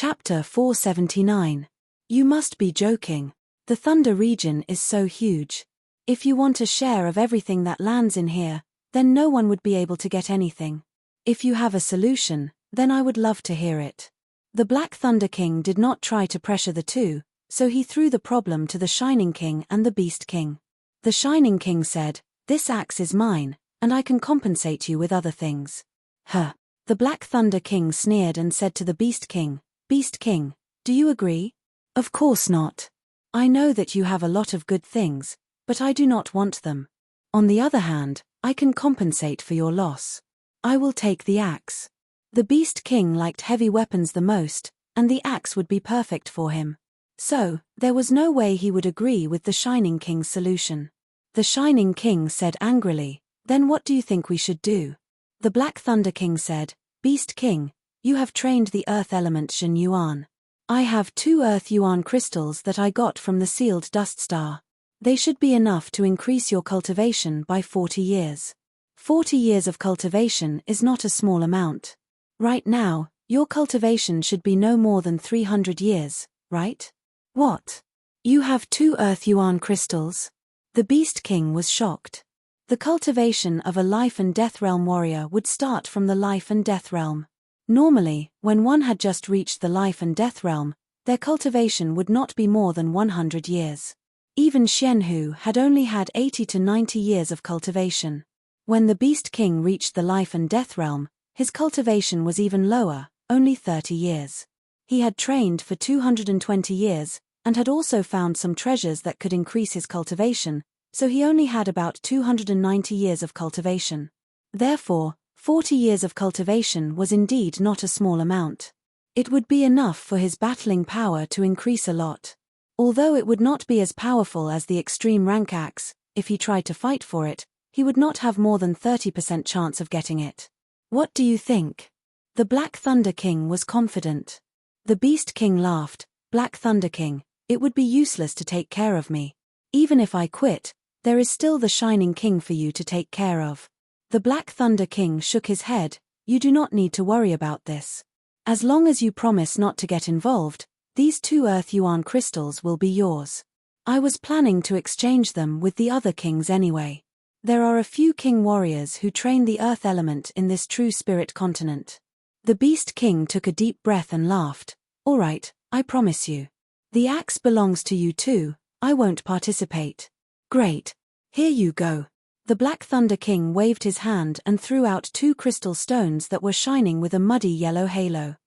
Chapter 479. You must be joking. The Thunder region is so huge. If you want a share of everything that lands in here, then no one would be able to get anything. If you have a solution, then I would love to hear it. The Black Thunder King did not try to pressure the two, so he threw the problem to the Shining King and the Beast King. The Shining King said, "This axe is mine, and I can compensate you with other things." Huh. The Black Thunder King sneered and said to the Beast King, "Beast King, do you agree?" "Of course not. I know that you have a lot of good things, but I do not want them. On the other hand, I can compensate for your loss. I will take the axe." The Beast King liked heavy weapons the most, and the axe would be perfect for him. So, there was no way he would agree with the Shining King's solution. The Shining King said angrily, "Then what do you think we should do?" The Black Thunder King said, "Beast King, you have trained the earth element Shen Yuan. I have 2 earth yuan crystals that I got from the sealed dust star. They should be enough to increase your cultivation by 40 years. 40 years of cultivation is not a small amount. Right now, your cultivation should be no more than 300 years, right?" "What? You have 2 earth yuan crystals?" The Beast King was shocked. The cultivation of a life and death realm warrior would start from the life and death realm. Normally, when one had just reached the life and death realm, their cultivation would not be more than 100 years. Even Xianhu had only had 80 to 90 years of cultivation. When the Beast King reached the life and death realm, his cultivation was even lower, only 30 years. He had trained for 220 years, and had also found some treasures that could increase his cultivation, so he only had about 290 years of cultivation. Therefore, 40 years of cultivation was indeed not a small amount. It would be enough for his battling power to increase a lot. Although it would not be as powerful as the extreme rank axe, if he tried to fight for it, he would not have more than 30% chance of getting it. "What do you think?" The Black Thunder King was confident. The Beast King laughed, "Black Thunder King, it would be useless to take care of me. Even if I quit, there is still the Shining King for you to take care of." The Black Thunder King shook his head, "You do not need to worry about this. As long as you promise not to get involved, these 2 earth yuan crystals will be yours. I was planning to exchange them with the other kings anyway. There are a few king warriors who train the earth element in this true spirit continent." The Beast King took a deep breath and laughed, "All right, I promise you. The axe belongs to you too, I won't participate." "Great. Here you go." The Black Thunder King waved his hand and threw out 2 crystal stones that were shining with a muddy yellow halo.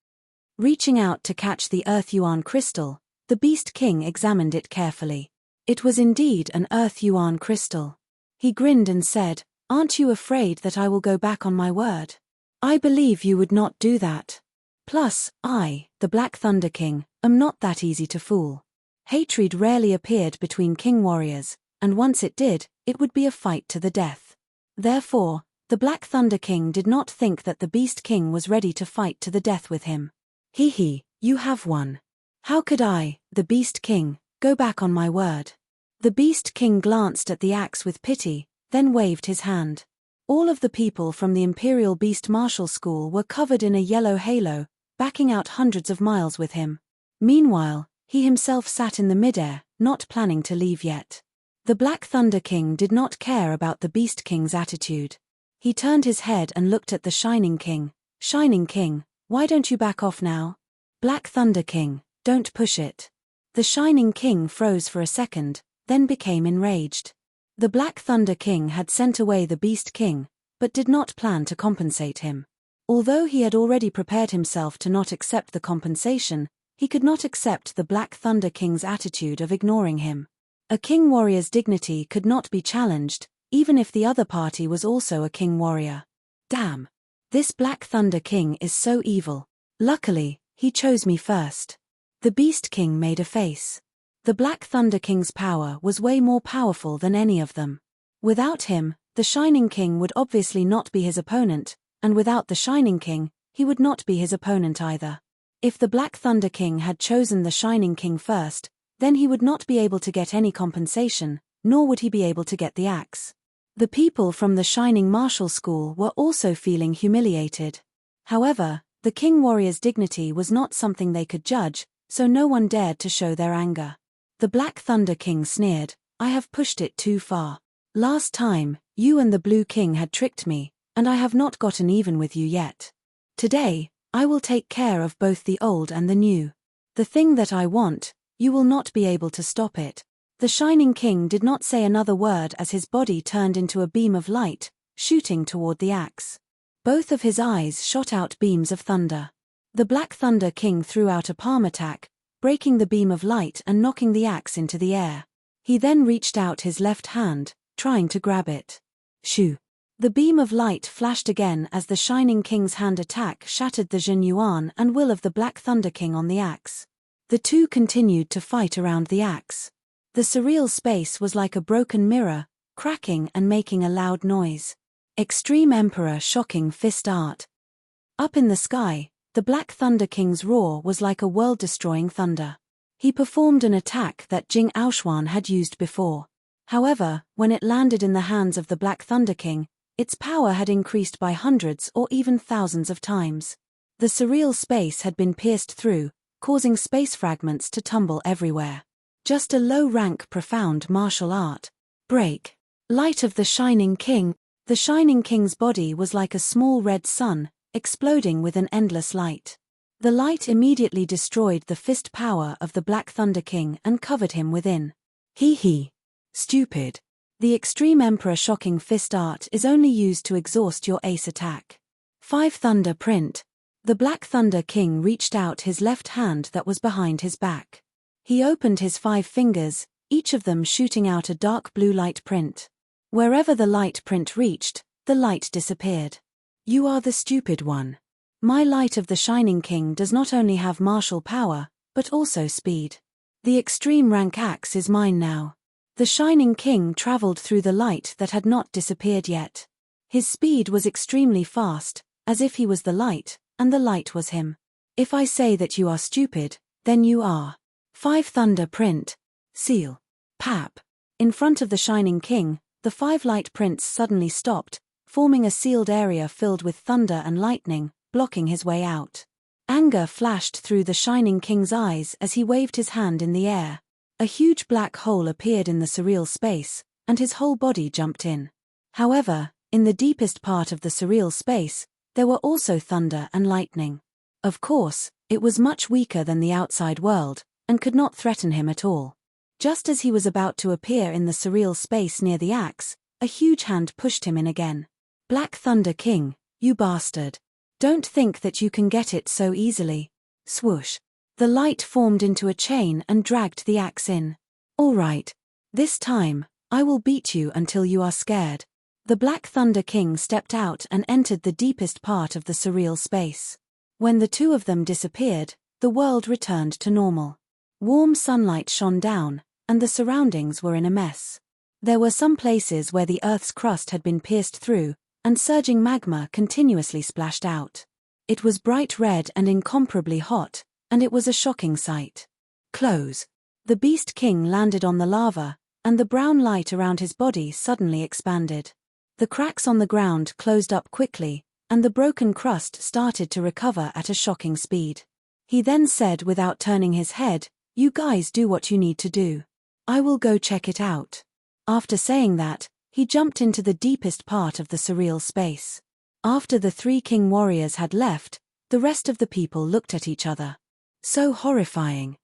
Reaching out to catch the earth yuan crystal, the Beast King examined it carefully. It was indeed an earth yuan crystal. He grinned and said, "Aren't you afraid that I will go back on my word? I believe you would not do that. Plus, I, the Black Thunder King, am not that easy to fool." Hatred rarely appeared between king warriors, and once it did, it would be a fight to the death. Therefore, the Black Thunder King did not think that the Beast King was ready to fight to the death with him. "Hee, you have won. How could I, the Beast King, go back on my word?" The Beast King glanced at the axe with pity, then waved his hand. All of the people from the Imperial Beast Martial School were covered in a yellow halo, backing out hundreds of miles with him. Meanwhile, he himself sat in the midair, not planning to leave yet. The Black Thunder King did not care about the Beast King's attitude. He turned his head and looked at the Shining King. "Shining King, why don't you back off now?" "Black Thunder King, don't push it." The Shining King froze for a second, then became enraged. The Black Thunder King had sent away the Beast King, but did not plan to compensate him. Although he had already prepared himself to not accept the compensation, he could not accept the Black Thunder King's attitude of ignoring him. A king warrior's dignity could not be challenged, even if the other party was also a king warrior. Damn. This Black Thunder King is so evil. Luckily, he chose me first. The Beast King made a face. The Black Thunder King's power was way more powerful than any of them. Without him, the Shining King would obviously not be his opponent, and without the Shining King, he would not be his opponent either. If the Black Thunder King had chosen the Shining King first, then he would not be able to get any compensation, nor would he be able to get the axe. The people from the Shining Martial School were also feeling humiliated. However, The king warrior's dignity was not something they could judge, so no one dared to show their anger. The Black Thunder King sneered, "I have pushed it too far. Last time, you and the Blue King had tricked me, and I have not gotten even with you yet. Today, I will take care of both the old and the new. The thing that I want, you will not be able to stop it." The Shining King did not say another word as his body turned into a beam of light, shooting toward the axe. Both of his eyes shot out beams of thunder. The Black Thunder King threw out a palm attack, breaking the beam of light and knocking the axe into the air. He then reached out his left hand, trying to grab it. Shoo! The beam of light flashed again as the Shining King's hand attack shattered the Jin Yuan and will of the Black Thunder King on the axe. The two continued to fight around the axe. The surreal space was like a broken mirror, cracking and making a loud noise. Extreme Emperor Shocking Fist Art. Up in the sky, the Black Thunder King's roar was like a world-destroying thunder. He performed an attack that Jing Aoshuan had used before. However, when it landed in the hands of the Black Thunder King, its power had increased by hundreds or even thousands of times. The surreal space had been pierced through, causing space fragments to tumble everywhere. Just a low-rank profound martial art. Break. Light of the Shining King. The Shining King's body was like a small red sun, exploding with an endless light. The light immediately destroyed the fist power of the Black Thunder King and covered him within. Hee. Stupid. The Extreme Emperor Shocking Fist Art is only used to exhaust your ace attack. 5 Thunder Print. The Black Thunder King reached out his left hand that was behind his back. He opened his 5 fingers, each of them shooting out a dark blue light print. Wherever the light print reached, the light disappeared. You are the stupid one. My Light of the Shining King does not only have martial power, but also speed. The extreme rank axe is mine now. The Shining King traveled through the light that had not disappeared yet. His speed was extremely fast, as if he was the light, and the light was him. If I say that you are stupid, then you are. 5 Thunder Print. Seal. Pap. In front of the Shining King, the 5 light prints suddenly stopped, forming a sealed area filled with thunder and lightning, blocking his way out. Anger flashed through the Shining King's eyes as he waved his hand in the air. A huge black hole appeared in the surreal space, and his whole body jumped in. However, in the deepest part of the surreal space, there were also thunder and lightning. Of course, it was much weaker than the outside world, and could not threaten him at all. Just as he was about to appear in the surreal space near the axe, a huge hand pushed him in again. Black Thunder King, you bastard. Don't think that you can get it so easily. Swoosh. The light formed into a chain and dragged the axe in. All right. This time, I will beat you until you are scared. The Black Thunder King stepped out and entered the deepest part of the surreal space. When the two of them disappeared, the world returned to normal. Warm sunlight shone down, and the surroundings were in a mess. There were some places where the Earth's crust had been pierced through, and surging magma continuously splashed out. It was bright red and incomparably hot, and it was a shocking sight. Close. The Beast King landed on the lava, and the brown light around his body suddenly expanded. The cracks on the ground closed up quickly, and the broken crust started to recover at a shocking speed. He then said without turning his head, "You guys do what you need to do. I will go check it out." After saying that, he jumped into the deepest part of the surreal space. After the 3 king warriors had left, the rest of the people looked at each other. So horrifying.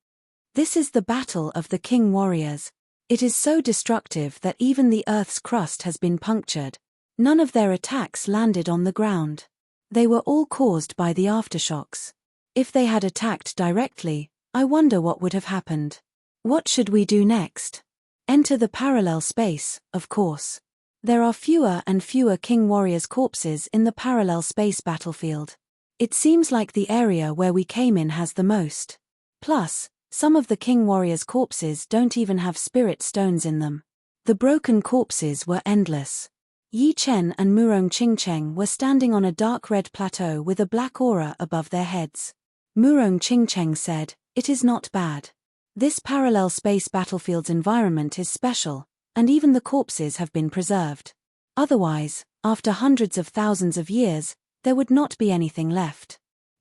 This is the battle of the king warriors. It is so destructive that even the Earth's crust has been punctured. None of their attacks landed on the ground. They were all caused by the aftershocks. If they had attacked directly, I wonder what would have happened. What should we do next? Enter the parallel space, of course. There are fewer and fewer king warriors' corpses in the parallel space battlefield. It seems like the area where we came in has the most. Plus, some of the king warriors' corpses don't even have spirit stones in them. The broken corpses were endless. Yi Chen and Murong Qingcheng were standing on a dark red plateau with a black aura above their heads. Murong Qingcheng said, "It is not bad. This parallel space battlefield's environment is special, and even the corpses have been preserved. Otherwise, after hundreds of thousands of years, there would not be anything left."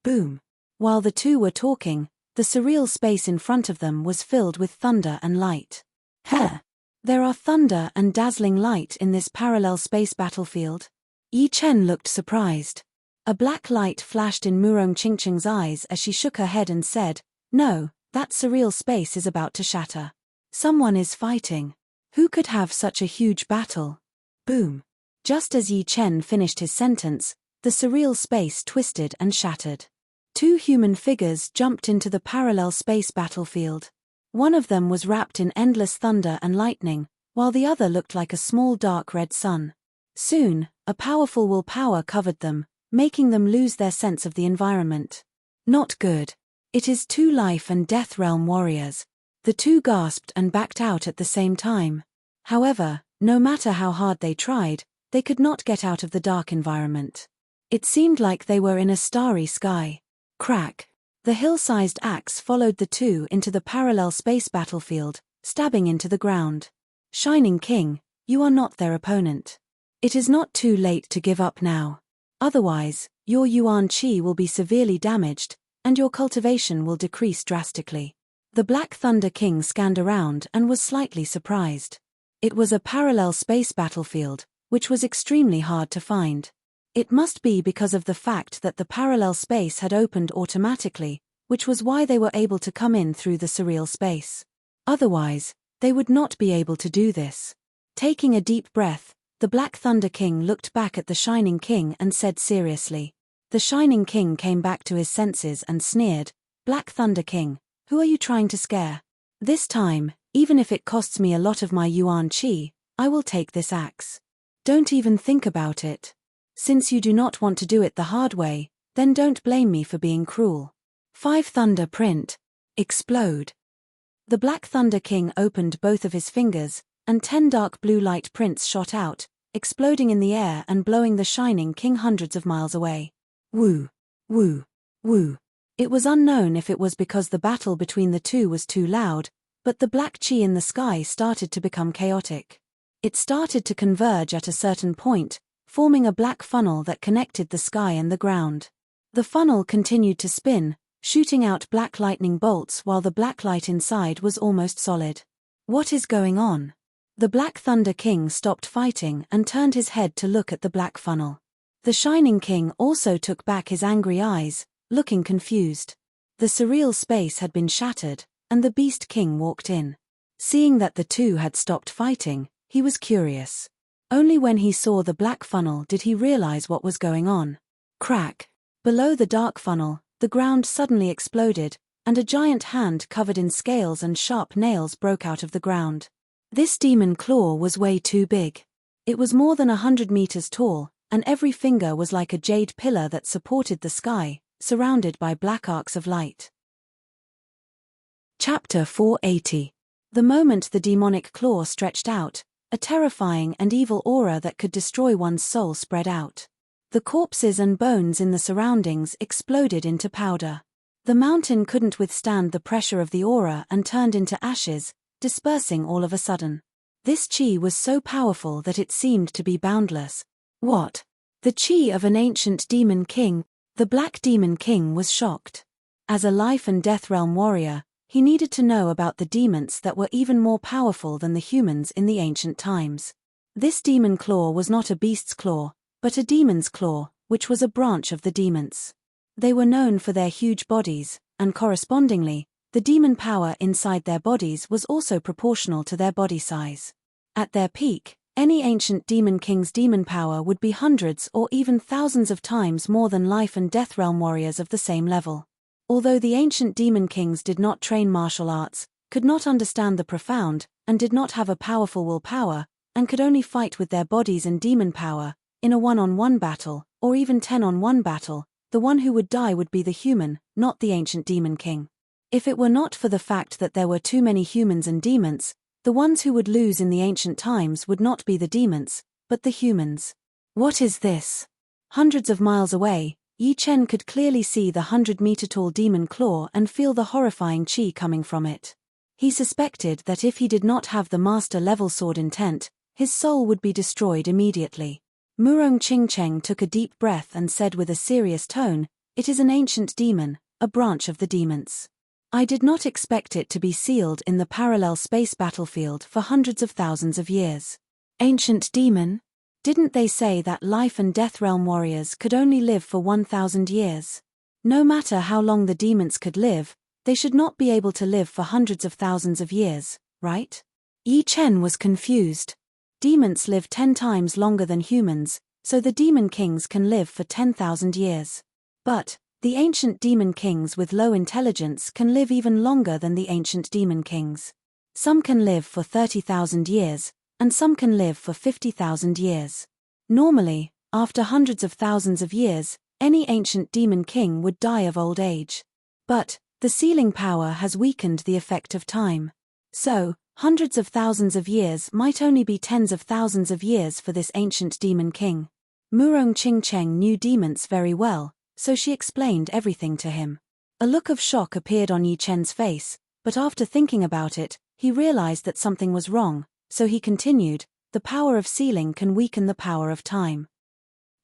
Boom. While the two were talking, the surreal space in front of them was filled with thunder and light. Heh! There are thunder and dazzling light in this parallel space battlefield? Yi Chen looked surprised. A black light flashed in Murong Qingqing's eyes as she shook her head and said, "No, that surreal space is about to shatter. Someone is fighting. Who could have such a huge battle?" Boom. Just as Yi Chen finished his sentence, the surreal space twisted and shattered. Two human figures jumped into the parallel space battlefield. One of them was wrapped in endless thunder and lightning, while the other looked like a small dark red sun. Soon, a powerful willpower covered them, making them lose their sense of the environment. Not good. It is two life and death realm warriors. The two gasped and backed out at the same time. However, no matter how hard they tried, they could not get out of the dark environment. It seemed like they were in a starry sky. Crack. The hill-sized axe followed the two into the parallel space battlefield, stabbing into the ground. Shining King, you are not their opponent. It is not too late to give up now. Otherwise, your yuan qi will be severely damaged, and your cultivation will decrease drastically. The Black Thunder King scanned around and was slightly surprised. It was a parallel space battlefield, which was extremely hard to find. It must be because of the fact that the parallel space had opened automatically, which was why they were able to come in through the surreal space. Otherwise, they would not be able to do this. Taking a deep breath, the Black Thunder King looked back at the Shining King and said seriously. The Shining King came back to his senses and sneered, "Black Thunder King, who are you trying to scare? This time, even if it costs me a lot of my yuan qi, I will take this axe. Don't even think about it. Since you do not want to do it the hard way, then don't blame me for being cruel." 5 Thunder Print. Explode. The Black Thunder King opened both of his fingers, and 10 dark blue light prints shot out, exploding in the air and blowing the Shining King hundreds of miles away. Woo! Woo! Woo! It was unknown if it was because the battle between the two was too loud, but the black chi in the sky started to become chaotic. It started to converge at a certain point, forming a black funnel that connected the sky and the ground. The funnel continued to spin, shooting out black lightning bolts while the black light inside was almost solid. What is going on? The Black Thunder King stopped fighting and turned his head to look at the black funnel. The Shining King also took back his angry eyes, looking confused. The surreal space had been shattered, and the Beast King walked in. Seeing that the two had stopped fighting, he was curious. Only when he saw the black funnel did he realize what was going on. Crack! Below the dark funnel, the ground suddenly exploded, and a giant hand covered in scales and sharp nails broke out of the ground. This demon claw was way too big. It was more than 100 meters tall, and every finger was like a jade pillar that supported the sky, surrounded by black arcs of light. Chapter 480. The moment the demonic claw stretched out, a terrifying and evil aura that could destroy one's soul spread out. The corpses and bones in the surroundings exploded into powder. The mountain couldn't withstand the pressure of the aura and turned into ashes, dispersing all of a sudden. This chi was so powerful that it seemed to be boundless. What? The chi of an ancient demon king? The Black Demon King was shocked. As a life and death realm warrior, he needed to know about the demons that were even more powerful than the humans in the ancient times. This demon claw was not a beast's claw, but a demon's claw, which was a branch of the demons. They were known for their huge bodies, and correspondingly, the demon power inside their bodies was also proportional to their body size. At their peak, any ancient demon king's demon power would be hundreds or even thousands of times more than life and death realm warriors of the same level. Although the ancient demon kings did not train martial arts, could not understand the profound, and did not have a powerful willpower, and could only fight with their bodies and demon power, in a one-on-one battle, or even 10-on-1 battle, the one who would die would be the human, not the ancient demon king. If it were not for the fact that there were too many humans and demons, the ones who would lose in the ancient times would not be the demons, but the humans. What is this? Hundreds of miles away, Yi Chen could clearly see the 100-meter-tall demon claw and feel the horrifying chi coming from it. He suspected that if he did not have the master-level sword intent, his soul would be destroyed immediately. Murong Qingcheng took a deep breath and said with a serious tone, It is an ancient demon, a branch of the demons. I did not expect it to be sealed in the parallel space battlefield for hundreds of thousands of years. Ancient demon? Didn't they say that life and death realm warriors could only live for 1,000 years? No matter how long the demons could live, they should not be able to live for hundreds of thousands of years, right? Yi Chen was confused. Demons live 10 times longer than humans, so the demon kings can live for 10,000 years. But the ancient demon kings with low intelligence can live even longer than the ancient demon kings. Some can live for 30,000 years, and some can live for 50,000 years. Normally, after hundreds of thousands of years, any ancient demon king would die of old age. But the sealing power has weakened the effect of time. So, hundreds of thousands of years might only be tens of thousands of years for this ancient demon king. Murong Qingcheng knew demons very well, so she explained everything to him. A look of shock appeared on Yi Chen's face, but after thinking about it, he realized that something was wrong, so he continued, the power of sealing can weaken the power of time.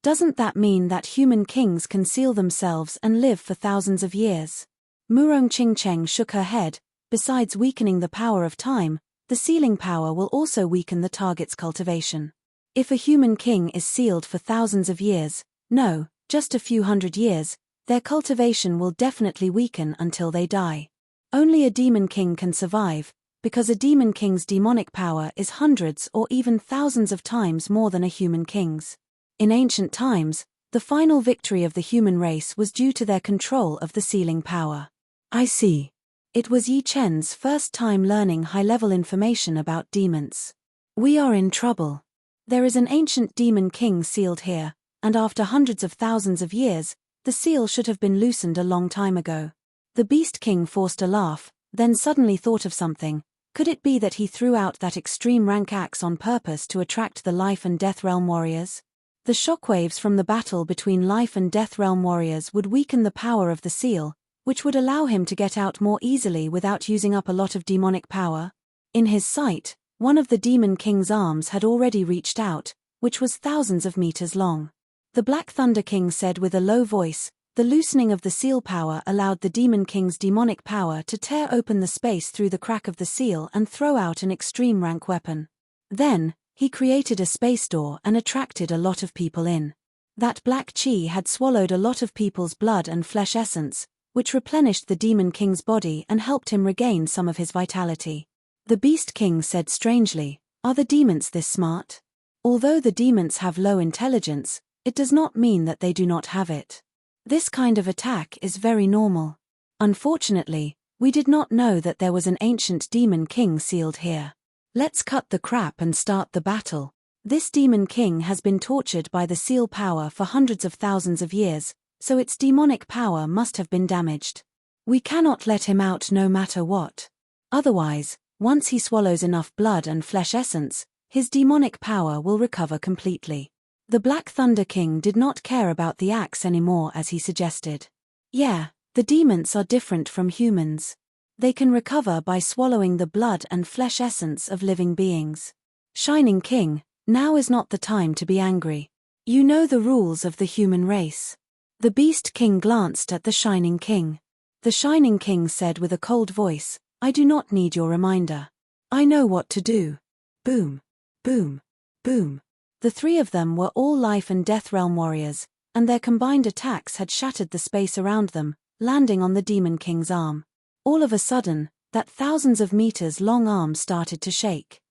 Doesn't that mean that human kings can seal themselves and live for thousands of years? Murong Qingcheng shook her head. Besides weakening the power of time, the sealing power will also weaken the target's cultivation. If a human king is sealed for thousands of years, no, just a few hundred years, their cultivation will definitely weaken until they die. Only a demon king can survive, because a demon king's demonic power is hundreds or even thousands of times more than a human king's. In ancient times, the final victory of the human race was due to their control of the sealing power. I see. It was Yi Chen's first time learning high-level information about demons. We are in trouble. There is an ancient demon king sealed here, and after hundreds of thousands of years, the seal should have been loosened a long time ago. The Beast King forced a laugh, then suddenly thought of something. Could it be that he threw out that extreme rank axe on purpose to attract the life and death realm warriors? The shockwaves from the battle between life and death realm warriors would weaken the power of the seal, which would allow him to get out more easily without using up a lot of demonic power. In his sight, one of the Demon King's arms had already reached out, which was thousands of meters long. The Black Thunder King said with a low voice, the loosening of the seal power allowed the Demon King's demonic power to tear open the space through the crack of the seal and throw out an extreme rank weapon. Then, he created a space door and attracted a lot of people in. That black chi had swallowed a lot of people's blood and flesh essence, which replenished the Demon King's body and helped him regain some of his vitality. The Beast King said strangely, are the demons this smart? Although the demons have low intelligence, it does not mean that they do not have it. This kind of attack is very normal. Unfortunately, we did not know that there was an ancient demon king sealed here. Let's cut the crap and start the battle. This demon king has been tortured by the seal power for hundreds of thousands of years, so its demonic power must have been damaged. We cannot let him out no matter what. Otherwise, once he swallows enough blood and flesh essence, his demonic power will recover completely. The Black Thunder King did not care about the axe anymore as he suggested. Yeah, the demons are different from humans. They can recover by swallowing the blood and flesh essence of living beings. Shining King, now is not the time to be angry. You know the rules of the human race. The Beast King glanced at the Shining King. The Shining King said with a cold voice, I do not need your reminder. I know what to do. Boom, boom, boom. The three of them were all life and death realm warriors, and their combined attacks had shattered the space around them, landing on the Demon King's arm. All of a sudden, that thousands of meters long arm started to shake.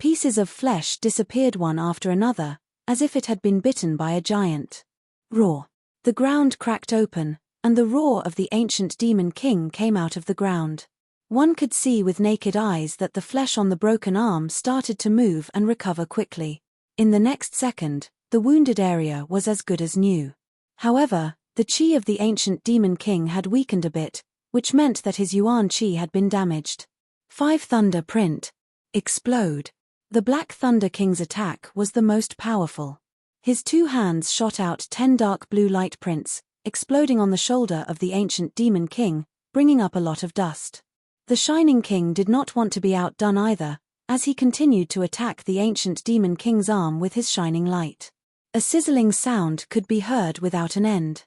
Pieces of flesh disappeared one after another, as if it had been bitten by a giant. Roar. The ground cracked open, and the roar of the ancient Demon King came out of the ground. One could see with naked eyes that the flesh on the broken arm started to move and recover quickly. In the next second, the wounded area was as good as new. However, the chi of the ancient Demon King had weakened a bit, which meant that his yuan chi had been damaged. 5 Thunder Print. Explode. The Black Thunder King's attack was the most powerful. His 2 hands shot out 10 dark blue light prints, exploding on the shoulder of the ancient Demon King, bringing up a lot of dust. The Shining King did not want to be outdone either, as he continued to attack the ancient Demon King's arm with his shining light. A sizzling sound could be heard without an end.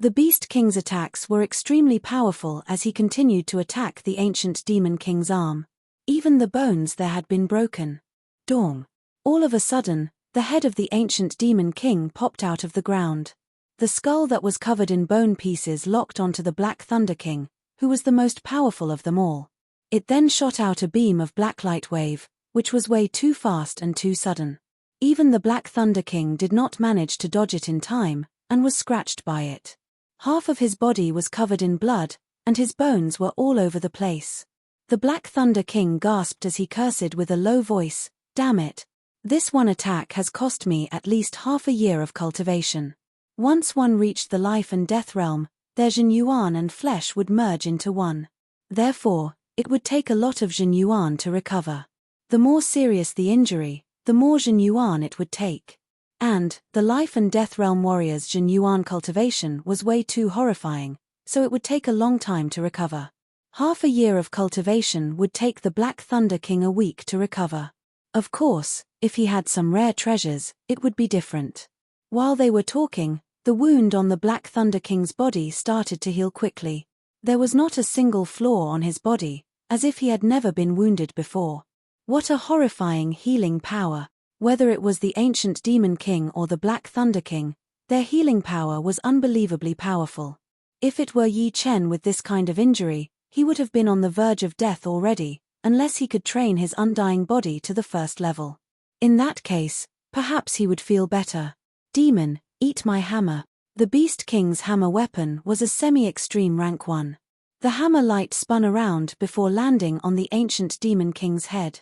The Beast King's attacks were extremely powerful as he continued to attack the ancient Demon King's arm. Even the bones there had been broken. Dong! All of a sudden, the head of the ancient Demon King popped out of the ground. The skull that was covered in bone pieces locked onto the Black Thunder King, who was the most powerful of them all. It then shot out a beam of black light wave, which was way too fast and too sudden. Even the Black Thunder King did not manage to dodge it in time, and was scratched by it. Half of his body was covered in blood, and his bones were all over the place. The Black Thunder King gasped as he cursed with a low voice, "Damn it. This one attack has cost me at least half a year of cultivation." Once one reached the life and death realm, their Jinyuan and flesh would merge into one. Therefore, it would take a lot of Jinyuan to recover. The more serious the injury, the more Jinyuan it would take. And, the life and death realm warrior's Jinyuan cultivation was way too horrifying, so it would take a long time to recover. Half a year of cultivation would take the Black Thunder King a week to recover. Of course, if he had some rare treasures, it would be different. While they were talking, the wound on the Black Thunder King's body started to heal quickly. There was not a single flaw on his body, as if he had never been wounded before. What a horrifying healing power! Whether it was the ancient Demon King or the Black Thunder King, their healing power was unbelievably powerful. If it were Yi Chen with this kind of injury, he would have been on the verge of death already, unless he could train his undying body to the first level. In that case, perhaps he would feel better. Demon, eat my hammer. The Beast King's hammer weapon was a semi-extreme rank 1. The hammer light spun around before landing on the ancient Demon King's head.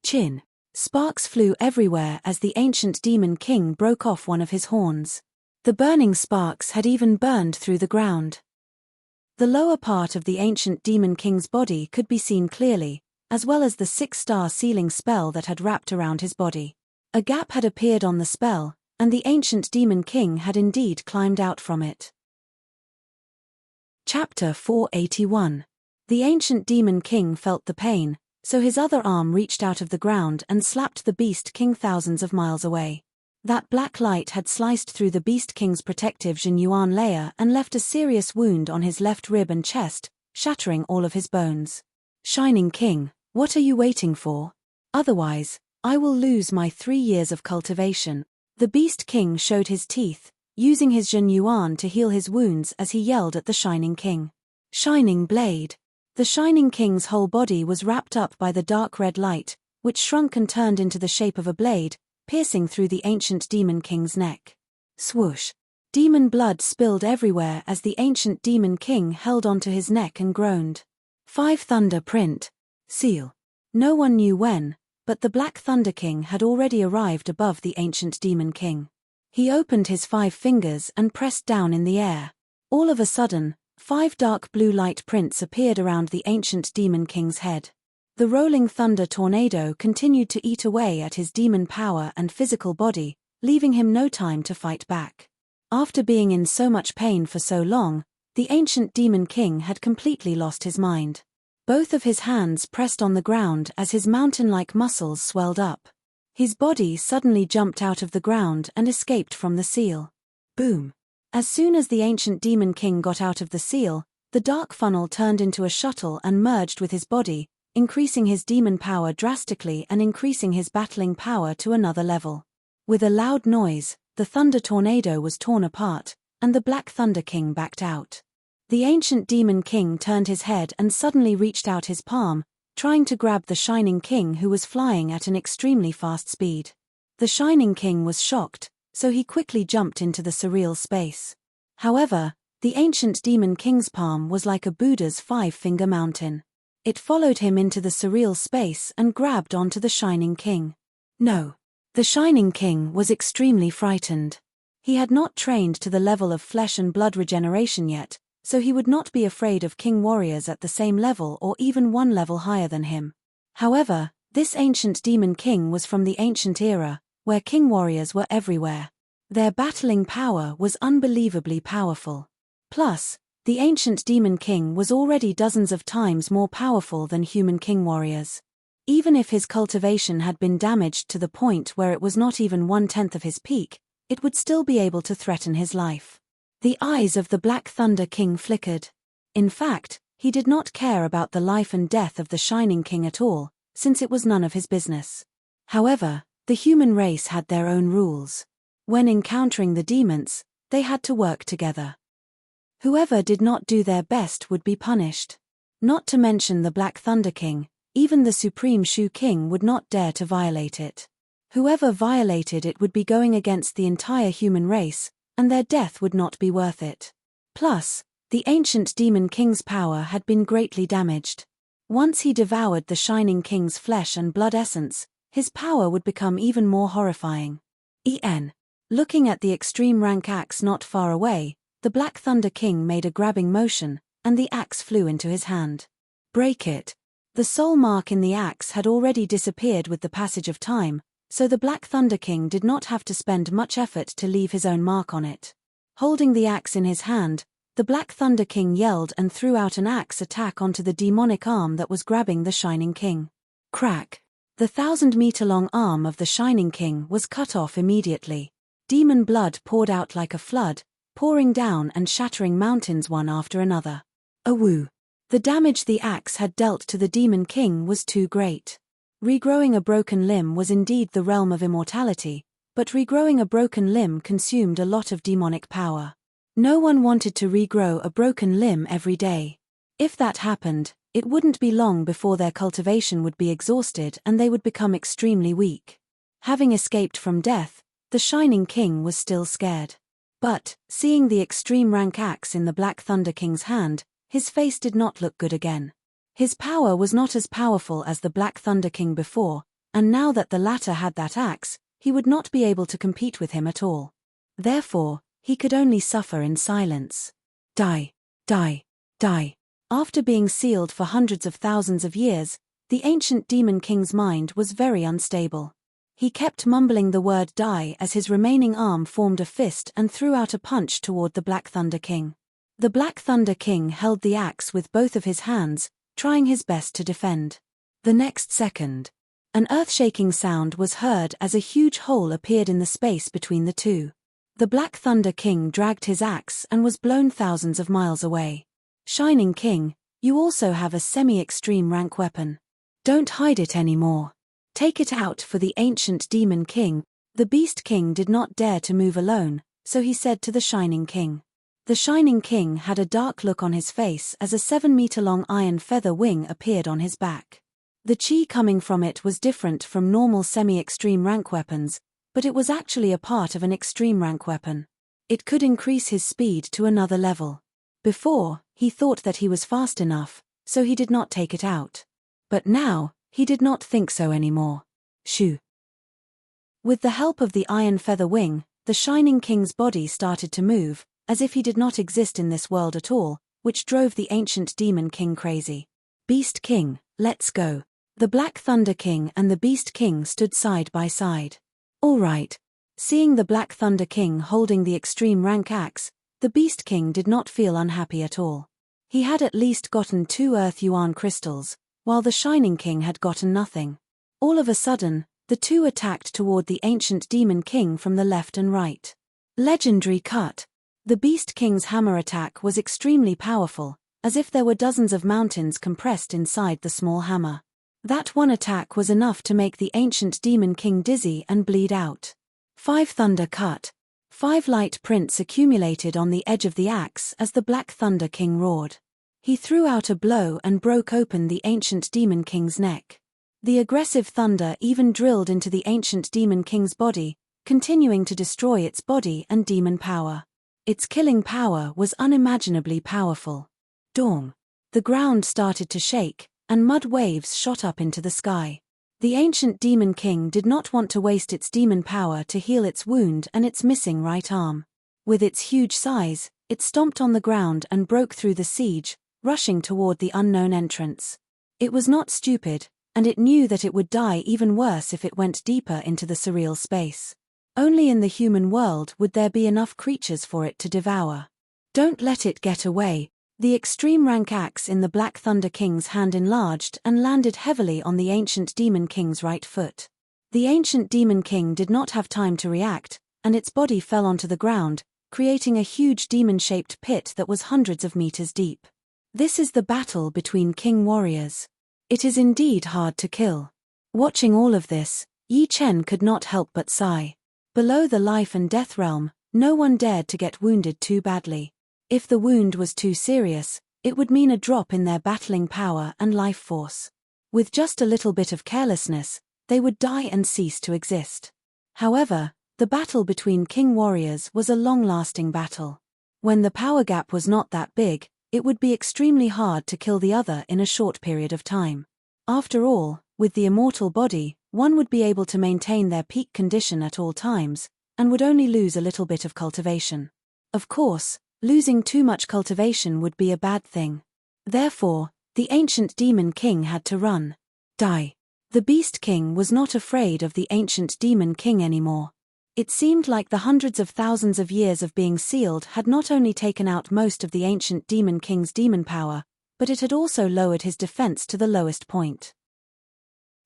Chin. Sparks flew everywhere as the ancient Demon King broke off one of his horns. The burning sparks had even burned through the ground. The lower part of the ancient Demon King's body could be seen clearly, as well as the 6-star sealing spell that had wrapped around his body. A gap had appeared on the spell, and the ancient Demon King had indeed climbed out from it. Chapter 481. The ancient Demon King felt the pain, so his other arm reached out of the ground and slapped the Beast King thousands of miles away. That black light had sliced through the Beast King's protective Jinyuan layer and left a serious wound on his left rib and chest, shattering all of his bones. Shining King, what are you waiting for? Otherwise, I will lose my 3 years of cultivation. The Beast King showed his teeth, using his Jinyuan to heal his wounds as he yelled at the Shining King. Shining Blade. The Shining King's whole body was wrapped up by the dark red light, which shrunk and turned into the shape of a blade, piercing through the ancient Demon King's neck. Swoosh! Demon blood spilled everywhere as the ancient Demon King held onto his neck and groaned. 5 Thunder Print. Seal. No one knew when, but the Black Thunder King had already arrived above the ancient Demon King. He opened his 5 fingers and pressed down in the air. All of a sudden, 5 dark blue light prints appeared around the ancient Demon King's head. The rolling thunder tornado continued to eat away at his demon power and physical body, leaving him no time to fight back. After being in so much pain for so long, the ancient Demon King had completely lost his mind. Both of his hands pressed on the ground as his mountain-like muscles swelled up. His body suddenly jumped out of the ground and escaped from the seal. Boom! As soon as the ancient Demon King got out of the seal, the dark funnel turned into a shuttle and merged with his body, increasing his demon power drastically and increasing his battling power to another level. With a loud noise, the thunder tornado was torn apart, and the Black Thunder King backed out. The ancient Demon King turned his head and suddenly reached out his palm, trying to grab the Shining King who was flying at an extremely fast speed. The Shining King was shocked, so he quickly jumped into the surreal space. However, the ancient Demon King's palm was like a Buddha's 5-finger mountain. It followed him into the surreal space and grabbed onto the Shining King. No. The Shining King was extremely frightened. He had not trained to the level of flesh and blood regeneration yet, so he would not be afraid of king warriors at the same level or even one level higher than him. However, this ancient Demon King was from the ancient era, where king warriors were everywhere. Their battling power was unbelievably powerful. Plus, the ancient Demon King was already dozens of times more powerful than human king warriors. Even if his cultivation had been damaged to the point where it was not even 1/10 of his peak, it would still be able to threaten his life. The eyes of the Black Thunder King flickered. In fact, he did not care about the life and death of the Shining King at all, since it was none of his business. However, the human race had their own rules. When encountering the demons, they had to work together. Whoever did not do their best would be punished. Not to mention the Black Thunder King, even the Supreme Shu King would not dare to violate it. Whoever violated it would be going against the entire human race, and their death would not be worth it. Plus, the ancient Demon King's power had been greatly damaged. Once he devoured the Shining King's flesh and blood essence, his power would become even more horrifying. Looking at the extreme rank axe not far away, the Black Thunder King made a grabbing motion, and the axe flew into his hand. Break it. The soul mark in the axe had already disappeared with the passage of time, so the Black Thunder King did not have to spend much effort to leave his own mark on it. Holding the axe in his hand, the Black Thunder King yelled and threw out an axe attack onto the demonic arm that was grabbing the Shining King. Crack! The 1,000-meter-long arm of the Shining King was cut off immediately. Demon blood poured out like a flood, pouring down and shattering mountains one after another. Awoo! The damage the axe had dealt to the Demon King was too great. Regrowing a broken limb was indeed the realm of immortality, but regrowing a broken limb consumed a lot of demonic power. No one wanted to regrow a broken limb every day. If that happened, it wouldn't be long before their cultivation would be exhausted and they would become extremely weak. Having escaped from death, the Shining King was still scared. But, seeing the extreme rank axe in the Black Thunder King's hand, his face did not look good again. His power was not as powerful as the Black Thunder King before, and now that the latter had that axe, he would not be able to compete with him at all. Therefore, he could only suffer in silence. Die, die, die. After being sealed for hundreds of thousands of years, the ancient Demon King's mind was very unstable. He kept mumbling the word die as his remaining arm formed a fist and threw out a punch toward the Black Thunder King. The Black Thunder King held the axe with both of his hands, trying his best to defend. The next second, an earth-shaking sound was heard as a huge hole appeared in the space between the two. The Black Thunder King dragged his axe and was blown thousands of miles away. Shining King, you also have a semi-extreme rank weapon. Don't hide it anymore. Take it out for the ancient Demon King. The Beast King did not dare to move alone, so he said to the Shining King. The Shining King had a dark look on his face as a 7-meter-long iron feather wing appeared on his back. The chi coming from it was different from normal semi-extreme rank weapons, but it was actually a part of an extreme rank weapon. It could increase his speed to another level. Before, he thought that he was fast enough, so he did not take it out. But now, he did not think so anymore. Shoo! With the help of the iron feather wing, the Shining King's body started to move, as if he did not exist in this world at all, which drove the ancient Demon King crazy. Beast King, let's go. The Black Thunder King and the Beast King stood side by side. All right. Seeing the Black Thunder King holding the extreme rank axe, the Beast King did not feel unhappy at all. He had at least gotten 2 Earth Yuan crystals, while the Shining King had gotten nothing. All of a sudden, the two attacked toward the ancient Demon King from the left and right. Legendary cut. The Beast King's hammer attack was extremely powerful, as if there were dozens of mountains compressed inside the small hammer. That one attack was enough to make the ancient Demon King dizzy and bleed out. 5 thunder cut. 5 light prints accumulated on the edge of the axe as the Black Thunder King roared. He threw out a blow and broke open the ancient Demon King's neck. The aggressive thunder even drilled into the ancient Demon King's body, continuing to destroy its body and demon power. Its killing power was unimaginably powerful. Dong. The ground started to shake, and mud waves shot up into the sky. The ancient Demon King did not want to waste its demon power to heal its wound and its missing right arm. With its huge size, it stomped on the ground and broke through the siege, rushing toward the unknown entrance. It was not stupid, and it knew that it would die even worse if it went deeper into the surreal space. Only in the human world would there be enough creatures for it to devour. Don't let it get away. The extreme rank axe in the Black Thunder King's hand enlarged and landed heavily on the ancient Demon King's right foot. The ancient Demon King did not have time to react, and its body fell onto the ground, creating a huge demon-shaped pit that was hundreds of meters deep. This is the battle between king warriors. It is indeed hard to kill. Watching all of this, Yi Chen could not help but sigh. Below the life and death realm, no one dared to get wounded too badly. If the wound was too serious, it would mean a drop in their battling power and life force. With just a little bit of carelessness, they would die and cease to exist. However, the battle between king warriors was a long-lasting battle. When the power gap was not that big, it would be extremely hard to kill the other in a short period of time. After all, with the immortal body, one would be able to maintain their peak condition at all times, and would only lose a little bit of cultivation. Of course, losing too much cultivation would be a bad thing. Therefore, the ancient demon king had to run. Die. The beast king was not afraid of the ancient demon king anymore. It seemed like the hundreds of thousands of years of being sealed had not only taken out most of the ancient demon king's demon power, but it had also lowered his defense to the lowest point.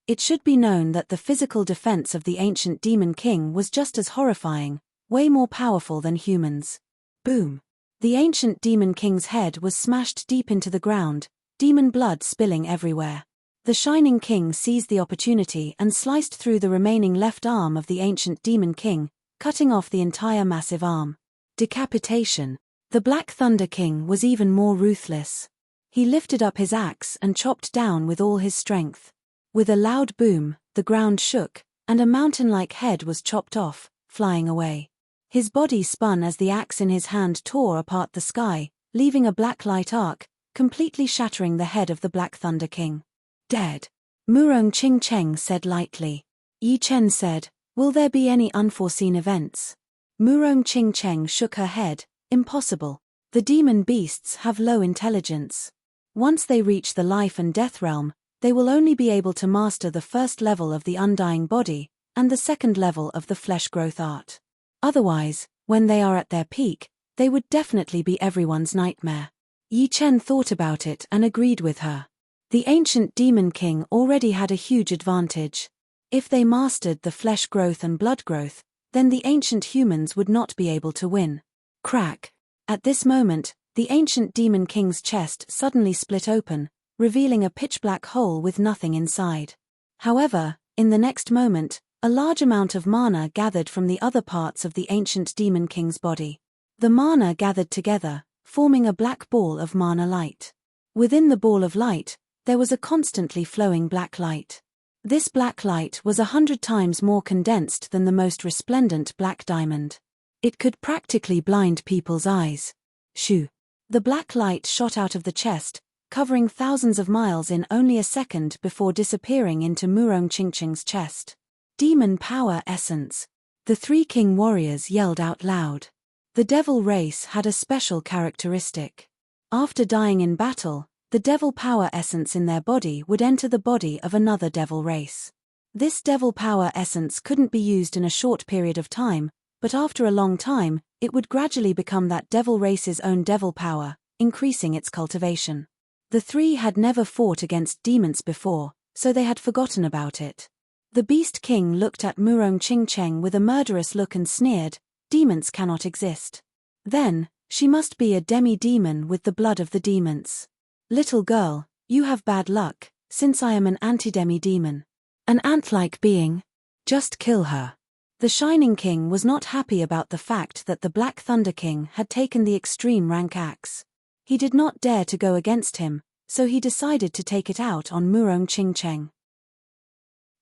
It should be known that the physical defense of the ancient demon king was just as horrifying, way more powerful than humans. Boom! The ancient demon king's head was smashed deep into the ground, demon blood spilling everywhere. The Shining King seized the opportunity and sliced through the remaining left arm of the ancient demon king, cutting off the entire massive arm. Decapitation. The Black Thunder King was even more ruthless. He lifted up his axe and chopped down with all his strength. With a loud boom, the ground shook, and a mountain-like head was chopped off, flying away. His body spun as the axe in his hand tore apart the sky, leaving a black light arc, completely shattering the head of the Black Thunder King. Dead. Murong Ching Cheng said lightly. Yi Chen said, "Will there be any unforeseen events?" Murong Ching Cheng shook her head. Impossible. The demon beasts have low intelligence. Once they reach the life and death realm, they will only be able to master the first level of the undying body, and the second level of the flesh growth art. Otherwise, when they are at their peak, they would definitely be everyone's nightmare. Yi Chen thought about it and agreed with her. The ancient demon king already had a huge advantage. If they mastered the flesh growth and blood growth, then the ancient humans would not be able to win. Crack. At this moment, the ancient demon king's chest suddenly split open, revealing a pitch-black hole with nothing inside. However, in the next moment, a large amount of mana gathered from the other parts of the ancient demon king's body. The mana gathered together, forming a black ball of mana light. Within the ball of light, there was a constantly flowing black light. This black light was 100 times more condensed than the most resplendent black diamond. It could practically blind people's eyes. Shoo! The black light shot out of the chest, covering thousands of miles in only a second before disappearing into Murong Chingcheng's chest. Demon power essence. The three king warriors yelled out loud. The devil race had a special characteristic. After dying in battle, the devil power essence in their body would enter the body of another devil race. This devil power essence couldn't be used in a short period of time, but after a long time, it would gradually become that devil race's own devil power, increasing its cultivation. The three had never fought against demons before, so they had forgotten about it. The Beast King looked at Murong Ching Cheng with a murderous look and sneered, "Demons cannot exist. Then, she must be a demi-demon with the blood of the demons. Little girl, you have bad luck, since I am an anti-demi-demon. An ant-like being? Just kill her." The Shining King was not happy about the fact that the Black Thunder King had taken the extreme rank axe. He did not dare to go against him, so he decided to take it out on Murong Ching Cheng.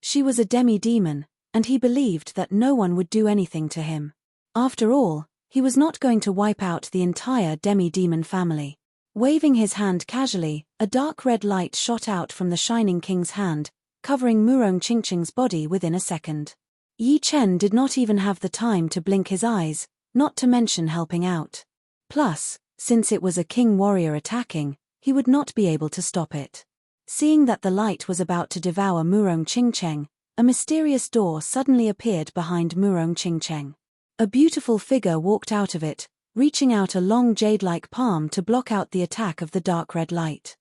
She was a demi-demon, and he believed that no one would do anything to him. After all, he was not going to wipe out the entire demi-demon family. Waving his hand casually, a dark red light shot out from the Shining King's hand, covering Murong Chingcheng's body within a second. Yi Chen did not even have the time to blink his eyes, not to mention helping out. Plus, since it was a king warrior attacking, he would not be able to stop it. Seeing that the light was about to devour Murong Chingcheng, a mysterious door suddenly appeared behind Murong Chingcheng. A beautiful figure walked out of it, reaching out a long jade-like palm to block out the attack of the dark red light.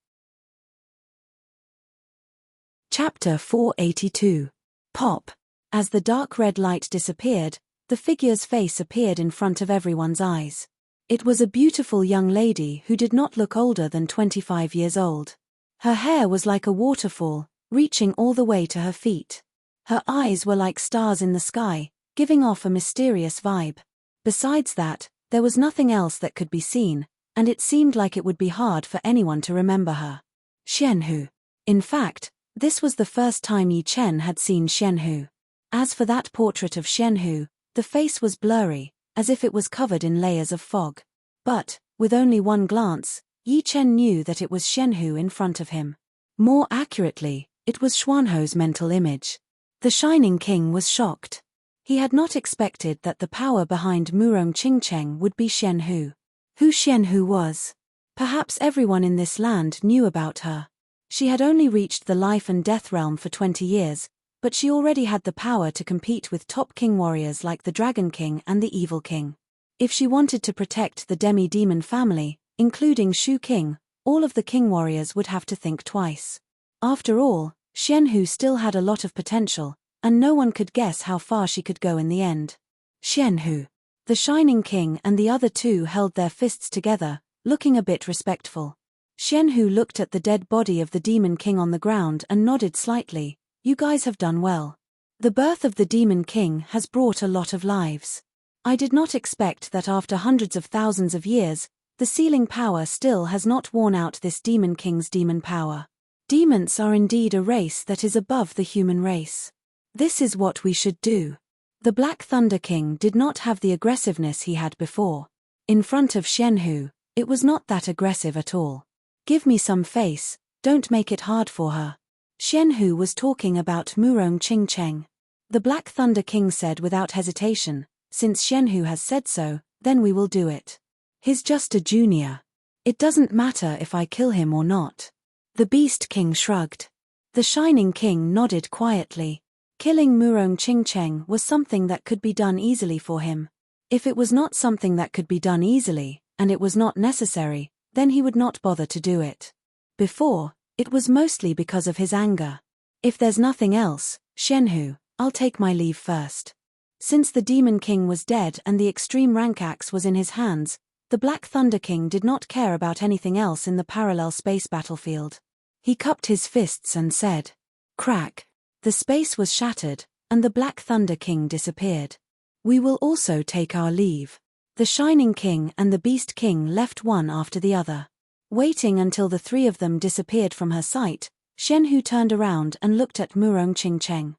Chapter 482. Pop. As the dark red light disappeared, the figure's face appeared in front of everyone's eyes. It was a beautiful young lady who did not look older than 25 years old. Her hair was like a waterfall, reaching all the way to her feet. Her eyes were like stars in the sky, giving off a mysterious vibe. Besides that, there was nothing else that could be seen, and it seemed like it would be hard for anyone to remember her. Xianhu. In fact, this was the first time Yi Chen had seen Xianhu. As for that portrait of Xianhu, the face was blurry, as if it was covered in layers of fog. But, with only one glance, Yi Chen knew that it was Xianhu in front of him. More accurately, it was Xuanho's mental image. The Shining King was shocked. He had not expected that the power behind Murong Qingcheng would be Xianhu. Who Xianhu was? Perhaps everyone in this land knew about her. She had only reached the life and death realm for 20 years, but she already had the power to compete with top king warriors like the Dragon King and the Evil King. If she wanted to protect the demi-demon family, including Shu King, all of the king warriors would have to think twice. After all, Xianhu still had a lot of potential, and no one could guess how far she could go in the end. Xianhu. The Shining King and the other two held their fists together, looking a bit respectful. Xianhu looked at the dead body of the Demon King on the ground and nodded slightly. You guys have done well. The birth of the Demon King has brought a lot of lives. I did not expect that after hundreds of thousands of years, the sealing power still has not worn out this Demon King's demon power. Demons are indeed a race that is above the human race. This is what we should do. The Black Thunder King did not have the aggressiveness he had before. In front of Xianhu, it was not that aggressive at all. Give me some face, don't make it hard for her. Xianhu was talking about Murong Qingcheng. The Black Thunder King said without hesitation, since Xianhu has said so, then we will do it. He's just a junior. It doesn't matter if I kill him or not. The Beast King shrugged. The Shining King nodded quietly. Killing Murong Qingcheng was something that could be done easily for him. If it was not something that could be done easily, and it was not necessary, then he would not bother to do it. Before, it was mostly because of his anger. If there's nothing else, Xianhu, I'll take my leave first. Since the Demon King was dead and the extreme rank axe was in his hands, the Black Thunder King did not care about anything else in the parallel space battlefield. He cupped his fists and said, "Crack." The space was shattered, and the Black Thunder King disappeared. We will also take our leave. The Shining King and the Beast King left one after the other. Waiting until the three of them disappeared from her sight, Xianhu turned around and looked at Murong Qingcheng.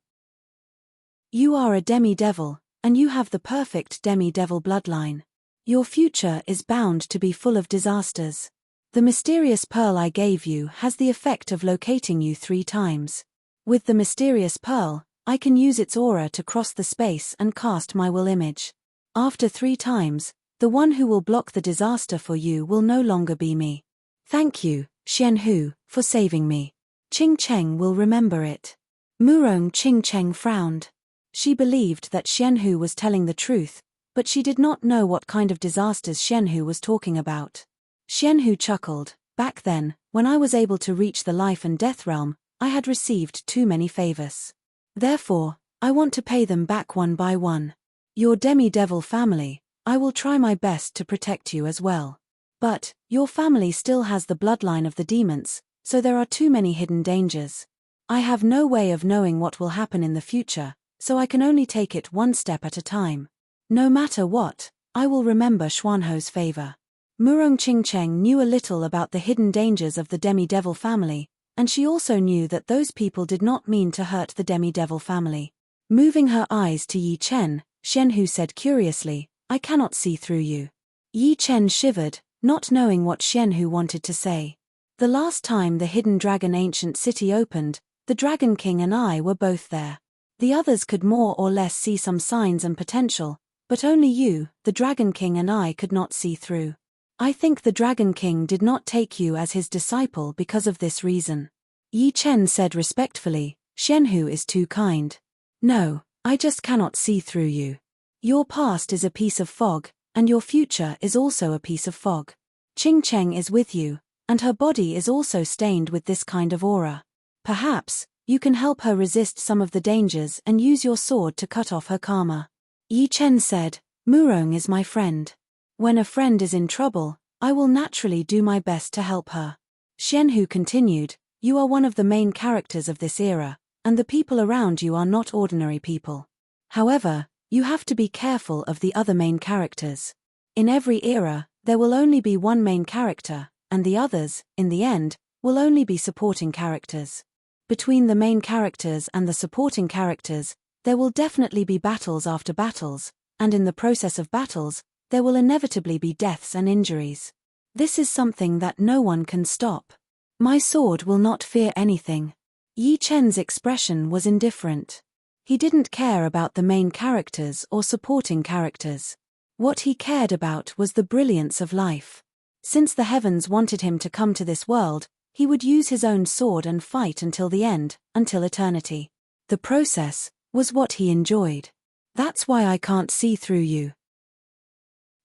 You are a demi-devil, and you have the perfect demi-devil bloodline. Your future is bound to be full of disasters. The mysterious pearl I gave you has the effect of locating you 3 times. With the mysterious pearl, I can use its aura to cross the space and cast my will image. After 3 times, the one who will block the disaster for you will no longer be me. Thank you, Xianhu, for saving me. Qingcheng will remember it. Murong Qingcheng frowned. She believed that Xianhu was telling the truth, but she did not know what kind of disasters Xianhu was talking about. Xianhu chuckled. Back then, when I was able to reach the life and death realm, I had received too many favors. Therefore, I want to pay them back one by one. Your demi-devil family, I will try my best to protect you as well. But, your family still has the bloodline of the demons, so there are too many hidden dangers. I have no way of knowing what will happen in the future, so I can only take it one step at a time. No matter what, I will remember Xuanho's favor. Murong Qingcheng knew a little about the hidden dangers of the demi-devil family, and she also knew that those people did not mean to hurt the demi-devil family. Moving her eyes to Yi Chen, Xianhu said curiously, I cannot see through you. Yi Chen shivered, not knowing what Xianhu wanted to say. The last time the Hidden Dragon Ancient City opened, the Dragon King and I were both there. The others could more or less see some signs and potential, but only you, the Dragon King and I could not see through. I think the Dragon King did not take you as his disciple because of this reason. Yi Chen said respectfully, Xianhu is too kind. No, I just cannot see through you. Your past is a piece of fog, and your future is also a piece of fog. Qingcheng is with you, and her body is also stained with this kind of aura. Perhaps, you can help her resist some of the dangers and use your sword to cut off her karma. Yi Chen said, Murong is my friend. When a friend is in trouble, I will naturally do my best to help her. Xianhu continued, you are one of the main characters of this era, and the people around you are not ordinary people. However, you have to be careful of the other main characters. In every era, there will only be one main character, and the others, in the end, will only be supporting characters. Between the main characters and the supporting characters, there will definitely be battles after battles, and in the process of battles, there will inevitably be deaths and injuries. This is something that no one can stop. My sword will not fear anything. Yi Chen's expression was indifferent. He didn't care about the main characters or supporting characters. What he cared about was the brilliance of life. Since the heavens wanted him to come to this world, he would use his own sword and fight until the end, until eternity. The process was what he enjoyed. That's why I can't see through you.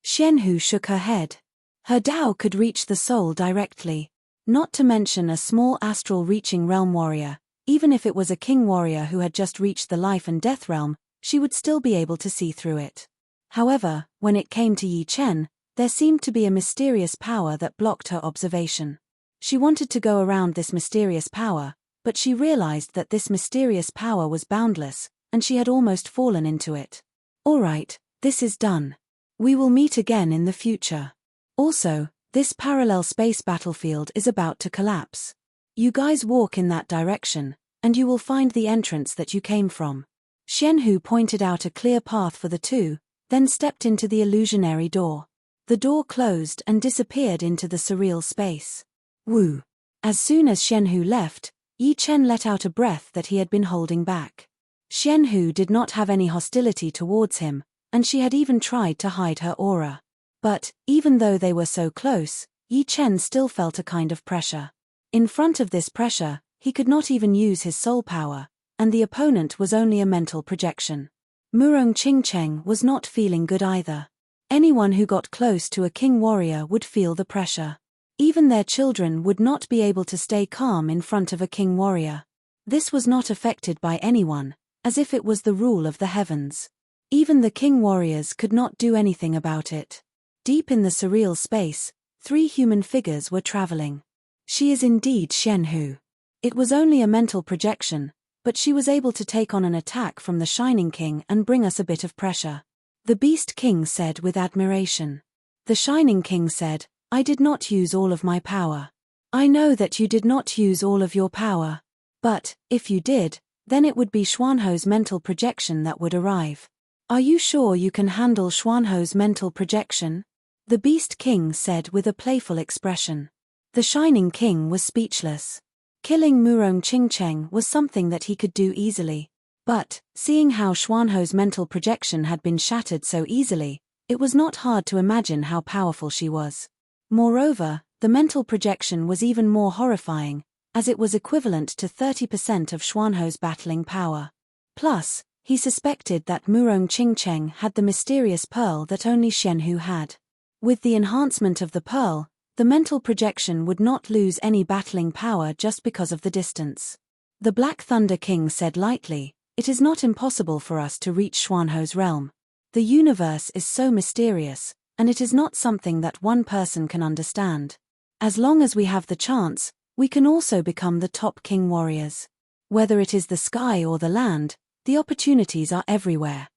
Xianhu shook her head. Her Dao could reach the soul directly. Not to mention a small astral reaching realm warrior. Even if it was a king warrior who had just reached the life and death realm, she would still be able to see through it. However, when it came to Yi Chen, there seemed to be a mysterious power that blocked her observation. She wanted to go around this mysterious power, but she realized that this mysterious power was boundless, and she had almost fallen into it. All right, this is done. We will meet again in the future. Also, this parallel space battlefield is about to collapse. You guys walk in that direction, and you will find the entrance that you came from. Xianhu pointed out a clear path for the two, then stepped into the illusionary door. The door closed and disappeared into the surreal space. Woo! As soon as Xianhu left, Yi Chen let out a breath that he had been holding back. Xianhu did not have any hostility towards him, and she had even tried to hide her aura. But, even though they were so close, Yi Chen still felt a kind of pressure. In front of this pressure, he could not even use his soul power, and the opponent was only a mental projection. Murong Qingcheng was not feeling good either. Anyone who got close to a king warrior would feel the pressure. Even their children would not be able to stay calm in front of a king warrior. This was not affected by anyone, as if it was the rule of the heavens. Even the king warriors could not do anything about it. Deep in the surreal space, 3 human figures were traveling. She is indeed Xianhu. It was only a mental projection, but she was able to take on an attack from the Shining King and bring us a bit of pressure. The Beast King said with admiration. The Shining King said, I did not use all of my power. I know that you did not use all of your power. But, if you did, then it would be Xuanho's mental projection that would arrive. Are you sure you can handle Xuanho's mental projection? The Beast King said with a playful expression. The Shining King was speechless. Killing Murong Qingcheng was something that he could do easily. But, seeing how Xuanho's mental projection had been shattered so easily, it was not hard to imagine how powerful she was. Moreover, the mental projection was even more horrifying, as it was equivalent to 30% of Xuanho's battling power. Plus, he suspected that Murong Qingcheng had the mysterious pearl that only Xianhu had. With the enhancement of the pearl, the mental projection would not lose any battling power just because of the distance. The Black Thunder King said lightly, it is not impossible for us to reach Xuanho's realm. The universe is so mysterious, and it is not something that one person can understand. As long as we have the chance, we can also become the top king warriors. Whether it is the sky or the land, the opportunities are everywhere.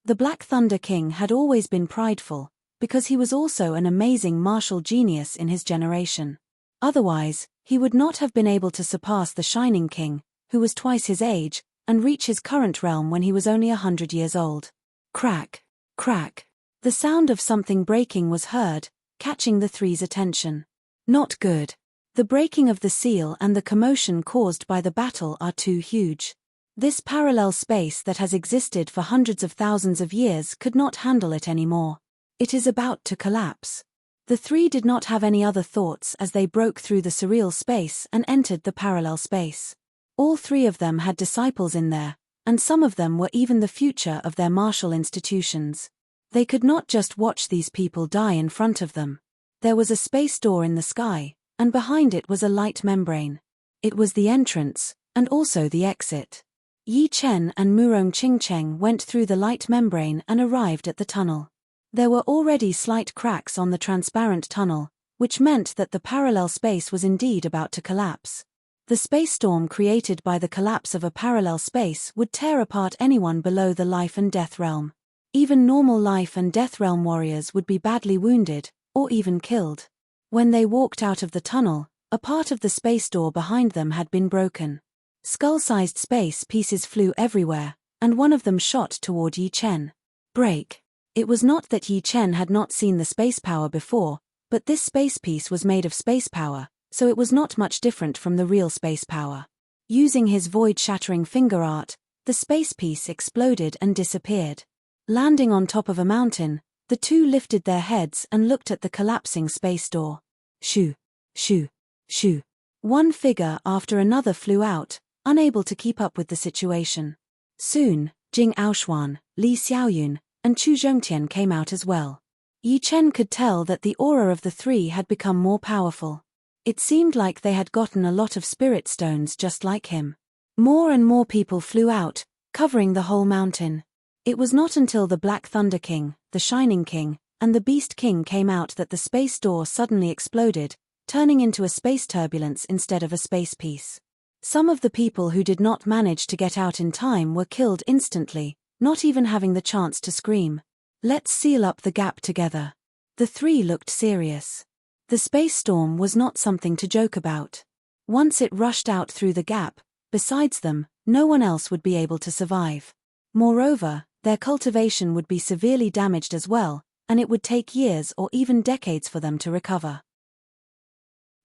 The Black Thunder King had always been prideful, because he was also an amazing martial genius in his generation. Otherwise, he would not have been able to surpass the Shining King, who was twice his age, and reach his current realm when he was only 100 years old. Crack, crack. The sound of something breaking was heard, catching the 3's attention. Not good. The breaking of the seal and the commotion caused by the battle are too huge. This parallel space that has existed for hundreds of thousands of years could not handle it anymore. It is about to collapse. The 3 did not have any other thoughts as they broke through the surreal space and entered the parallel space. All 3 of them had disciples in there, and some of them were even the future of their martial institutions. They could not just watch these people die in front of them. There was a space door in the sky, and behind it was a light membrane. It was the entrance, and also the exit. Yi Chen and Murong Qingcheng went through the light membrane and arrived at the tunnel. There were already slight cracks on the transparent tunnel, which meant that the parallel space was indeed about to collapse. The space storm created by the collapse of a parallel space would tear apart anyone below the life and death realm. Even normal life and death realm warriors would be badly wounded, or even killed. When they walked out of the tunnel, a part of the space door behind them had been broken. Skull-sized space pieces flew everywhere, and one of them shot toward Yi Chen. Break. It was not that Yi Chen had not seen the space power before, but this space piece was made of space power, so it was not much different from the real space power. Using his void-shattering finger art, the space piece exploded and disappeared. Landing on top of a mountain, the two lifted their heads and looked at the collapsing space door. Shoo, shoo, shoo. One figure after another flew out, unable to keep up with the situation. Soon, Jing Aoxuan, Li Xiaoyun, and Chu Zhongtian came out as well. Yi Chen could tell that the aura of the three had become more powerful. It seemed like they had gotten a lot of spirit stones just like him. More and more people flew out, covering the whole mountain. It was not until the Black Thunder King, the Shining King, and the Beast King came out that the space door suddenly exploded, turning into a space turbulence instead of a space piece. Some of the people who did not manage to get out in time were killed instantly, not even having the chance to scream. Let's seal up the gap together. The three looked serious. The space storm was not something to joke about. Once it rushed out through the gap, besides them, no one else would be able to survive. Moreover, their cultivation would be severely damaged as well, and it would take years or even decades for them to recover.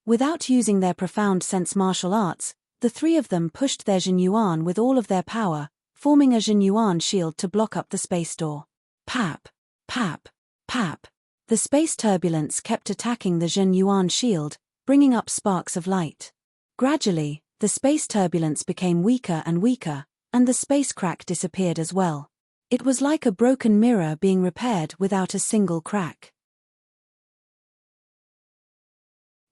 Without using their profound sense martial arts, the three of them pushed their Zhenyuan with all of their power, forming a Zhenyuan shield to block up the space door. Pap, pap, pap. The space turbulence kept attacking the Zhenyuan shield, bringing up sparks of light. Gradually, the space turbulence became weaker and weaker, and the space crack disappeared as well. It was like a broken mirror being repaired without a single crack.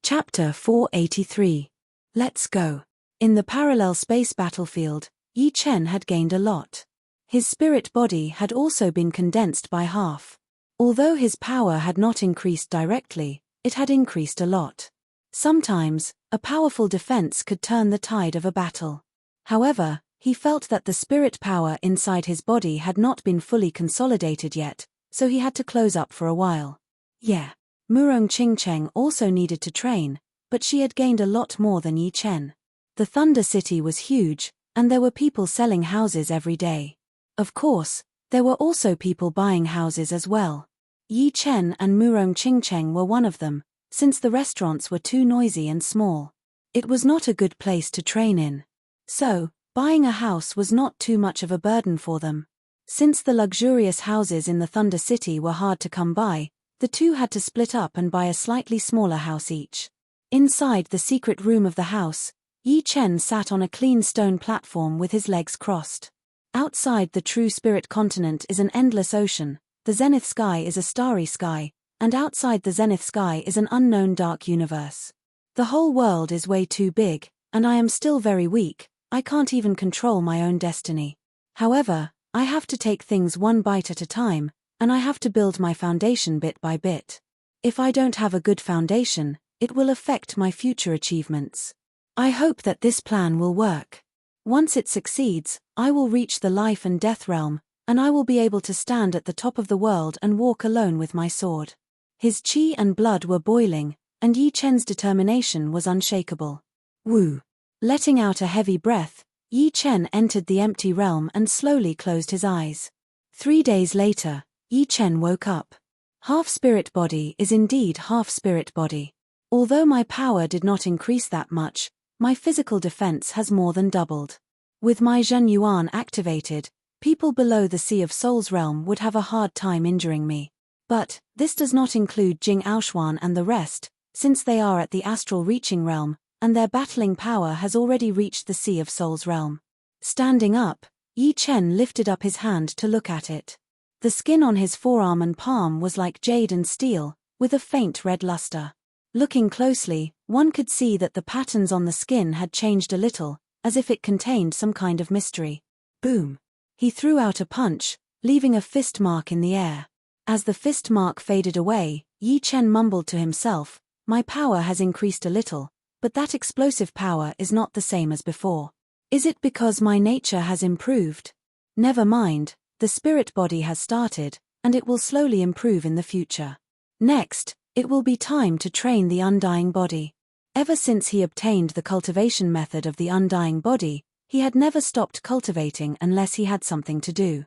Chapter 483. Let's go. In the parallel space battlefield, Yi Chen had gained a lot. His spirit body had also been condensed by half. Although his power had not increased directly, it had increased a lot. Sometimes, a powerful defense could turn the tide of a battle. However, he felt that the spirit power inside his body had not been fully consolidated yet, so he had to close up for a while. Yeah. Murong Qingcheng also needed to train, but she had gained a lot more than Yi Chen. The Thunder City was huge, and there were people selling houses every day. Of course, there were also people buying houses as well. Yi Chen and Murong Qingcheng were one of them, since the restaurants were too noisy and small. It was not a good place to train in. So, buying a house was not too much of a burden for them. Since the luxurious houses in the Thunder City were hard to come by, the two had to split up and buy a slightly smaller house each. Inside the secret room of the house, Yi Chen sat on a clean stone platform with his legs crossed. Outside the true spirit continent is an endless ocean, the zenith sky is a starry sky, and outside the zenith sky is an unknown dark universe. The whole world is way too big, and I am still very weak, I can't even control my own destiny. However, I have to take things one bite at a time, and I have to build my foundation bit by bit. If I don't have a good foundation, it will affect my future achievements. I hope that this plan will work. Once it succeeds, I will reach the life and death realm, and I will be able to stand at the top of the world and walk alone with my sword. His chi and blood were boiling, and Yi Chen's determination was unshakable. Woo! Letting out a heavy breath, Yi Chen entered the empty realm and slowly closed his eyes. 3 days later, Yi Chen woke up. Half spirit body is indeed half spirit body. Although my power did not increase that much, my physical defense has more than doubled. With my Zhenyuan activated, people below the Sea of Souls realm would have a hard time injuring me. But, this does not include Jing Aoxuan and the rest, since they are at the astral reaching realm, and their battling power has already reached the Sea of Souls realm. Standing up, Yi Chen lifted up his hand to look at it. The skin on his forearm and palm was like jade and steel, with a faint red luster. Looking closely, one could see that the patterns on the skin had changed a little, as if it contained some kind of mystery. Boom! He threw out a punch, leaving a fist mark in the air. As the fist mark faded away, Yi Chen mumbled to himself, "My power has increased a little, but that explosive power is not the same as before. Is it because my nature has improved? Never mind, the spirit body has started, and it will slowly improve in the future. Next, it will be time to train the undying body." Ever since he obtained the cultivation method of the undying body, he had never stopped cultivating unless he had something to do.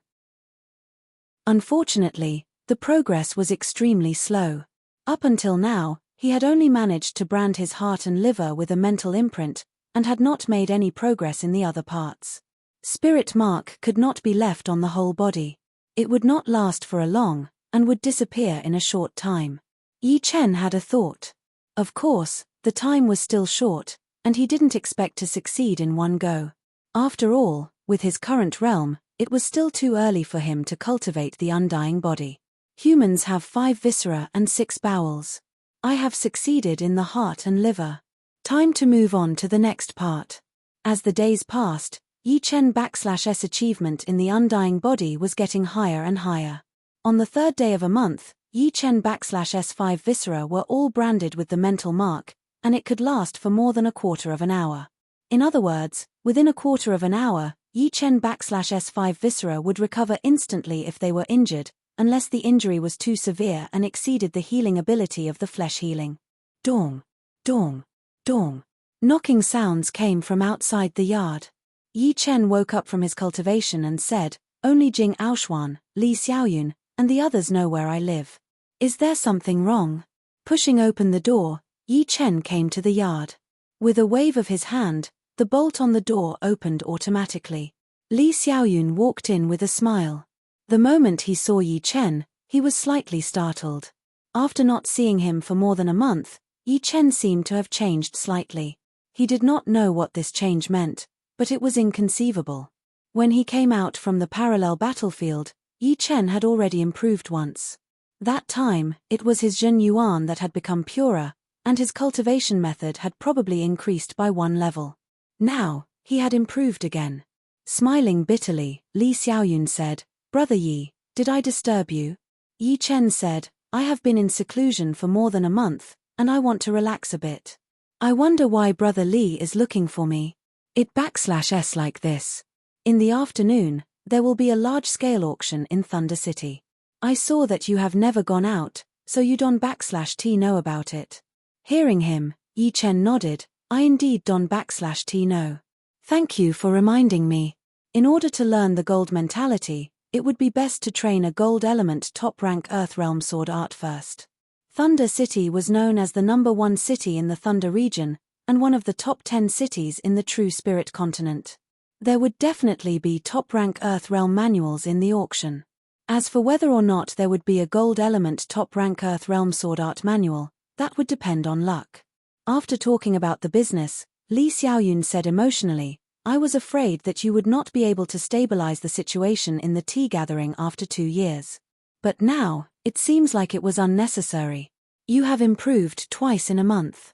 Unfortunately, the progress was extremely slow. Up until now, he had only managed to brand his heart and liver with a mental imprint, and had not made any progress in the other parts. Spirit mark could not be left on the whole body. It would not last for a long, and would disappear in a short time. Yi Chen had a thought. Of course, the time was still short, and he didn't expect to succeed in one go. After all, with his current realm, it was still too early for him to cultivate the undying body. Humans have 5 viscera and 6 bowels. I have succeeded in the heart and liver. Time to move on to the next part. As the days passed, Yi Chen/S achievement in the undying body was getting higher and higher. On the 3rd day of a month, Yi Chen/S 5 viscera were all branded with the mental mark, and it could last for more than a quarter of an hour. In other words, within a quarter of an hour, Yi Chen/S 5 viscera would recover instantly if they were injured, unless the injury was too severe and exceeded the healing ability of the flesh healing. Dong, dong, dong. Knocking sounds came from outside the yard. Yi Chen woke up from his cultivation and said, "Only Jing Aoshuan, Li Xiaoyun, and the others know where I live. Is there something wrong?" Pushing open the door, Yi Chen came to the yard. With a wave of his hand, the bolt on the door opened automatically. Li Xiaoyun walked in with a smile. The moment he saw Yi Chen, he was slightly startled. After not seeing him for more than a month, Yi Chen seemed to have changed slightly. He did not know what this change meant, but it was inconceivable. When he came out from the parallel battlefield, Yi Chen had already improved once. That time, it was his Zhen Yuan that had become purer, and his cultivation method had probably increased by 1 level. Now, he had improved again. Smiling bitterly, Li Xiaoyun said, "Brother Yi, did I disturb you?" Yi Chen said, "I have been in seclusion for more than a month, and I want to relax a bit. I wonder why Brother Li is looking for me. It/s like this. In the afternoon, there will be a large-scale auction in Thunder City. I saw that you have never gone out, so you don't/t know about it." Hearing him, Yi Chen nodded, "I indeed don't/t know. Thank you for reminding me. In order to learn the gold mentality, it would be best to train a gold element top-rank Earth Realm sword art first." Thunder City was known as the #1 city in the Thunder region, and one of the top 10 cities in the True Spirit continent. There would definitely be top-rank Earth Realm manuals in the auction. As for whether or not there would be a gold element top-rank Earth Realm sword art manual, that would depend on luck. After talking about the business, Li Xiaoyun said emotionally, "I was afraid that you would not be able to stabilize the situation in the tea gathering after 2 years. But now, it seems like it was unnecessary. You have improved twice in a month.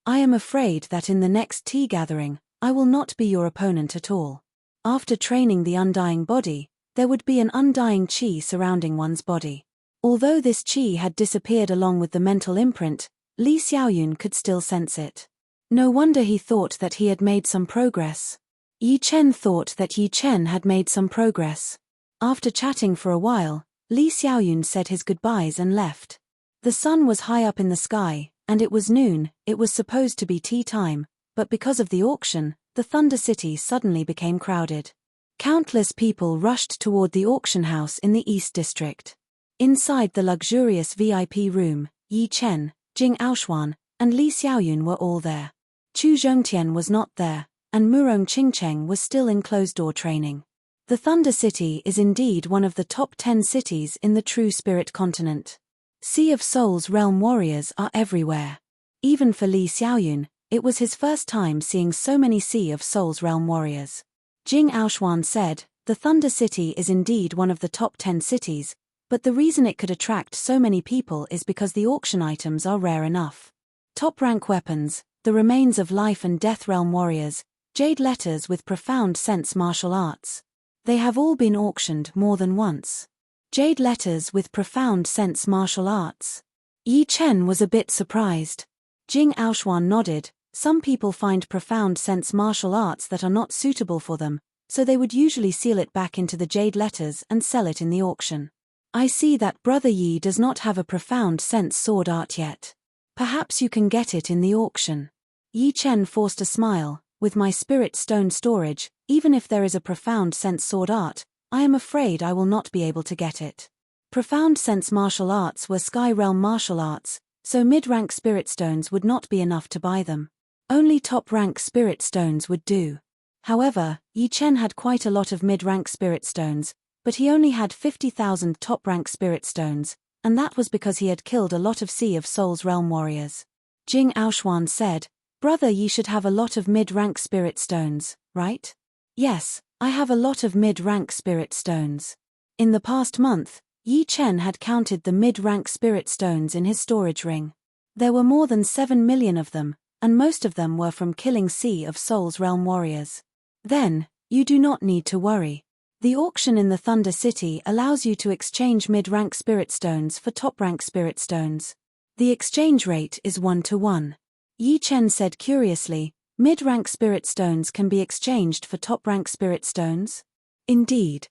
I am afraid that in the next tea gathering, I will not be your opponent at all. After training the undying body, there would be an undying qi surrounding one's body. Although this qi had disappeared along with the mental imprint, Li Xiaoyun could still sense it. No wonder he thought that he had made some progress. Yi Chen thought that Yi Chen had made some progress. After chatting for a while, Li Xiaoyun said his goodbyes and left. The sun was high up in the sky, and it was noon. It was supposed to be tea time, but because of the auction, the Thunder City suddenly became crowded. Countless people rushed toward the auction house in the East District. Inside the luxurious VIP room, Yi Chen, Jing Aoshuan, and Li Xiaoyun were all there. Chu Zhongtian was not there, and Murong Qingcheng was still in closed-door training. The Thunder City is indeed one of the top 10 cities in the True Spirit continent. Sea of Souls realm warriors are everywhere. Even for Li Xiaoyun, it was his first time seeing so many Sea of Souls realm warriors. Jing Aoshuan said, "The Thunder City is indeed one of the top 10 cities, but the reason it could attract so many people is because the auction items are rare enough. Top-rank weapons, the remains of life and death realm warriors, Jade letters with profound sense martial arts. They have all been auctioned more than once. Jade letters with profound sense martial arts. Yi Chen was a bit surprised. Jing Aoshuan nodded. Some people find profound sense martial arts that are not suitable for them, so they would usually seal it back into the jade letters and sell it in the auction. I see that Brother Yi does not have a profound sense sword art yet. Perhaps you can get it in the auction. Yi Chen forced a smile. With my spirit stone storage, even if there is a profound sense sword art, I am afraid I will not be able to get it. Profound sense martial arts were Sky Realm martial arts, so mid-rank spirit stones would not be enough to buy them. Only top-rank spirit stones would do. However, Yi Chen had quite a lot of mid-rank spirit stones, but he only had 50,000 top-rank spirit stones, and that was because he had killed a lot of Sea of Souls realm warriors. Jing Aoshuan said, Brother Yi should have a lot of mid-rank spirit stones, right? Yes, I have a lot of mid-rank spirit stones. In the past month, Yi Chen had counted the mid-rank spirit stones in his storage ring. There were more than 7 million of them, and most of them were from killing Sea of Souls realm warriors. Then, you do not need to worry. The auction in the Thunder City allows you to exchange mid-rank spirit stones for top-rank spirit stones. The exchange rate is 1-to-1. Yi Chen said curiously, mid-rank spirit stones can be exchanged for top-rank spirit stones? Indeed.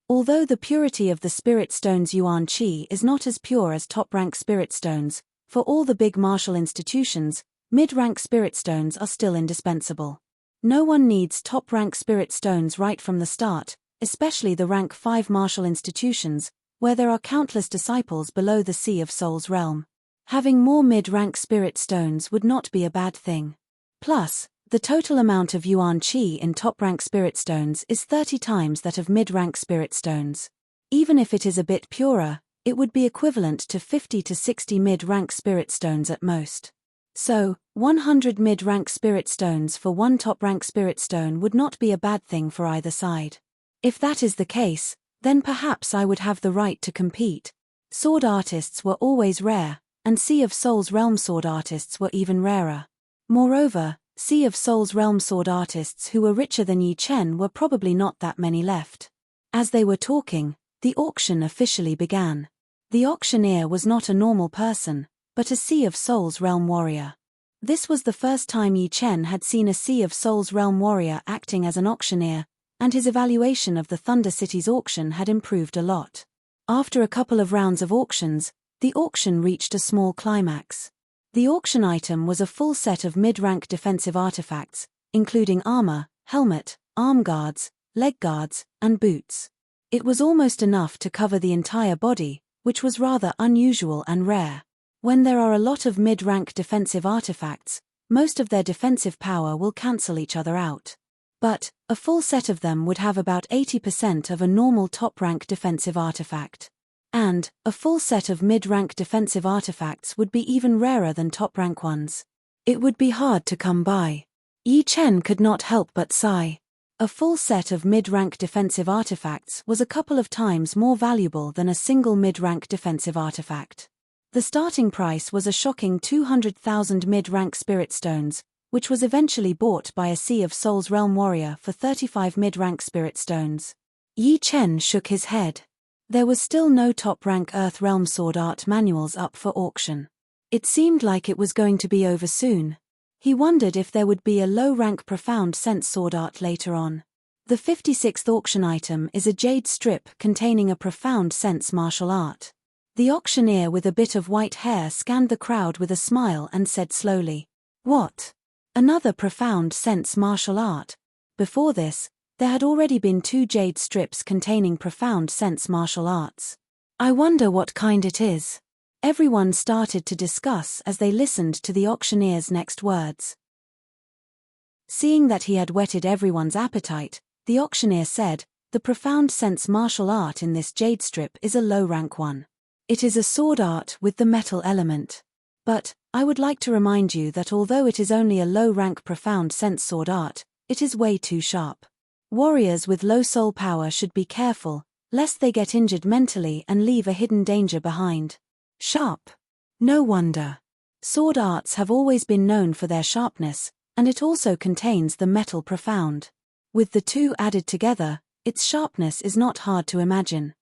Although the purity of the spirit stones Yuan Qi is not as pure as top-rank spirit stones, for all the big martial institutions, mid-rank spirit stones are still indispensable. No one needs top-rank spirit stones right from the start, especially the rank 5 martial institutions, where there are countless disciples below the Sea of Souls realm. Having more mid-rank spirit stones would not be a bad thing. Plus, the total amount of Yuan Qi in top-rank spirit stones is 30 times that of mid-rank spirit stones. Even if it is a bit purer, it would be equivalent to 50 to 60 mid-rank spirit stones at most. So, 100 mid-rank spirit stones for one top-rank spirit stone would not be a bad thing for either side. If that is the case, then perhaps I would have the right to compete. Sword artists were always rare, and Sea of Souls realm sword artists were even rarer. Moreover, Sea of Souls realm sword artists who were richer than Yi Chen were probably not that many left. As they were talking, the auction officially began. The auctioneer was not a normal person, but a Sea of Souls realm warrior. This was the first time Yi Chen had seen a Sea of Souls realm warrior acting as an auctioneer, and his evaluation of the Thunder City's auction had improved a lot. After a couple of rounds of auctions, the auction reached a small climax. The auction item was a full set of mid-rank defensive artifacts, including armor, helmet, arm guards, leg guards, and boots. It was almost enough to cover the entire body, which was rather unusual and rare. When there are a lot of mid-rank defensive artifacts, most of their defensive power will cancel each other out. But, a full set of them would have about 80% of a normal top-rank defensive artifact. And, a full set of mid-rank defensive artifacts would be even rarer than top-rank ones. It would be hard to come by. Yi Chen could not help but sigh. A full set of mid-rank defensive artifacts was a couple of times more valuable than a single mid-rank defensive artifact. The starting price was a shocking 200,000 mid-rank spirit stones, which was eventually bought by a Sea of Souls realm warrior for 35 mid-rank spirit stones. Yi Chen shook his head. There was still no top-rank Earth Realm sword art manuals up for auction. It seemed like it was going to be over soon. He wondered if there would be a low-rank profound sense sword art later on. The 56th auction item is a jade strip containing a profound sense martial art. The auctioneer with a bit of white hair scanned the crowd with a smile and said slowly, "What? Another profound sense martial art?" Before this, there had already been 2 jade strips containing profound sense martial arts. I wonder what kind it is. Everyone started to discuss as they listened to the auctioneer's next words. Seeing that he had whetted everyone's appetite, the auctioneer said, "The profound sense martial art in this jade strip is a low-rank one. It is a sword art with the metal element. But, I would like to remind you that although it is only a low-rank profound sense sword art, it is way too sharp. Warriors with low soul power should be careful, lest they get injured mentally and leave a hidden danger behind." Sharp. No wonder. Sword arts have always been known for their sharpness, and it also contains the metal profound. With the two added together, its sharpness is not hard to imagine.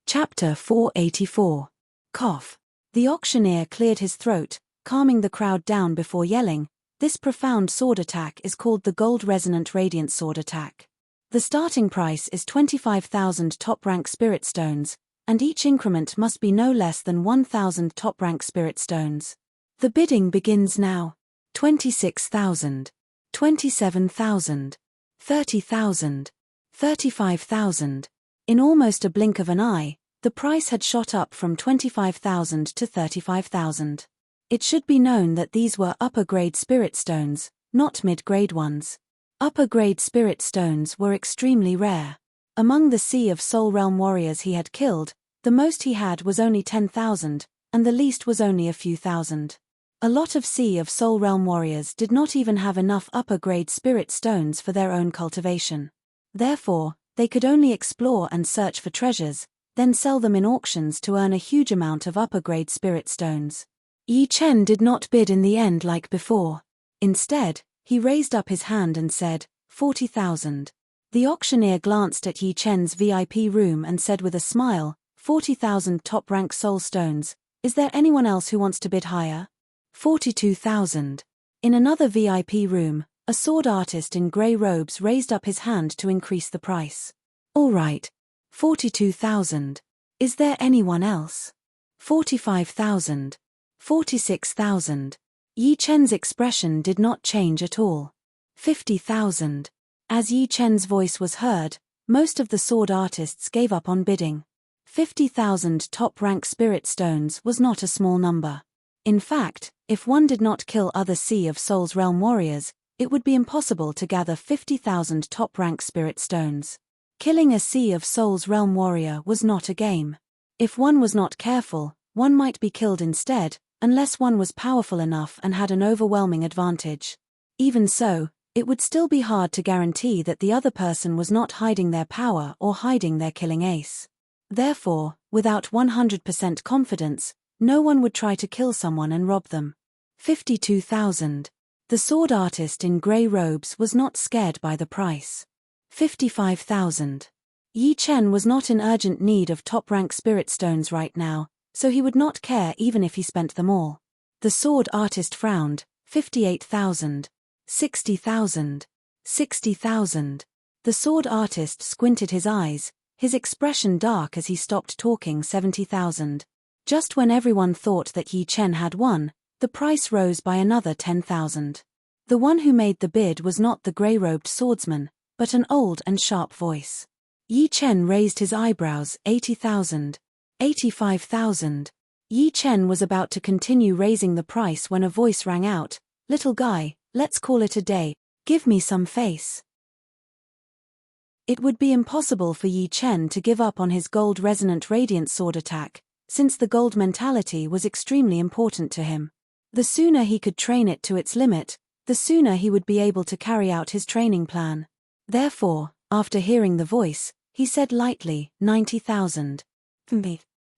Chapter 484. Cough. The auctioneer cleared his throat, calming the crowd down before yelling, "This profound sword attack is called the Gold Resonant Radiant Sword Attack. The starting price is 25,000 top-rank spirit stones, and each increment must be no less than 1,000 top-rank spirit stones. The bidding begins now. 26,000. 27,000. 30,000. 35,000. In almost a blink of an eye, the price had shot up from 25,000 to 35,000. It should be known that these were upper-grade spirit stones, not mid-grade ones. Upper-grade spirit stones were extremely rare. Among the Sea of Soul Realm warriors he had killed, the most he had was only 10,000, and the least was only a few thousand. A lot of Sea of Soul Realm warriors did not even have enough upper-grade spirit stones for their own cultivation. Therefore, they could only explore and search for treasures, then sell them in auctions to earn a huge amount of upper-grade spirit stones. Yi Chen did not bid in the end like before. Instead, he raised up his hand and said, 40,000. The auctioneer glanced at Yi Chen's VIP room and said with a smile, 40,000 top-rank soul stones. Is there anyone else who wants to bid higher? 42,000. In another VIP room, a sword artist in grey robes raised up his hand to increase the price. All right. 42,000. Is there anyone else? 45,000. 46,000. Yi Chen's expression did not change at all. 50,000. As Yi Chen's voice was heard, most of the sword artists gave up on bidding. 50,000 top-rank spirit stones was not a small number. In fact, if one did not kill other Sea of Souls realm warriors, it would be impossible to gather 50,000 top-rank spirit stones. Killing a Sea of Souls realm warrior was not a game. If one was not careful, one might be killed instead, unless one was powerful enough and had an overwhelming advantage. Even so, it would still be hard to guarantee that the other person was not hiding their power or hiding their killing ace. Therefore, without 100% confidence, no one would try to kill someone and rob them. 52,000. The sword artist in grey robes was not scared by the price. 55,000. Yi Chen was not in urgent need of top-rank spirit stones right now, so he would not care even if he spent them all. The sword artist frowned. 58,000. 60,000. 60,000. The sword artist squinted his eyes, his expression dark as he stopped talking. 70,000. Just when everyone thought that Yi Chen had won, the price rose by another 10,000. The one who made the bid was not the grey-robed swordsman, but an old and sharp voice. Yi Chen raised his eyebrows. 80,000. 85,000. Yi Chen was about to continue raising the price when a voice rang out, "Little guy, let's call it a day, give me some face." It would be impossible for Yi Chen to give up on his gold resonant radiant sword attack, since the gold mentality was extremely important to him. The sooner he could train it to its limit, the sooner he would be able to carry out his training plan. Therefore, after hearing the voice, he said lightly, 90,000.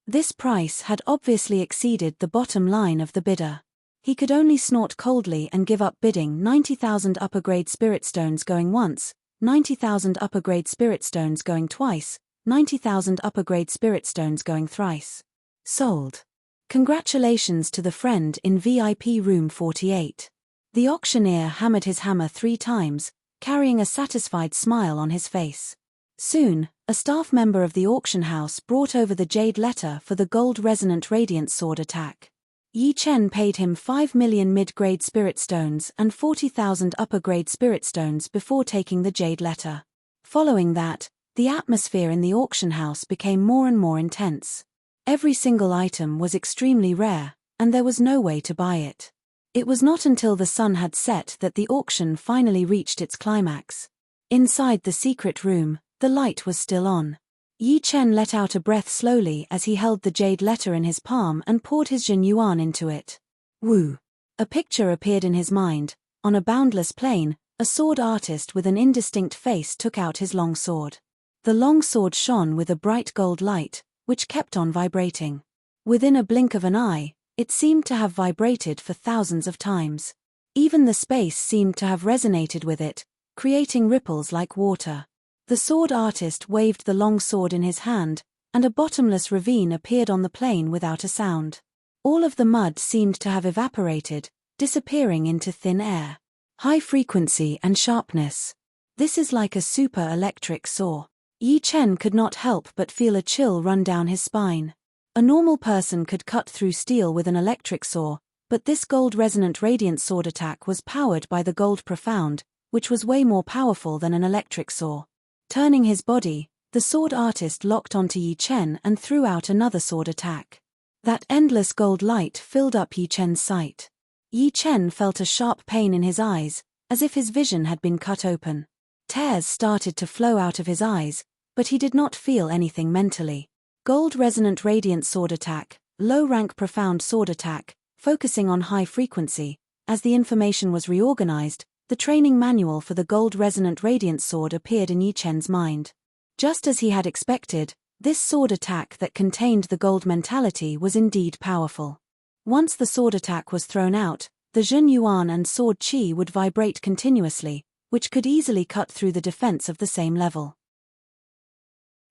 This price had obviously exceeded the bottom line of the bidder. He could only snort coldly and give up bidding. 90,000 upper-grade spirit stones going once, 90,000 upper-grade spirit stones going twice, 90,000 upper-grade spirit stones going thrice. Sold. Congratulations to the friend in VIP room 48. The auctioneer hammered his hammer 3 times, carrying a satisfied smile on his face. Soon, a staff member of the auction house brought over the jade letter for the gold resonant radiant sword attack. Yi Chen paid him 5 million mid-grade spirit stones and 40,000 upper-grade spirit stones before taking the jade letter. Following that, the atmosphere in the auction house became more and more intense. Every single item was extremely rare, and there was no way to buy it. It was not until the sun had set that the auction finally reached its climax. Inside the secret room, the light was still on. Yi Chen let out a breath slowly as he held the jade letter in his palm and poured his Jin Yuan into it. Woo! A picture appeared in his mind. On a boundless plain, a sword artist with an indistinct face took out his long sword. The long sword shone with a bright gold light, which kept on vibrating. Within a blink of an eye, It seemed to have vibrated for thousands of times. Even the space seemed to have resonated with it, creating ripples like water. The sword artist waved the long sword in his hand, and a bottomless ravine appeared on the plain without a sound. All of the mud seemed to have evaporated, disappearing into thin air. High frequency and sharpness. This is like a super electric saw. Yi Chen could not help but feel a chill run down his spine. A normal person could cut through steel with an electric saw, but this gold resonant radiant sword attack was powered by the gold profound, which was way more powerful than an electric saw. Turning his body, the sword artist locked onto Yi Chen and threw out another sword attack. That endless gold light filled up Yi Chen's sight. Yi Chen felt a sharp pain in his eyes, as if his vision had been cut open. Tears started to flow out of his eyes, but he did not feel anything mentally. Gold resonant radiant sword attack, low rank profound sword attack, focusing on high frequency. As the information was reorganized, the training manual for the gold resonant radiant sword appeared in Yi Chen's mind. Just as he had expected, this sword attack that contained the gold mentality was indeed powerful. Once the sword attack was thrown out, the Jun Yuan and sword qi would vibrate continuously, which could easily cut through the defense of the same level.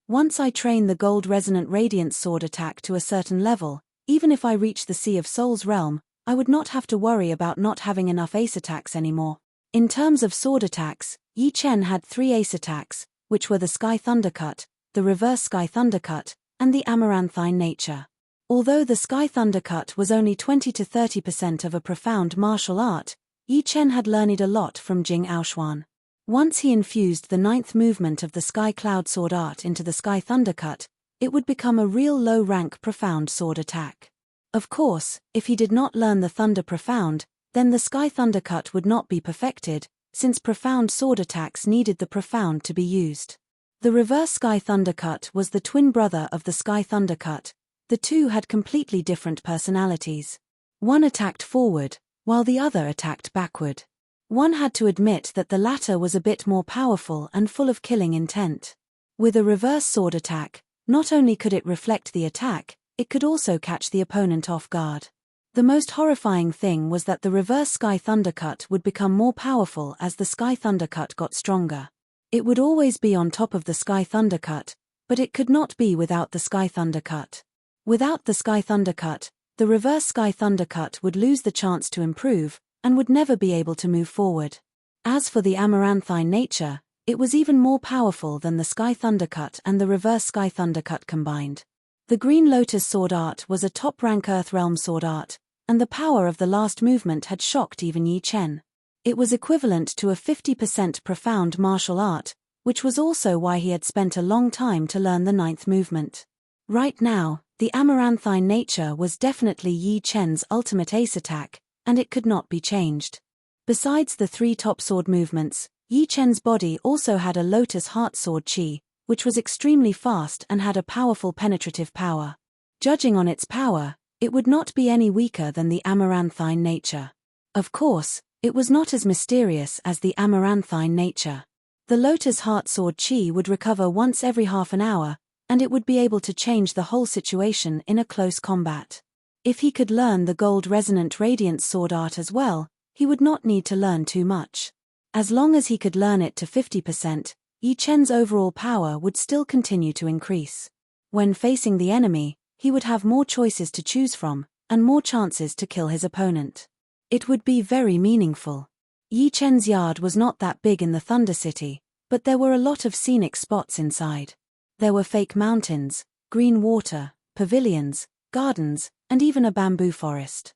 Once I train the gold resonant radiant sword attack to a certain level, even if I reach the Sea of Souls realm, I would not have to worry about not having enough ace attacks anymore. In terms of sword attacks, Yi Chen had 3 ace attacks, which were the Sky Thundercut, the Reverse Sky Thundercut, and the Amaranthine Nature. Although the Sky Thundercut was only 20 to 30% of a profound martial art, Yi Chen had learned a lot from Jing Aoshuan. Once he infused the 9th movement of the Sky Cloud Sword Art into the Sky Thundercut, it would become a real low-rank profound sword attack. Of course, if he did not learn the Thunder Profound, then the Sky Thundercut would not be perfected, since profound sword attacks needed the profound to be used. The Reverse Sky Thundercut was the twin brother of the Sky Thundercut. The two had completely different personalities. One attacked forward, while the other attacked backward. One had to admit that the latter was a bit more powerful and full of killing intent. With a reverse sword attack, not only could it reflect the attack, it could also catch the opponent off guard. The most horrifying thing was that the Reverse Sky Thundercut would become more powerful as the Sky Thundercut got stronger. It would always be on top of the Sky Thundercut, but it could not be without the Sky Thundercut. Without the Sky Thundercut, the Reverse Sky Thundercut would lose the chance to improve, and would never be able to move forward. As for the Amaranthine Nature, it was even more powerful than the Sky Thundercut and the Reverse Sky Thundercut combined. The Green Lotus Sword Art was a top-rank Earth Realm sword art, and the power of the last movement had shocked even Yi Chen. It was equivalent to a 50% profound martial art, which was also why he had spent a long time to learn the 9th movement. Right now, the Amaranthine Nature was definitely Yi Chen's ultimate ace attack, and it could not be changed. Besides the 3 top sword movements, Yi Chen's body also had a Lotus Heart Sword Qi, which was extremely fast and had a powerful penetrative power. Judging on its power, it would not be any weaker than the Amaranthine Nature. Of course, it was not as mysterious as the Amaranthine Nature. The Lotus Heart Sword Qi would recover once every half an hour, and it would be able to change the whole situation in a close combat. If he could learn the Gold Resonant Radiant Sword Art as well, he would not need to learn too much. As long as he could learn it to 50%, Yi Chen's overall power would still continue to increase. When facing the enemy, he would have more choices to choose from, and more chances to kill his opponent. It would be very meaningful. Yi Chen's yard was not that big in the Thunder City, but there were a lot of scenic spots inside. There were fake mountains, green water, pavilions, gardens, and even a bamboo forest.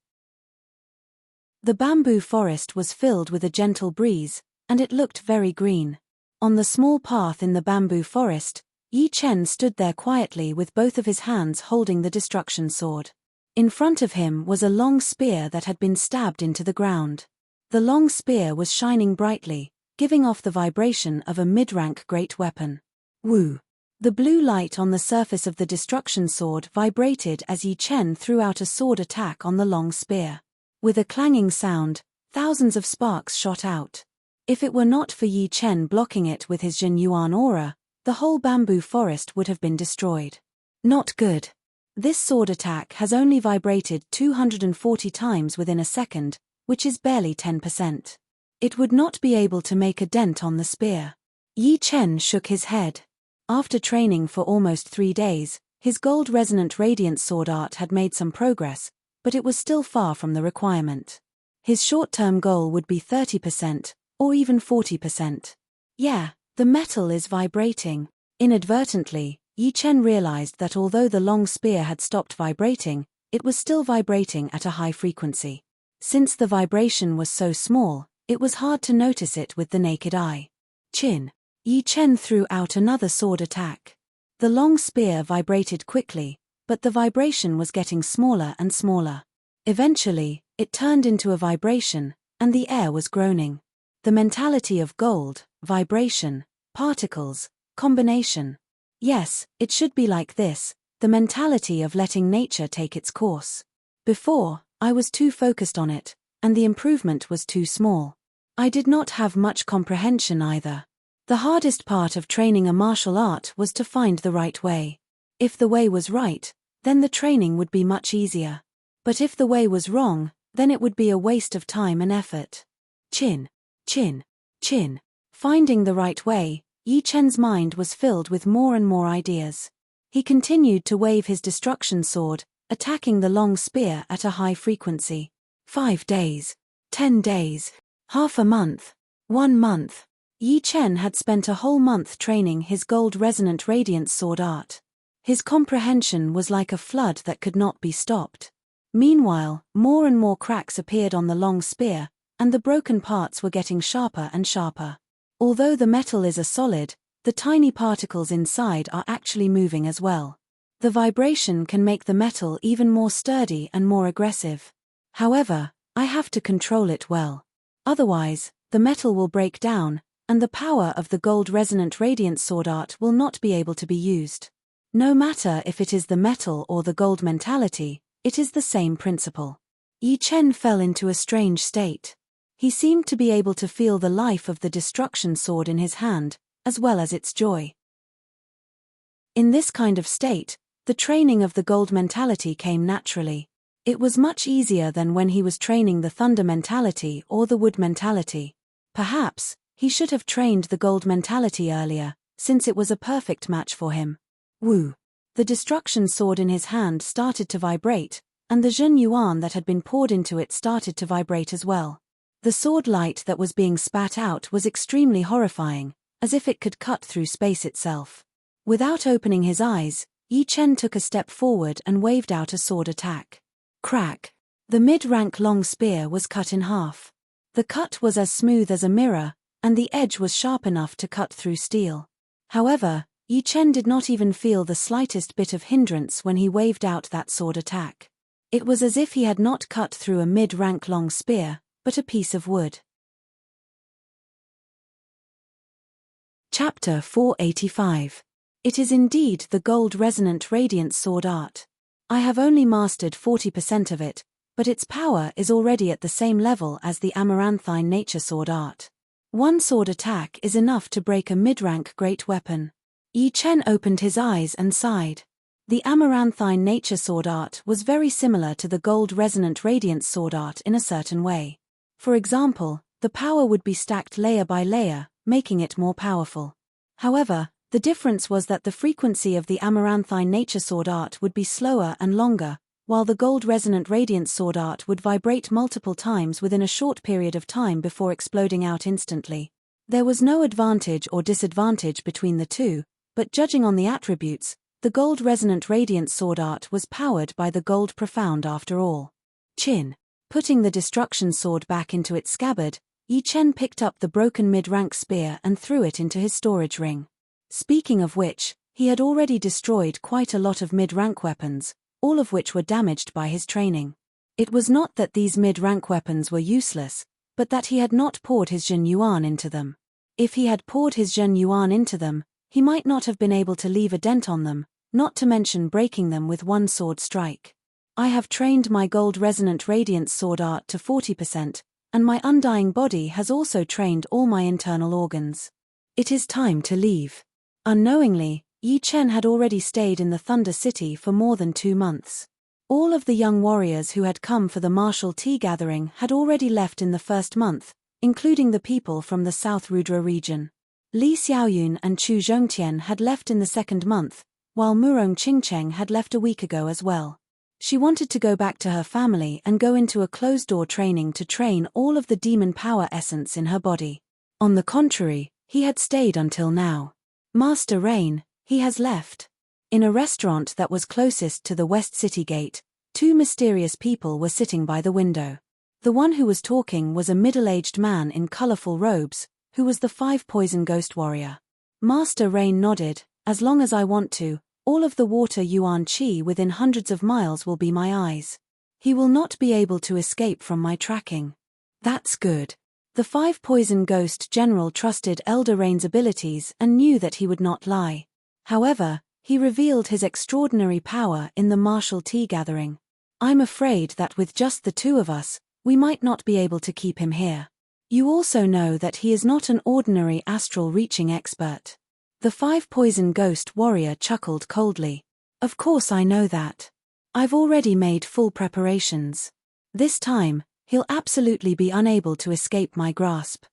The bamboo forest was filled with a gentle breeze, and it looked very green. On the small path in the bamboo forest, Yi Chen stood there quietly with both of his hands holding the destruction sword. In front of him was a long spear that had been stabbed into the ground. The long spear was shining brightly, giving off the vibration of a mid-rank great weapon. Woo! The blue light on the surface of the destruction sword vibrated as Yi Chen threw out a sword attack on the long spear. With a clanging sound, thousands of sparks shot out. If it were not for Yi Chen blocking it with his Jin Yuan aura, the whole bamboo forest would have been destroyed. Not good. This sword attack has only vibrated 240 times within a second, which is barely 10%. It would not be able to make a dent on the spear. Yi Chen shook his head. After training for almost 3 days, his gold resonant radiant sword art had made some progress, but it was still far from the requirement. His short-term goal would be 30%, or even 40%. Yeah, the metal is vibrating. Inadvertently, Yi Chen realized that although the long spear had stopped vibrating, it was still vibrating at a high frequency. Since the vibration was so small, it was hard to notice it with the naked eye. Chin. Yi Chen threw out another sword attack. The long spear vibrated quickly, but the vibration was getting smaller and smaller. Eventually, it turned into a vibration, and the air was groaning. The mentality of gold, vibration, particles, combination. Yes, it should be like this, the mentality of letting nature take its course. Before, I was too focused on it, and the improvement was too small. I did not have much comprehension either. The hardest part of training a martial art was to find the right way. If the way was right, then the training would be much easier. But if the way was wrong, then it would be a waste of time and effort. Chin, chin, chin. Finding the right way, Yi Chen's mind was filled with more and more ideas. He continued to wave his destruction sword, attacking the long spear at a high frequency. 5 days, 10 days, half a month, 1 month. Yi Chen had spent a whole month training his gold resonant radiance sword art. His comprehension was like a flood that could not be stopped. Meanwhile, more and more cracks appeared on the long spear, and the broken parts were getting sharper and sharper. Although the metal is a solid, the tiny particles inside are actually moving as well. The vibration can make the metal even more sturdy and more aggressive. However, I have to control it well. Otherwise, the metal will break down, and the power of the gold resonant radiant sword art will not be able to be used. No matter if it is the metal or the gold mentality, it is the same principle. Yi Chen fell into a strange state. He seemed to be able to feel the life of the destruction sword in his hand, as well as its joy. In this kind of state, the training of the gold mentality came naturally. It was much easier than when he was training the thunder mentality or the wood mentality. Perhaps, he should have trained the gold mentality earlier, since it was a perfect match for him. Woo! The destruction sword in his hand started to vibrate, and the Zhen Yuan that had been poured into it started to vibrate as well. The sword light that was being spat out was extremely horrifying, as if it could cut through space itself. Without opening his eyes, Yi Chen took a step forward and waved out a sword attack. Crack! The mid-rank long spear was cut in half. The cut was as smooth as a mirror, and the edge was sharp enough to cut through steel. However, Yi Chen did not even feel the slightest bit of hindrance when he waved out that sword attack. It was as if he had not cut through a mid-rank long spear, but a piece of wood. Chapter 485. It is indeed the gold resonant radiant sword art. I have only mastered 40% of it, but its power is already at the same level as the amaranthine nature sword art. One sword attack is enough to break a mid-rank great weapon. Yi Chen opened his eyes and sighed. The amaranthine nature sword art was very similar to the gold resonant radiant sword art in a certain way. For example, the power would be stacked layer by layer, making it more powerful. However, the difference was that the frequency of the amaranthine nature sword art would be slower and longer, while the gold resonant radiant sword art would vibrate multiple times within a short period of time before exploding out instantly. There was no advantage or disadvantage between the two, but judging on the attributes, the gold resonant radiant sword art was powered by the gold profound after all. Chin. Putting the destruction sword back into its scabbard, Yi Chen picked up the broken mid-rank spear and threw it into his storage ring. Speaking of which, he had already destroyed quite a lot of mid-rank weapons, all of which were damaged by his training. It was not that these mid-rank weapons were useless, but that he had not poured his Zhen Yuan into them. If he had poured his Zhen Yuan into them, he might not have been able to leave a dent on them, not to mention breaking them with one sword strike. I have trained my gold resonant radiant sword art to 40%, and my undying body has also trained all my internal organs. It is time to leave. Unknowingly, Yi Chen had already stayed in the Thunder City for more than 2 months. All of the young warriors who had come for the martial tea gathering had already left in the first month, including the people from the South Rudra region. Li Xiaoyun and Chu Zhongtian had left in the second month, while Murong Qingcheng had left a week ago as well. She wanted to go back to her family and go into a closed-door training to train all of the demon power essence in her body. On the contrary, he had stayed until now. Master Rain, he has left. In a restaurant that was closest to the West City Gate, 2 mysterious people were sitting by the window. The one who was talking was a middle-aged man in colorful robes, who was the 5 poison ghost warrior. Master Rain nodded. As long as I want to, all of the water Yuan Qi within hundreds of miles will be my eyes. He will not be able to escape from my tracking. That's good. The 5 poison ghost general trusted Elder Rain's abilities and knew that he would not lie. However, he revealed his extraordinary power in the martial tea gathering. I'm afraid that with just the 2 of us, we might not be able to keep him here. You also know that he is not an ordinary astral reaching expert. The 5 poison ghost warrior chuckled coldly. Of course I know that. I've already made full preparations. This time, he'll absolutely be unable to escape my grasp.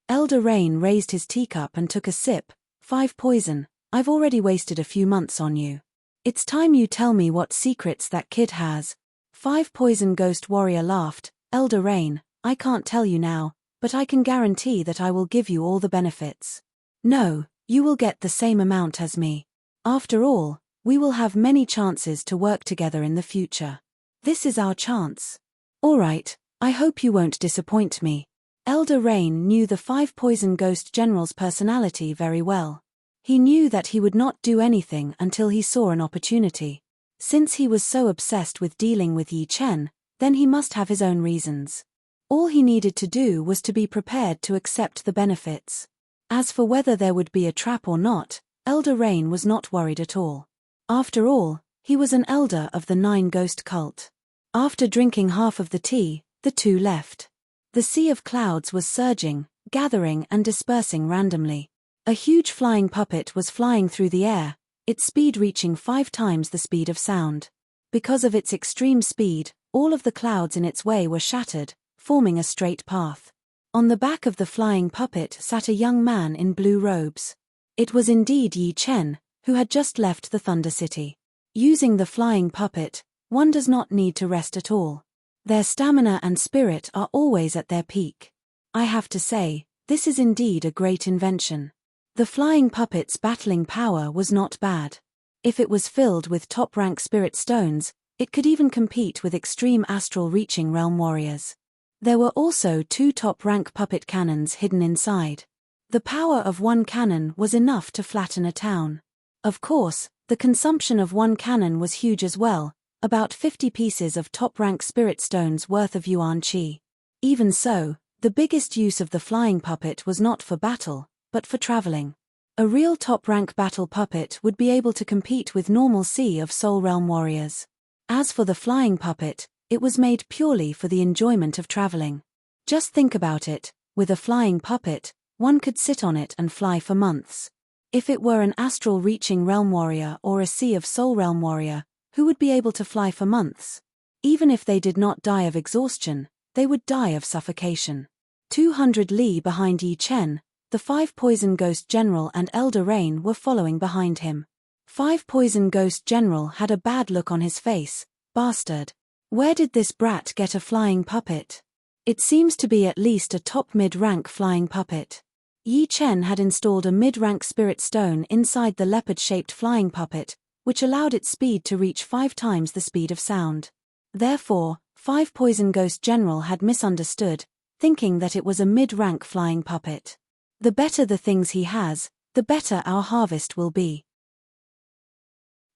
Elder Rain raised his teacup and took a sip. 5 poison, I've already wasted a few months on you. It's time you tell me what secrets that kid has. 5 poison ghost warrior laughed. Elder Rain, I can't tell you now, but I can guarantee that I will give you all the benefits. No, you will get the same amount as me. After all, we will have many chances to work together in the future. This is our chance. Alright, I hope you won't disappoint me. Elder Rain knew the 5 poison ghost general's personality very well. He knew that he would not do anything until he saw an opportunity. Since he was so obsessed with dealing with Yi Chen, then he must have his own reasons. All he needed to do was to be prepared to accept the benefits. As for whether there would be a trap or not, Elder Rain was not worried at all. After all, he was an elder of the 9 ghost cult. After drinking half of the tea, the 2 left. The sea of clouds was surging, gathering and dispersing randomly. A huge flying puppet was flying through the air, its speed reaching 5 times the speed of sound. Because of its extreme speed, all of the clouds in its way were shattered, forming a straight path. On the back of the flying puppet sat a young man in blue robes. It was indeed Yi Chen, who had just left the Thunder City. Using the flying puppet, one does not need to rest at all. Their stamina and spirit are always at their peak. I have to say, this is indeed a great invention. The flying puppet's battling power was not bad. If it was filled with top-rank spirit stones, it could even compete with extreme astral reaching realm warriors. There were also 2 top-rank puppet cannons hidden inside. The power of 1 cannon was enough to flatten a town. Of course, the consumption of 1 cannon was huge as well, about 50 pieces of top-rank spirit stones worth of Yuan Qi. Even so, the biggest use of the flying puppet was not for battle, but for traveling. A real top-rank battle puppet would be able to compete with normal Sea of Soul Realm warriors. As for the flying puppet, it was made purely for the enjoyment of traveling. Just think about it, with a flying puppet, one could sit on it and fly for months. If it were an astral reaching realm warrior or a Sea of Soul Realm warrior, who would be able to fly for months? Even if they did not die of exhaustion, they would die of suffocation. 200 li behind Yi Chen, the 5 poison ghost general and Elder Rain were following behind him. 5 poison ghost general had a bad look on his face. Bastard. Where did this brat get a flying puppet? It seems to be at least a top mid-rank flying puppet. Yi Chen had installed a mid-rank spirit stone inside the leopard-shaped flying puppet, which allowed its speed to reach 5 times the speed of sound. Therefore, 5 poison ghost general had misunderstood, thinking that it was a mid-rank flying puppet. The better the things he has, the better our harvest will be.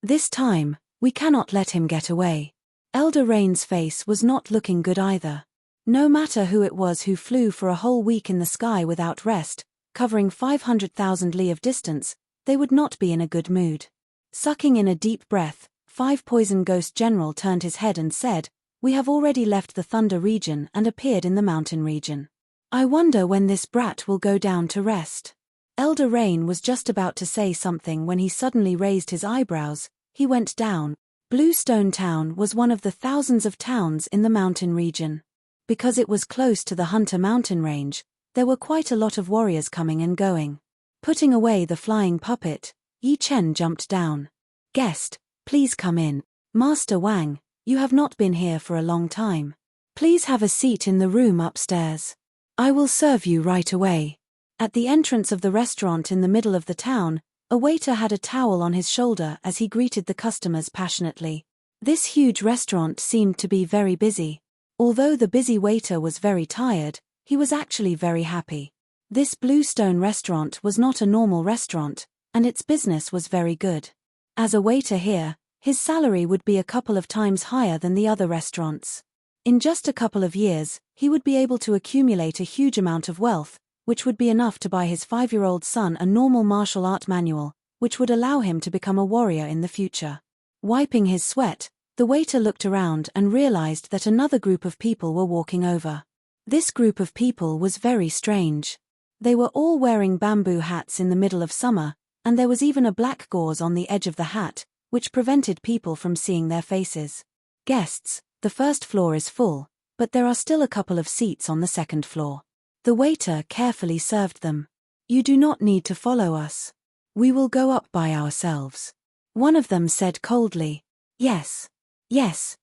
This time, we cannot let him get away. Elder Rain's face was not looking good either. No matter who it was who flew for a whole week in the sky without rest, covering 500,000 li of distance, they would not be in a good mood. Sucking in a deep breath, 5 poison ghost general turned his head and said, "We have already left the Thunder region and appeared in the mountain region. I wonder when this brat will go down to rest." Elder Rain was just about to say something when he suddenly raised his eyebrows. He went down. Bluestone Town was one of the thousands of towns in the mountain region. Because it was close to the Hunter Mountain Range, there were quite a lot of warriors coming and going. Putting away the flying puppet, Yi Chen jumped down. "Guest, please come in. Master Wang, you have not been here for a long time. Please have a seat in the room upstairs. I will serve you right away." At the entrance of the restaurant in the middle of the town, a waiter had a towel on his shoulder as he greeted the customers passionately. This huge restaurant seemed to be very busy. Although the busy waiter was very tired, he was actually very happy. This Bluestone restaurant was not a normal restaurant, and its business was very good. As a waiter here, his salary would be a couple of times higher than the other restaurants. In just a couple of years, he would be able to accumulate a huge amount of wealth, which would be enough to buy his 5-year-old son a normal martial art manual, which would allow him to become a warrior in the future. Wiping his sweat, the waiter looked around and realized that another group of people were walking over. This group of people was very strange. They were all wearing bamboo hats in the middle of summer, and there was even a black gauze on the edge of the hat, which prevented people from seeing their faces. "Guests, the first floor is full, but there are still a couple of seats on the second floor." The waiter carefully served them. "You do not need to follow us. We will go up by ourselves." One of them said coldly. Yes,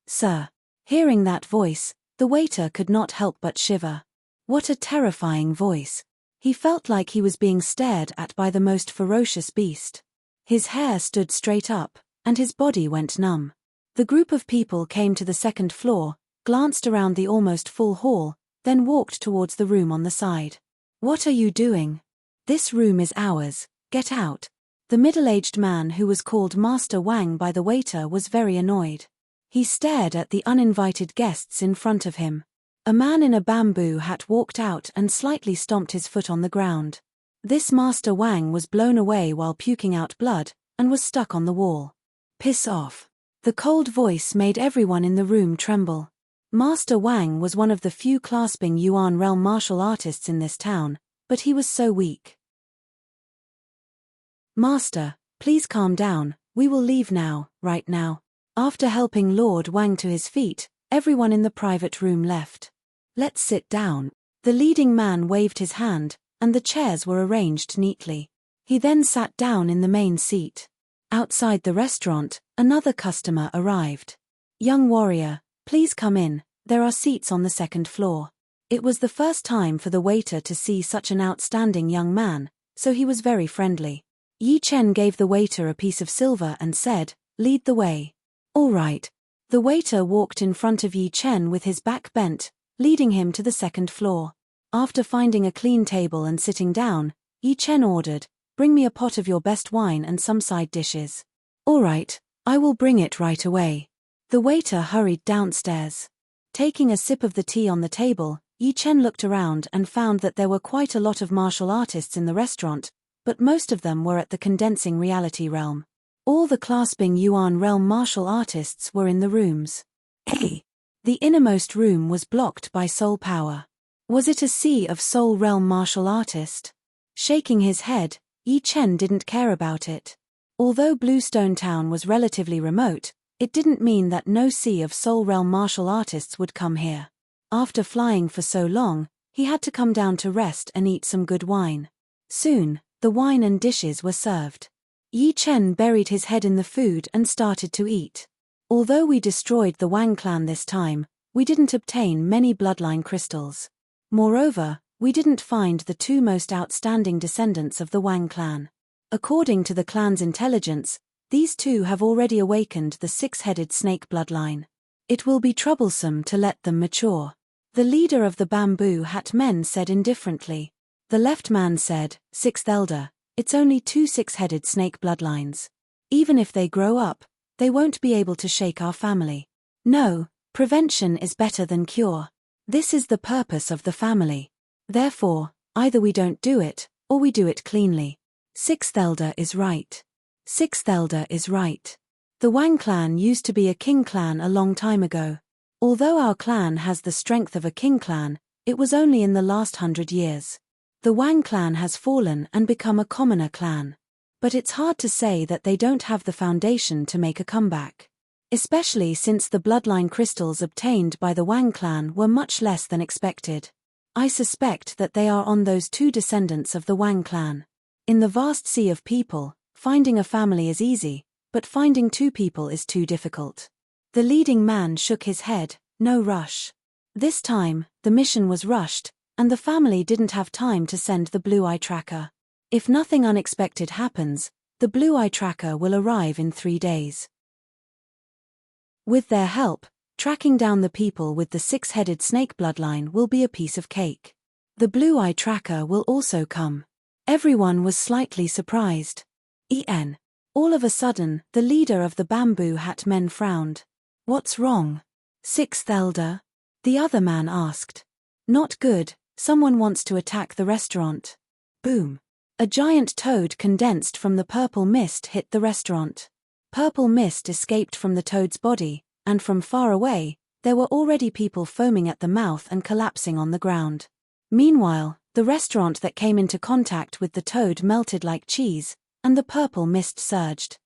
sir." Hearing that voice, the waiter could not help but shiver. What a terrifying voice. He felt like he was being stared at by the most ferocious beast. His hair stood straight up, and his body went numb. The group of people came to the second floor, glanced around the almost full hall, then walked towards the room on the side. "What are you doing? This room is ours, get out." The middle-aged man who was called Master Wang by the waiter was very annoyed. He stared at the uninvited guests in front of him. A man in a bamboo hat walked out and slightly stomped his foot on the ground. This Master Wang was blown away while puking out blood, and was stuck on the wall. "Piss off." The cold voice made everyone in the room tremble. Master Wang was one of the few clasping Yuan realm martial artists in this town, but he was so weak. "Master, please calm down, we will leave now, right now." After helping Lord Wang to his feet, everyone in the private room left. "Let's sit down." The leading man waved his hand, and the chairs were arranged neatly. He then sat down in the main seat. Outside the restaurant, another customer arrived. "Young warrior, please come in, there are seats on the second floor." It was the first time for the waiter to see such an outstanding young man, so he was very friendly. Yi Chen gave the waiter a piece of silver and said, "Lead the way." "All right." The waiter walked in front of Yi Chen with his back bent, leading him to the second floor. After finding a clean table and sitting down, Yi Chen ordered, "Bring me a pot of your best wine and some side dishes." "All right, I will bring it right away." The waiter hurried downstairs. Taking a sip of the tea on the table, Yi Chen looked around and found that there were quite a lot of martial artists in the restaurant, but most of them were at the condensing reality realm. All the clasping Yuan realm martial artists were in the rooms. The innermost room was blocked by soul power. Was it a sea of soul realm martial artist? Shaking his head, Yi Chen didn't care about it. Although Bluestone Town was relatively remote, it didn't mean that no sea of soul realm martial artists would come here. After flying for so long, he had to come down to rest and eat some good wine. Soon, the wine and dishes were served. Yi Chen buried his head in the food and started to eat. "Although we destroyed the Wang clan this time, we didn't obtain many bloodline crystals. Moreover, we didn't find the two most outstanding descendants of the Wang clan. According to the clan's intelligence, these two have already awakened the six-headed snake bloodline. It will be troublesome to let them mature." The leader of the bamboo hat men said indifferently. The left man said, "Sixth elder, it's only two six-headed snake bloodlines. Even if they grow up, they won't be able to shake our family. No, prevention is better than cure. This is the purpose of the family. Therefore, either we don't do it, or we do it cleanly." Sixth elder is right. Sixth elder is right. The Wang clan used to be a king clan a long time ago. Although our clan has the strength of a king clan, it was only in the last 100 years. The Wang clan has fallen and become a commoner clan. But it's hard to say that they don't have the foundation to make a comeback. Especially since the bloodline crystals obtained by the Wang clan were much less than expected. I suspect that they are on those two descendants of the Wang clan. In the vast sea of people, finding a family is easy, but finding two people is too difficult. The leading man shook his head, no rush. This time, the mission was rushed, and the family didn't have time to send the Blue Eye Tracker. If nothing unexpected happens, the Blue Eye Tracker will arrive in 3 days. With their help, tracking down the people with the 6-headed snake bloodline will be a piece of cake. The Blue Eye Tracker will also come. Everyone was slightly surprised. All of a sudden, the leader of the bamboo hat men frowned. What's wrong? 6th Elder? The other man asked. Not good, someone wants to attack the restaurant. Boom. A giant toad condensed from the purple mist hit the restaurant. Purple mist escaped from the toad's body, and from far away, there were already people foaming at the mouth and collapsing on the ground. Meanwhile, the restaurant that came into contact with the toad melted like cheese, and the purple mist surged.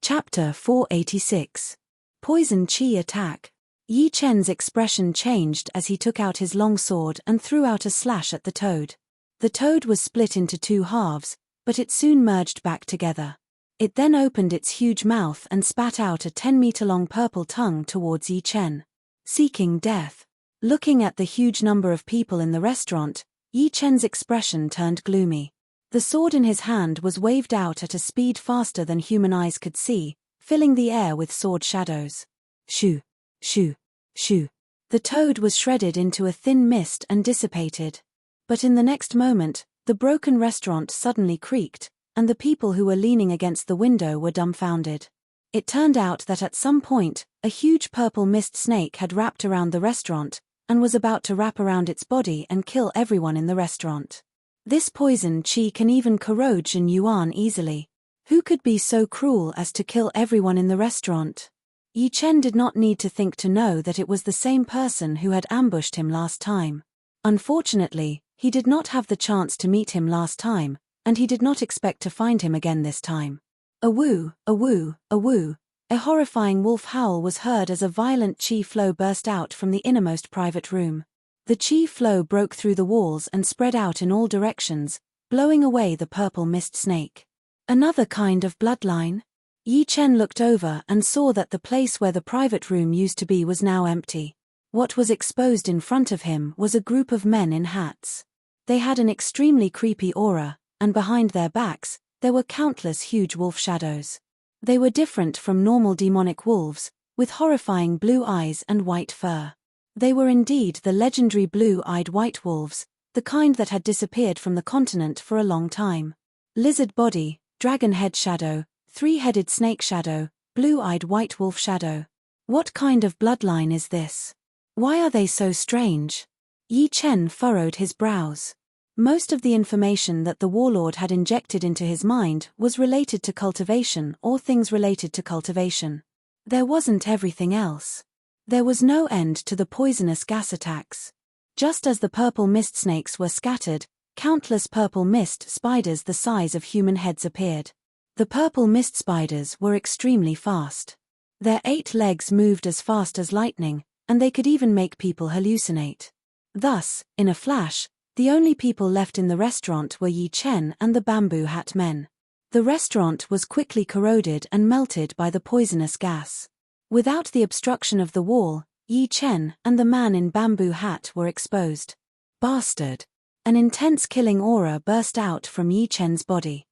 Chapter 486. Poison Chi Attack. Yi Chen's expression changed as he took out his long sword and threw out a slash at the toad. The toad was split into 2 halves, but it soon merged back together. It then opened its huge mouth and spat out a 10-meter-long purple tongue towards Yi Chen. Seeking death. Looking at the huge number of people in the restaurant, Yi Chen's expression turned gloomy. The sword in his hand was waved out at a speed faster than human eyes could see, filling the air with sword shadows. Shoo, shoo, shoo. The toad was shredded into a thin mist and dissipated. But in the next moment, the broken restaurant suddenly creaked, and the people who were leaning against the window were dumbfounded. It turned out that at some point, a huge purple mist snake had wrapped around the restaurant, and was about to wrap around its body and kill everyone in the restaurant. This poison chi can even corrode Jin Yuan easily. Who could be so cruel as to kill everyone in the restaurant? Yi Chen did not need to think to know that it was the same person who had ambushed him last time. Unfortunately, he did not have the chance to meet him last time, and he did not expect to find him again this time. A woo, a woo, a woo. A horrifying wolf howl was heard as a violent chi flow burst out from the innermost private room. The chi flow broke through the walls and spread out in all directions, blowing away the purple mist snake. Another kind of bloodline? Yi Chen looked over and saw that the place where the private room used to be was now empty. What was exposed in front of him was a group of men in hats. They had an extremely creepy aura, and behind their backs, there were countless huge wolf shadows. They were different from normal demonic wolves, with horrifying blue eyes and white fur. They were indeed the legendary blue-eyed white wolves, the kind that had disappeared from the continent for a long time. Lizard body, dragon head shadow, 3-headed snake shadow, blue-eyed white wolf shadow. What kind of bloodline is this? Why are they so strange? Yi Chen furrowed his brows. Most of the information that the warlord had injected into his mind was related to cultivation or things related to cultivation. There wasn't everything else. There was no end to the poisonous gas attacks. Just as the purple mist snakes were scattered, countless purple mist spiders the size of human heads appeared. The purple mist spiders were extremely fast. Their 8 legs moved as fast as lightning, and they could even make people hallucinate. Thus, in a flash, the only people left in the restaurant were Yi Chen and the bamboo hat men. The restaurant was quickly corroded and melted by the poisonous gas. Without the obstruction of the wall, Yi Chen and the man in bamboo hat were exposed. Bastard! An intense killing aura burst out from Yi Chen's body.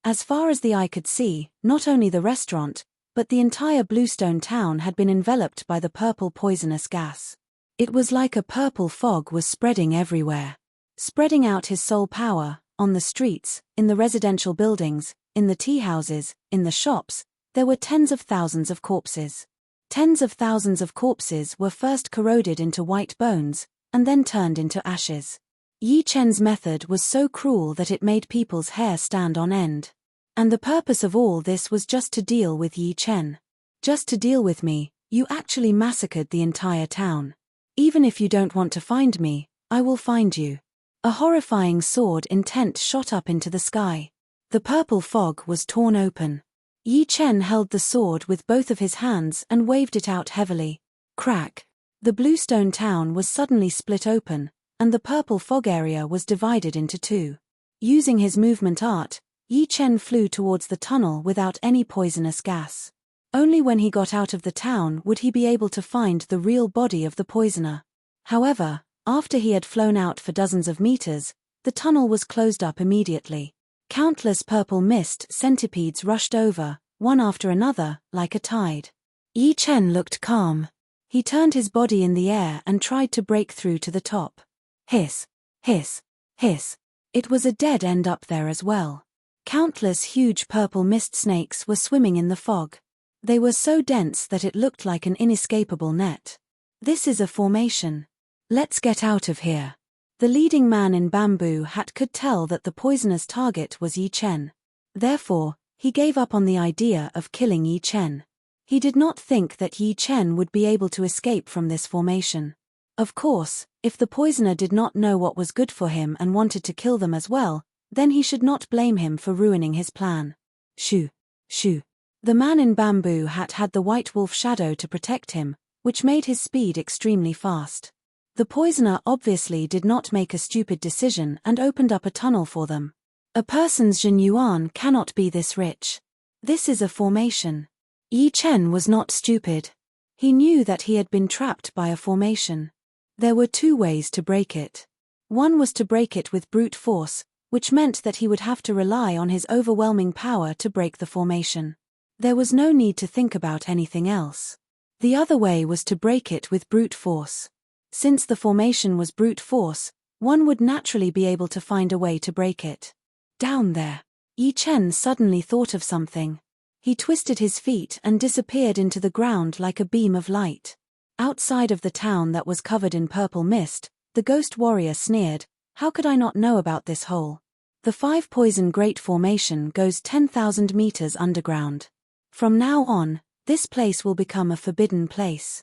As far as the eye could see, not only the restaurant, but the entire Bluestone town had been enveloped by the purple poisonous gas. It was like a purple fog was spreading everywhere. Spreading out his soul power, on the streets, in the residential buildings, in the tea houses, in the shops, there were tens of thousands of corpses. Tens of thousands of corpses were first corroded into white bones, and then turned into ashes. Yi Chen's method was so cruel that it made people's hair stand on end. And the purpose of all this was just to deal with Yi Chen. Just to deal with me, you actually massacred the entire town. Even if you don't want to find me, I will find you. A horrifying sword intent shot up into the sky. The purple fog was torn open. Yi Chen held the sword with both of his hands and waved it out heavily. Crack! The bluestone town was suddenly split open, and the purple fog area was divided into two. Using his movement art, Yi Chen flew towards the tunnel without any poisonous gas. Only when he got out of the town would he be able to find the real body of the poisoner. However, after he had flown out for dozens of meters, the tunnel was closed up immediately. Countless purple mist centipedes rushed over, one after another, like a tide. Yi Chen looked calm. He turned his body in the air and tried to break through to the top. Hiss, hiss, hiss. It was a dead end up there as well. Countless huge purple mist snakes were swimming in the fog. They were so dense that it looked like an inescapable net. This is a formation. Let's get out of here. The leading man in bamboo hat could tell that the poisoner's target was Yi Chen. Therefore, he gave up on the idea of killing Yi Chen. He did not think that Yi Chen would be able to escape from this formation. Of course, if the poisoner did not know what was good for him and wanted to kill them as well, then he should not blame him for ruining his plan. Shoo! Shoo! The man in bamboo hat had the white wolf shadow to protect him, which made his speed extremely fast. The poisoner obviously did not make a stupid decision and opened up a tunnel for them. A person's Jin Yuan cannot be this rich. This is a formation. Yi Chen was not stupid. He knew that he had been trapped by a formation. There were two ways to break it. One was to break it with brute force, which meant that he would have to rely on his overwhelming power to break the formation. There was no need to think about anything else. The other way was to break it with brute force. Since the formation was brute force, one would naturally be able to find a way to break it. Down there. Yi Chen suddenly thought of something. He twisted his feet and disappeared into the ground like a beam of light. Outside of the town that was covered in purple mist, the ghost warrior sneered, "How could I not know about this hole? The 5 Poison Great Formation goes 10,000 meters underground. From now on, this place will become a forbidden place.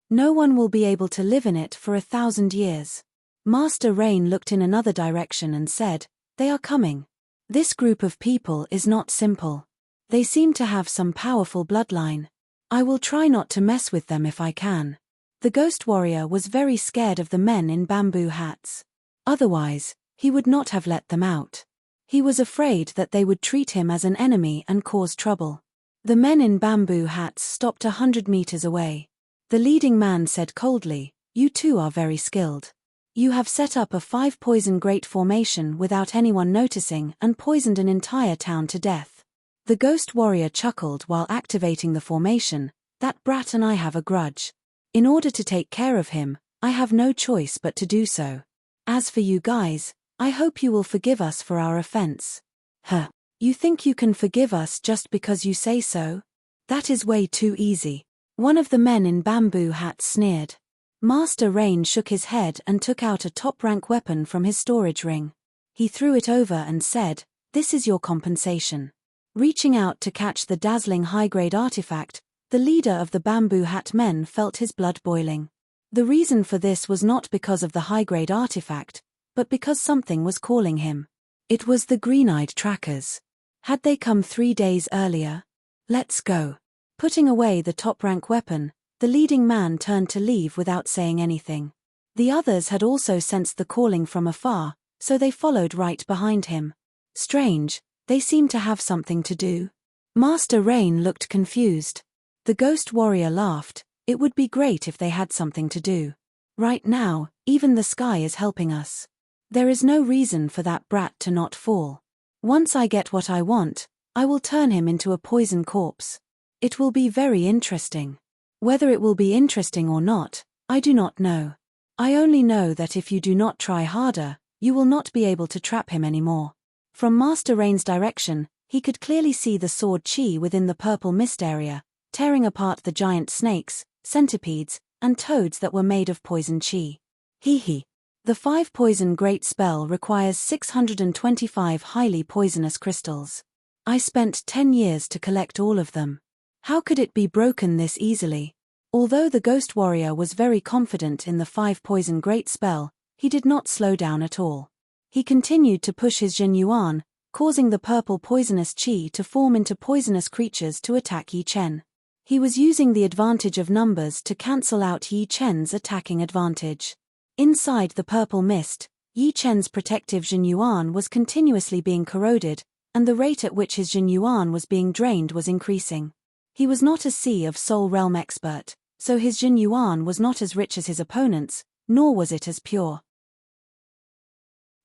No one will be able to live in it for 1,000 years. Master Rain looked in another direction and said, "They are coming. This group of people is not simple. They seem to have some powerful bloodline. I will try not to mess with them if I can." The ghost warrior was very scared of the men in bamboo hats. Otherwise, he would not have let them out. He was afraid that they would treat him as an enemy and cause trouble. The men in bamboo hats stopped 100 meters away. The leading man said coldly, "You two are very skilled. You have set up a 5 Poison Great Formation without anyone noticing and poisoned an entire town to death." The ghost warrior chuckled while activating the formation. "That brat and I have a grudge. In order to take care of him, I have no choice but to do so. As for you guys, I hope you will forgive us for our offense." "Huh. You think you can forgive us just because you say so? That is way too easy." One of the men in bamboo hats sneered. Master Rain shook his head and took out a top-rank weapon from his storage ring. He threw it over and said, "This is your compensation." Reaching out to catch the dazzling high-grade artifact, the leader of the bamboo hat men felt his blood boiling. The reason for this was not because of the high-grade artifact, but because something was calling him. It was the green-eyed trackers. Had they come 3 days earlier? "Let's go." Putting away the top-rank weapon, the leading man turned to leave without saying anything. The others had also sensed the calling from afar, so they followed right behind him. Strange, they seemed to have something to do. Master Rain looked confused. The ghost warrior laughed. "It would be great if they had something to do. Right now, even the sky is helping us. There is no reason for that brat to not fall. Once I get what I want, I will turn him into a poison corpse. It will be very interesting. Whether it will be interesting or not, I do not know. I only know that if you do not try harder, you will not be able to trap him anymore." From Master Rain's direction, he could clearly see the sword chi within the purple mist area, tearing apart the giant snakes, centipedes, and toads that were made of poison chi. Hee. The 5 Poison Great spell requires 625 highly poisonous crystals. I spent 10 years to collect all of them. How could it be broken this easily? Although the ghost warrior was very confident in the 5 poison great spell, he did not slow down at all. He continued to push his Jin Yuan, causing the purple poisonous chi to form into poisonous creatures to attack Yi Chen. He was using the advantage of numbers to cancel out Yi Chen's attacking advantage. Inside the purple mist, Yi Chen's protective Jin Yuan was continuously being corroded, and the rate at which his Jin Yuan was being drained was increasing. He was not a Sea of Soul Realm expert, so his Jin Yuan was not as rich as his opponents, nor was it as pure.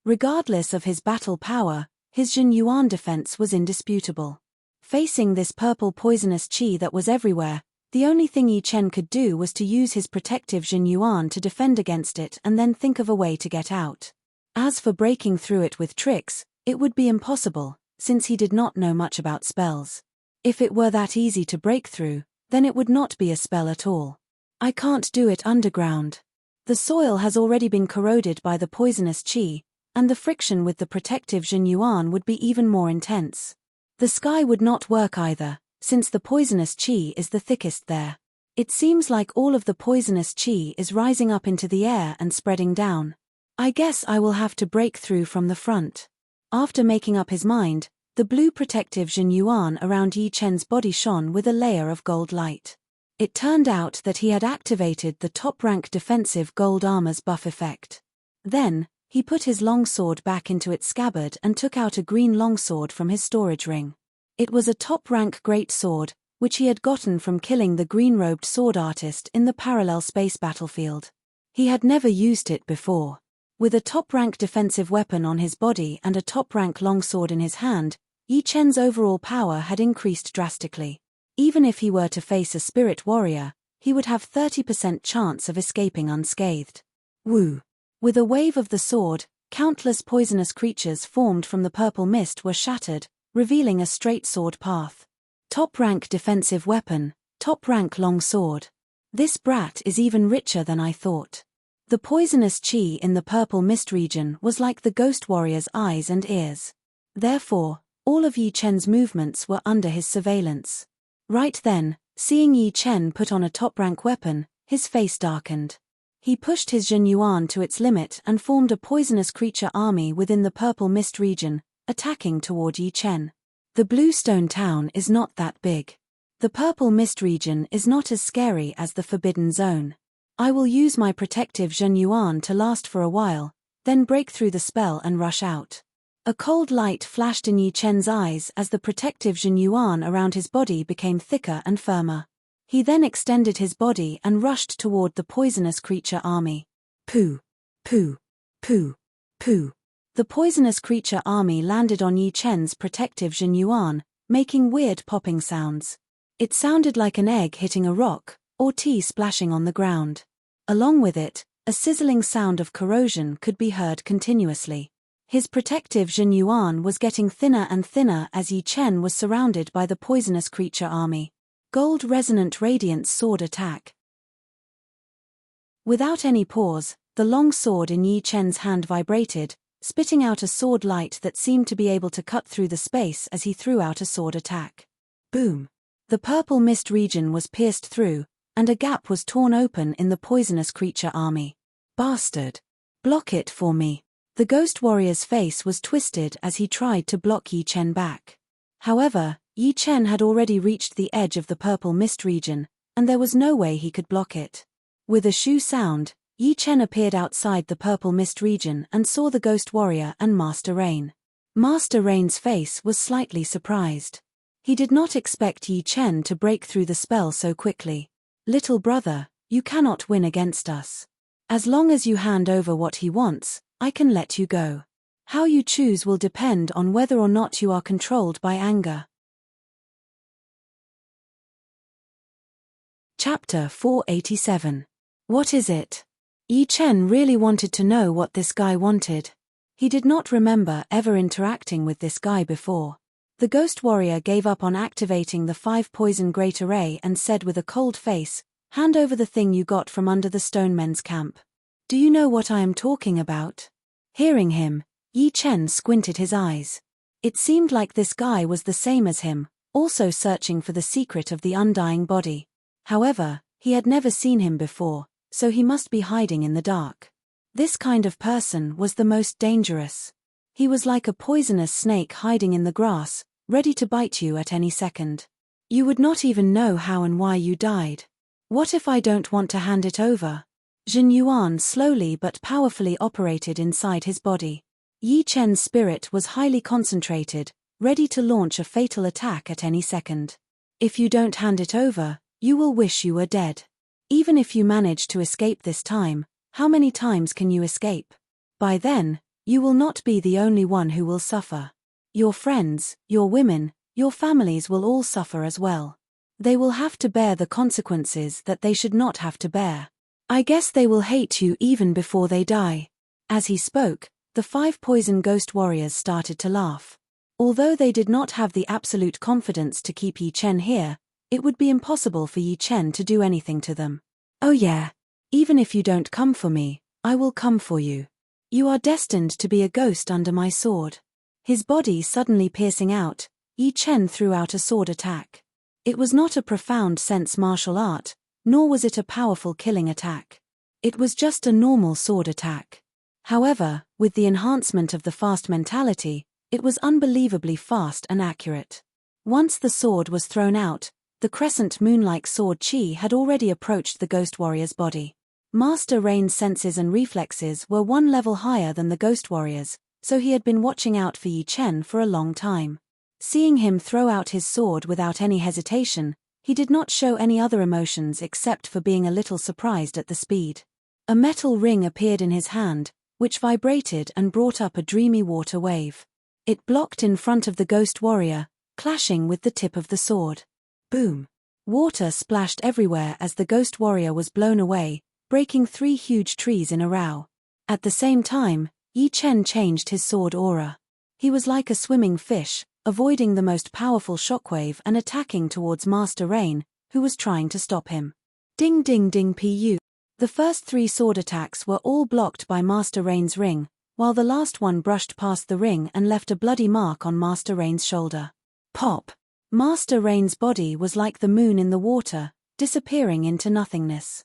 Regardless of his battle power, his Jin Yuan defense was indisputable. Facing this purple poisonous chi that was everywhere, the only thing Yi Chen could do was to use his protective Jin Yuan to defend against it and then think of a way to get out. As for breaking through it with tricks, it would be impossible, since he did not know much about spells. If it were that easy to break through, then it would not be a spell at all. I can't do it underground. The soil has already been corroded by the poisonous chi, and the friction with the protective Jin Yuan would be even more intense. The sky would not work either, since the poisonous chi is the thickest there. It seems like all of the poisonous chi is rising up into the air and spreading down. I guess I will have to break through from the front. After making up his mind, the blue protective Jin Yuan around Yi Chen's body shone with a layer of gold light. It turned out that he had activated the top-rank defensive gold armor's buff effect. Then, he put his longsword back into its scabbard and took out a green longsword from his storage ring. It was a top-rank great sword, which he had gotten from killing the green-robed sword artist in the parallel space battlefield. He had never used it before. With a top-rank defensive weapon on his body and a top-rank longsword in his hand, Yi Chen's overall power had increased drastically. Even if he were to face a spirit warrior, he would have 30% chance of escaping unscathed. Woo! With a wave of the sword, countless poisonous creatures formed from the purple mist were shattered, revealing a straight sword path. Top-rank defensive weapon, top-rank long sword. This brat is even richer than I thought. The poisonous chi in the purple mist region was like the ghost warrior's eyes and ears. Therefore, all of Yi Chen's movements were under his surveillance. Right then, seeing Yi Chen put on a top-rank weapon, his face darkened. He pushed his Jin Yuan to its limit and formed a poisonous creature army within the purple mist region, attacking toward Yi Chen. The Bluestone town is not that big. The purple mist region is not as scary as the Forbidden Zone. I will use my protective Jin Yuan to last for a while, then break through the spell and rush out. A cold light flashed in Yi Chen's eyes as the protective Jin Yuan around his body became thicker and firmer. He then extended his body and rushed toward the poisonous creature army. Pooh! Pooh! Pooh! Pooh! The poisonous creature army landed on Yi Chen's protective Jin Yuan, making weird popping sounds. It sounded like an egg hitting a rock, or tea splashing on the ground. Along with it, a sizzling sound of corrosion could be heard continuously. His protective Jin Yuan was getting thinner and thinner as Yi Chen was surrounded by the poisonous creature army. Gold resonant radiance sword attack. Without any pause, the long sword in Yi Chen's hand vibrated, spitting out a sword light that seemed to be able to cut through the space as he threw out a sword attack. Boom! The purple mist region was pierced through, and a gap was torn open in the poisonous creature army. Bastard! Block it for me. The ghost warrior's face was twisted as he tried to block Yi Chen back. However, Yi Chen had already reached the edge of the purple mist region, and there was no way he could block it. With a shoo sound, Yi Chen appeared outside the purple mist region and saw the ghost warrior and Master Rain. Master Rain's face was slightly surprised. He did not expect Yi Chen to break through the spell so quickly. Little brother, you cannot win against us. As long as you hand over what he wants, I can let you go. How you choose will depend on whether or not you are controlled by anger. Chapter 487. What is it? Yi Chen really wanted to know what this guy wanted. He did not remember ever interacting with this guy before. The ghost warrior gave up on activating the 5 poison great array and said with a cold face, "Hand over the thing you got from under the stone men's camp. Do you know what I am talking about?" Hearing him, Yi Chen squinted his eyes. It seemed like this guy was the same as him, also searching for the secret of the undying body. However, He had never seen him before, so he must be hiding in the dark. This kind of person was the most dangerous. He was like a poisonous snake hiding in the grass, ready to bite you at any second. You would not even know how and why you died. What if I don't want to hand it over? Jin Yuan slowly but powerfully operated inside his body. Yi Chen's spirit was highly concentrated, ready to launch a fatal attack at any second. If you don't hand it over, you will wish you were dead. Even if you manage to escape this time, how many times can you escape? By then, you will not be the only one who will suffer. Your friends, your women, your families will all suffer as well. They will have to bear the consequences that they should not have to bear. I guess they will hate you even before they die. As he spoke, the 5 poison ghost warriors started to laugh. Although they did not have the absolute confidence to keep Yi Chen here, it would be impossible for Yi Chen to do anything to them. Oh yeah. Even if you don't come for me, I will come for you. You are destined to be a ghost under my sword. His body suddenly piercing out, Yi Chen threw out a sword attack. It was not a profound sense martial art, nor was it a powerful killing attack. It was just a normal sword attack. However, with the enhancement of the fast mentality, it was unbelievably fast and accurate. Once the sword was thrown out, the crescent moon-like sword chi had already approached the ghost warrior's body. Master Rain's senses and reflexes were one level higher than the ghost warrior's, so he had been watching out for Yi Chen for a long time. Seeing him throw out his sword without any hesitation, he did not show any other emotions except for being a little surprised at the speed. A metal ring appeared in his hand, which vibrated and brought up a dreamy water wave. It blocked in front of the ghost warrior, clashing with the tip of the sword. Boom! Water splashed everywhere as the ghost warrior was blown away, breaking 3 huge trees in a row. At the same time, Yi Chen changed his sword aura. He was like a swimming fish, avoiding the most powerful shockwave and attacking towards Master Rain, who was trying to stop him. Ding ding ding pu. The first 3 sword attacks were all blocked by Master Rain's ring, while the last one brushed past the ring and left a bloody mark on Master Rain's shoulder. Pop! Master Rain's body was like the moon in the water, disappearing into nothingness.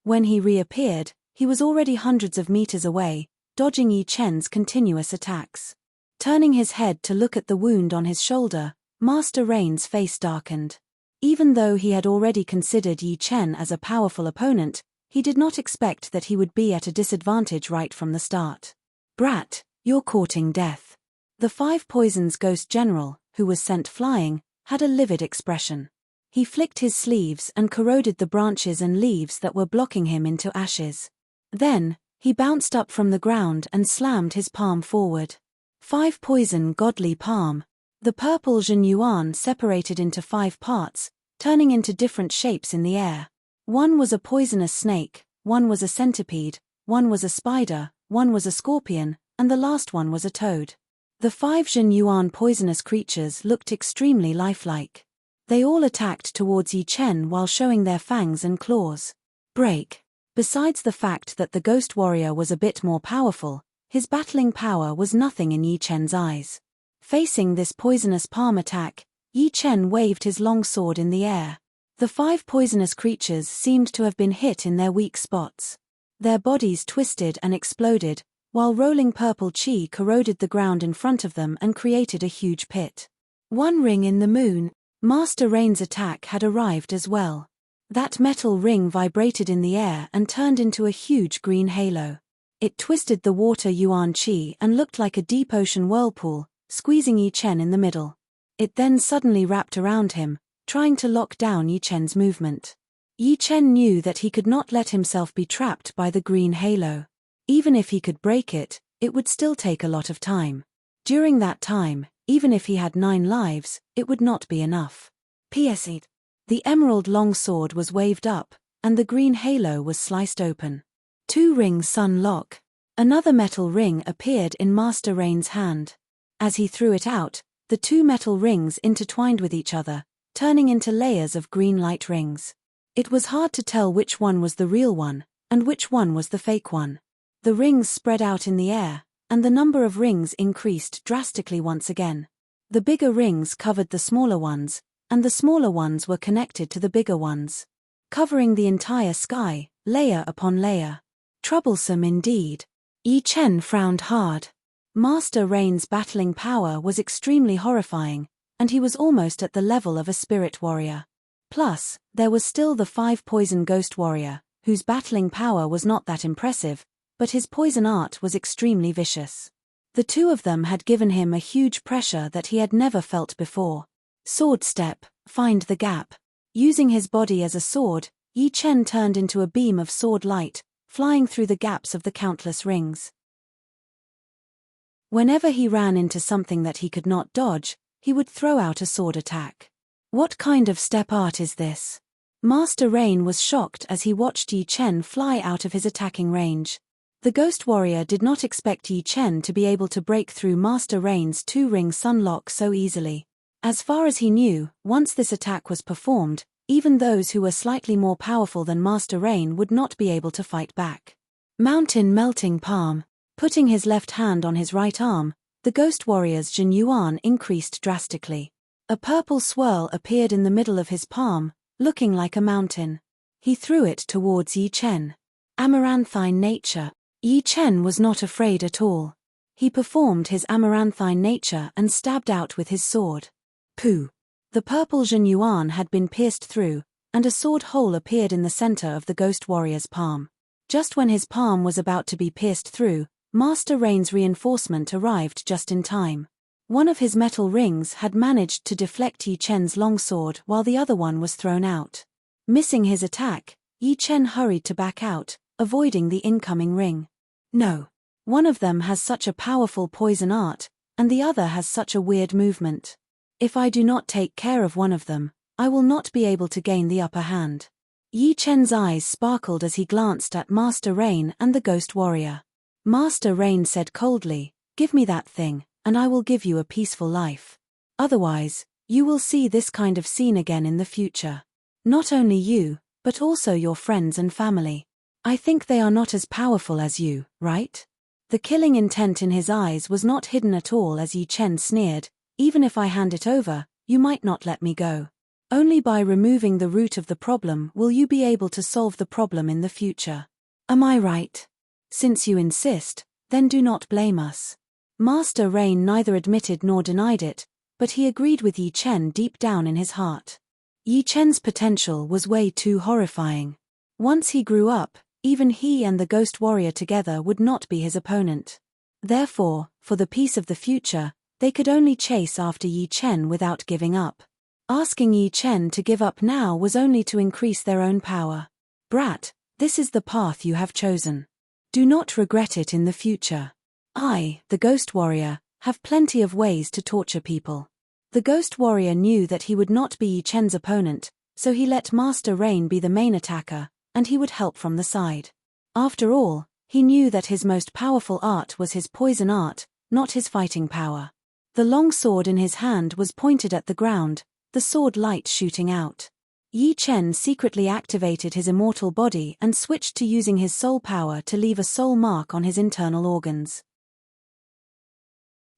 When he reappeared, he was already hundreds of meters away, dodging Yi Chen's continuous attacks. Turning his head to look at the wound on his shoulder, Master Rain's face darkened. Even though he had already considered Yi Chen as a powerful opponent, he did not expect that he would be at a disadvantage right from the start. Brat, you're courting death. The 5 Poisons Ghost General, who was sent flying, had a livid expression. He flicked his sleeves and corroded the branches and leaves that were blocking him into ashes. Then, he bounced up from the ground and slammed his palm forward. 5 Poison Godly Palm. The purple Jin Yuan separated into 5 parts, turning into different shapes in the air. One was a poisonous snake, one was a centipede, one was a spider, one was a scorpion, and the last one was a toad. The 5 Jin Yuan poisonous creatures looked extremely lifelike. They all attacked towards Yi Chen while showing their fangs and claws. Break. Besides the fact that the ghost warrior was a bit more powerful, his battling power was nothing in Yi Chen's eyes. Facing this poisonous palm attack, Yi Chen waved his long sword in the air. The 5 poisonous creatures seemed to have been hit in their weak spots. Their bodies twisted and exploded, while rolling purple chi corroded the ground in front of them and created a huge pit. One ring in the moon. Master Rain's attack had arrived as well. That metal ring vibrated in the air and turned into a huge green halo. It twisted the water yuan chi and looked like a deep ocean whirlpool, squeezing Yi Chen in the middle. It then suddenly wrapped around him, trying to lock down Yi Chen's movement. Yi Chen knew that he could not let himself be trapped by the green halo. Even if he could break it, it would still take a lot of time. During that time, even if he had 9 lives, it would not be enough. P.S. The emerald longsword was waved up, and the green halo was sliced open. 2-ring sun lock. Another metal ring appeared in Master Rain's hand. As he threw it out, the 2 metal rings intertwined with each other, turning into layers of green light rings. It was hard to tell which one was the real one, and which one was the fake one. The rings spread out in the air, and the number of rings increased drastically once again. The bigger rings covered the smaller ones, and the smaller ones were connected to the bigger ones, covering the entire sky, layer upon layer. Troublesome indeed. Yi Chen frowned hard. Master Rain's battling power was extremely horrifying, and he was almost at the level of a spirit warrior. Plus, there was still the 5-poison ghost warrior, whose battling power was not that impressive, but his poison art was extremely vicious. The two of them had given him a huge pressure that he had never felt before. Sword step, find the gap. Using his body as a sword, Yi Chen turned into a beam of sword light, flying through the gaps of the countless rings. Whenever he ran into something that he could not dodge, he would throw out a sword attack. What kind of step art is this? Master Rain was shocked as he watched Yi Chen fly out of his attacking range. The Ghost Warrior did not expect Yi Chen to be able to break through Master Rain's 2-ring sunlock so easily. As far as he knew, once this attack was performed, even those who were slightly more powerful than Master Rain would not be able to fight back. Mountain Melting Palm. Putting his left hand on his right arm, the Ghost Warrior's Jin Yuan increased drastically. A purple swirl appeared in the middle of his palm, looking like a mountain. He threw it towards Yi Chen. Amaranthine nature. Yi Chen was not afraid at all. He performed his amaranthine nature and stabbed out with his sword. Pooh! The purple Jin Yuan had been pierced through, and a sword hole appeared in the center of the Ghost Warrior's palm. Just when his palm was about to be pierced through, Master Rain's reinforcement arrived just in time. One of his metal rings had managed to deflect Yi Chen's longsword while the other one was thrown out. Missing his attack, Yi Chen hurried to back out, avoiding the incoming ring. No. One of them has such a powerful poison art, and the other has such a weird movement. If I do not take care of one of them, I will not be able to gain the upper hand. Yi Chen's eyes sparkled as he glanced at Master Rain and the Ghost Warrior. Master Rain said coldly, "Give me that thing, and I will give you a peaceful life. Otherwise, you will see this kind of scene again in the future. Not only you, but also your friends and family. I think they are not as powerful as you, right?" The killing intent in his eyes was not hidden at all as Yi Chen sneered, "Even if I hand it over, you might not let me go. Only by removing the root of the problem will you be able to solve the problem in the future. Am I right? Since you insist, then do not blame us." Master Rain neither admitted nor denied it, but he agreed with Yi Chen deep down in his heart. Yi Chen's potential was way too horrifying. Once he grew up, even he and the Ghost Warrior together would not be his opponent. Therefore, for the peace of the future, they could only chase after Yi Chen without giving up. Asking Yi Chen to give up now was only to increase their own power. "Brat, this is the path you have chosen. Do not regret it in the future. I, the Ghost Warrior, have plenty of ways to torture people." The Ghost Warrior knew that he would not be Yi Chen's opponent, so he let Master Rain be the main attacker, and he would help from the side. After all, he knew that his most powerful art was his poison art, not his fighting power. The long sword in his hand was pointed at the ground, the sword light shooting out. Yi Chen secretly activated his immortal body and switched to using his soul power to leave a soul mark on his internal organs.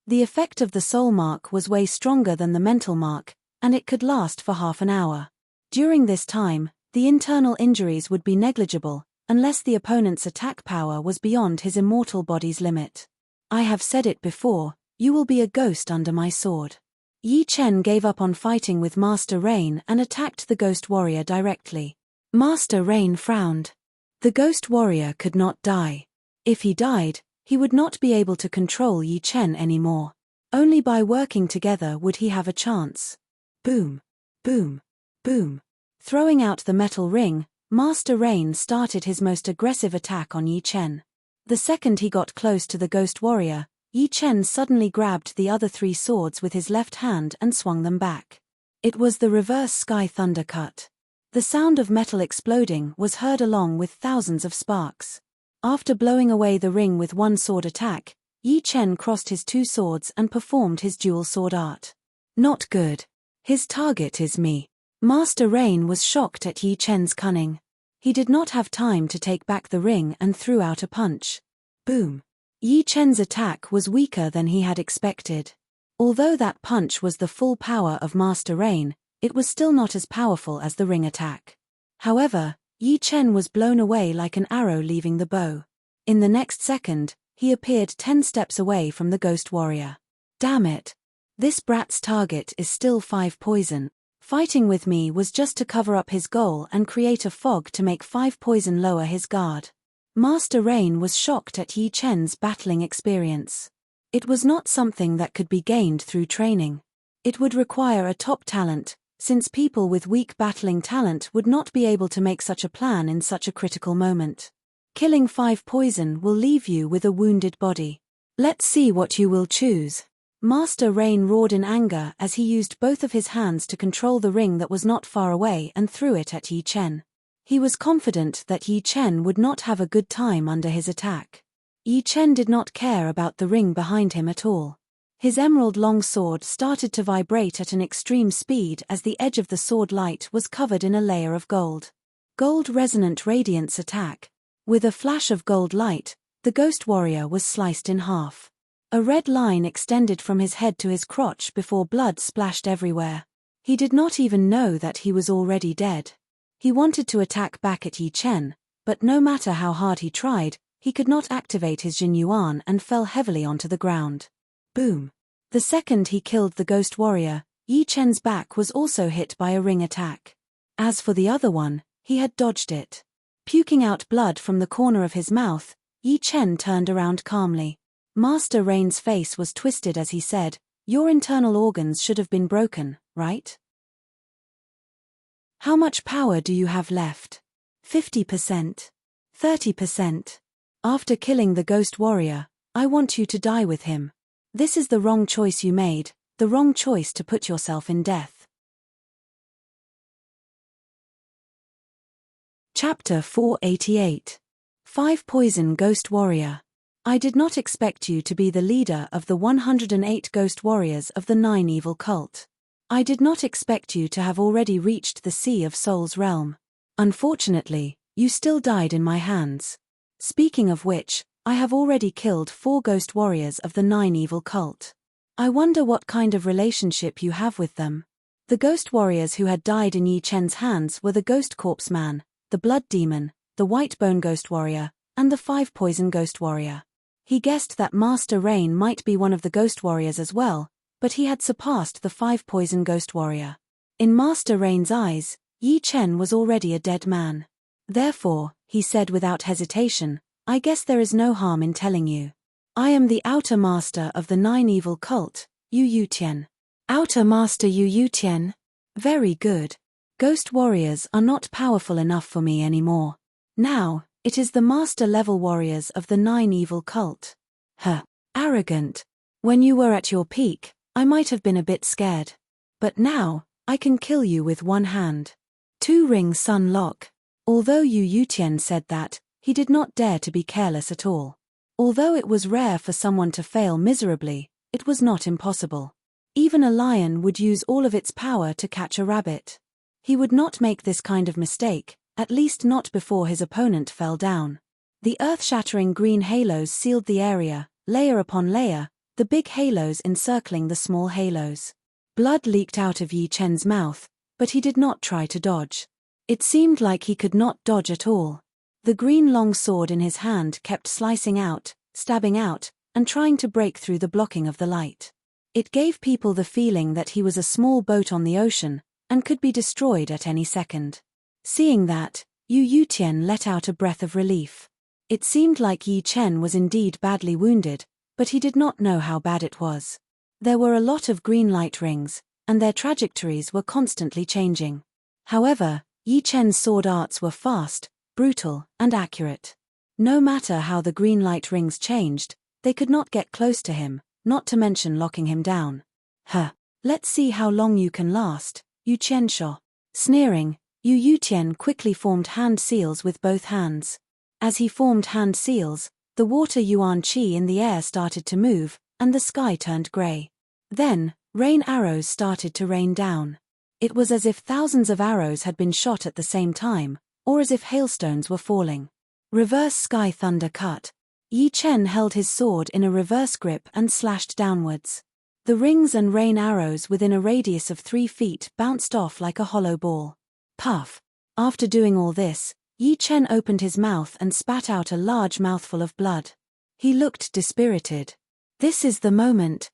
The effect of the soul mark was way stronger than the mental mark, and it could last for half an hour. During this time, the internal injuries would be negligible, unless the opponent's attack power was beyond his immortal body's limit. "I have said it before, you will be a ghost under my sword." Yi Chen gave up on fighting with Master Rain and attacked the Ghost Warrior directly. Master Rain frowned. The Ghost Warrior could not die. If he died, he would not be able to control Yi Chen anymore. Only by working together would he have a chance. Boom, boom, boom. Throwing out the metal ring, Master Rain started his most aggressive attack on Yi Chen. The second he got close to the Ghost Warrior, Yi Chen suddenly grabbed the other 3 swords with his left hand and swung them back. It was the reverse sky thunder cut. The sound of metal exploding was heard along with thousands of sparks. After blowing away the ring with one sword attack, Yi Chen crossed his 2 swords and performed his dual sword art. Not good. His target is me. Master Rain was shocked at Yi Chen's cunning. He did not have time to take back the ring and threw out a punch. Boom. Yi Chen's attack was weaker than he had expected. Although that punch was the full power of Master Rain, it was still not as powerful as the ring attack. However, Yi Chen was blown away like an arrow leaving the bow. In the next second, he appeared 10 steps away from the ghost warrior. Damn it. This brat's target is still 5 poison. Fighting with me was just to cover up his goal and create a fog to make 5 poison lower his guard. Master Rain was shocked at Yi Chen's battling experience. It was not something that could be gained through training. It would require a top talent, since people with weak battling talent would not be able to make such a plan in such a critical moment. Killing 5 poison will leave you with a wounded body. Let's see what you will choose. Master Rain roared in anger as he used both of his hands to control the ring that was not far away and threw it at Yi Chen. He was confident that Yi Chen would not have a good time under his attack. Yi Chen did not care about the ring behind him at all. His emerald long sword started to vibrate at an extreme speed as the edge of the sword light was covered in a layer of gold. Gold resonant radiance attack. With a flash of gold light, the ghost warrior was sliced in half. A red line extended from his head to his crotch before blood splashed everywhere. He did not even know that he was already dead. He wanted to attack back at Yi Chen, but no matter how hard he tried, he could not activate his Jin Yuan and fell heavily onto the ground. Boom. The second he killed the ghost warrior, Yi Chen's back was also hit by a ring attack. As for the other one, he had dodged it. Puking out blood from the corner of his mouth, Yi Chen turned around calmly. Master Rain's face was twisted as he said, "Your internal organs should have been broken, right? How much power do you have left? 50%? 30%? After killing the ghost warrior, I want you to die with him. This is the wrong choice you made, the wrong choice to put yourself in death." Chapter 488. 5 Poison Ghost Warrior. I did not expect you to be the leader of the 108 ghost warriors of the 9 evil cult. I did not expect you to have already reached the Sea of Souls realm. Unfortunately, you still died in my hands. Speaking of which, I have already killed 4 ghost warriors of the 9 evil cult. I wonder what kind of relationship you have with them. The ghost warriors who had died in Yi Chen's hands were the Ghost Corpse Man, the Blood Demon, the White Bone Ghost Warrior, and the 5 Poison Ghost Warrior. He guessed that Master Rain might be one of the ghost warriors as well, but he had surpassed the 5 Poison Ghost Warrior. In Master Rain's eyes, Yi Chen was already a dead man. Therefore, he said without hesitation, "I guess there is no harm in telling you. I am the Outer Master of the 9 evil cult, Yu Yutian." Outer Master Yu Yutian? Very good. Ghost warriors are not powerful enough for me anymore. Now, it is the master-level warriors of the 9 evil cult. Huh. Arrogant. When you were at your peak, I might have been a bit scared. But now, I can kill you with one hand. 2-ring Sun Lock. Although Yu Yutian said that, he did not dare to be careless at all. Although it was rare for someone to fail miserably, it was not impossible. Even a lion would use all of its power to catch a rabbit. He would not make this kind of mistake, at least not before his opponent fell down. The earth-shattering green halos sealed the area, layer upon layer, the big halos encircling the small halos. Blood leaked out of Yi Chen's mouth, but he did not try to dodge. It seemed like he could not dodge at all. The green long sword in his hand kept slicing out, stabbing out, and trying to break through the blocking of the light. It gave people the feeling that he was a small boat on the ocean, and could be destroyed at any second. Seeing that, Yu Yutian let out a breath of relief. It seemed like Yi Chen was indeed badly wounded, but he did not know how bad it was. There were a lot of green light rings, and their trajectories were constantly changing. However, Yi Chen's sword arts were fast, brutal, and accurate. No matter how the green light rings changed, they could not get close to him, not to mention locking him down. Huh. Let's see how long you can last, Yu Qiansho. Sneering, Yu Yutian quickly formed hand seals with both hands. As he formed hand seals, the water yuan qi in the air started to move, and the sky turned grey. Then, rain arrows started to rain down. It was as if thousands of arrows had been shot at the same time, or as if hailstones were falling. Reverse sky thunder cut. Yi Chen held his sword in a reverse grip and slashed downwards. The rings and rain arrows within a radius of 3 feet bounced off like a hollow ball. Puff! After doing all this, Yi Chen opened his mouth and spat out a large mouthful of blood. He looked dispirited. This is the moment.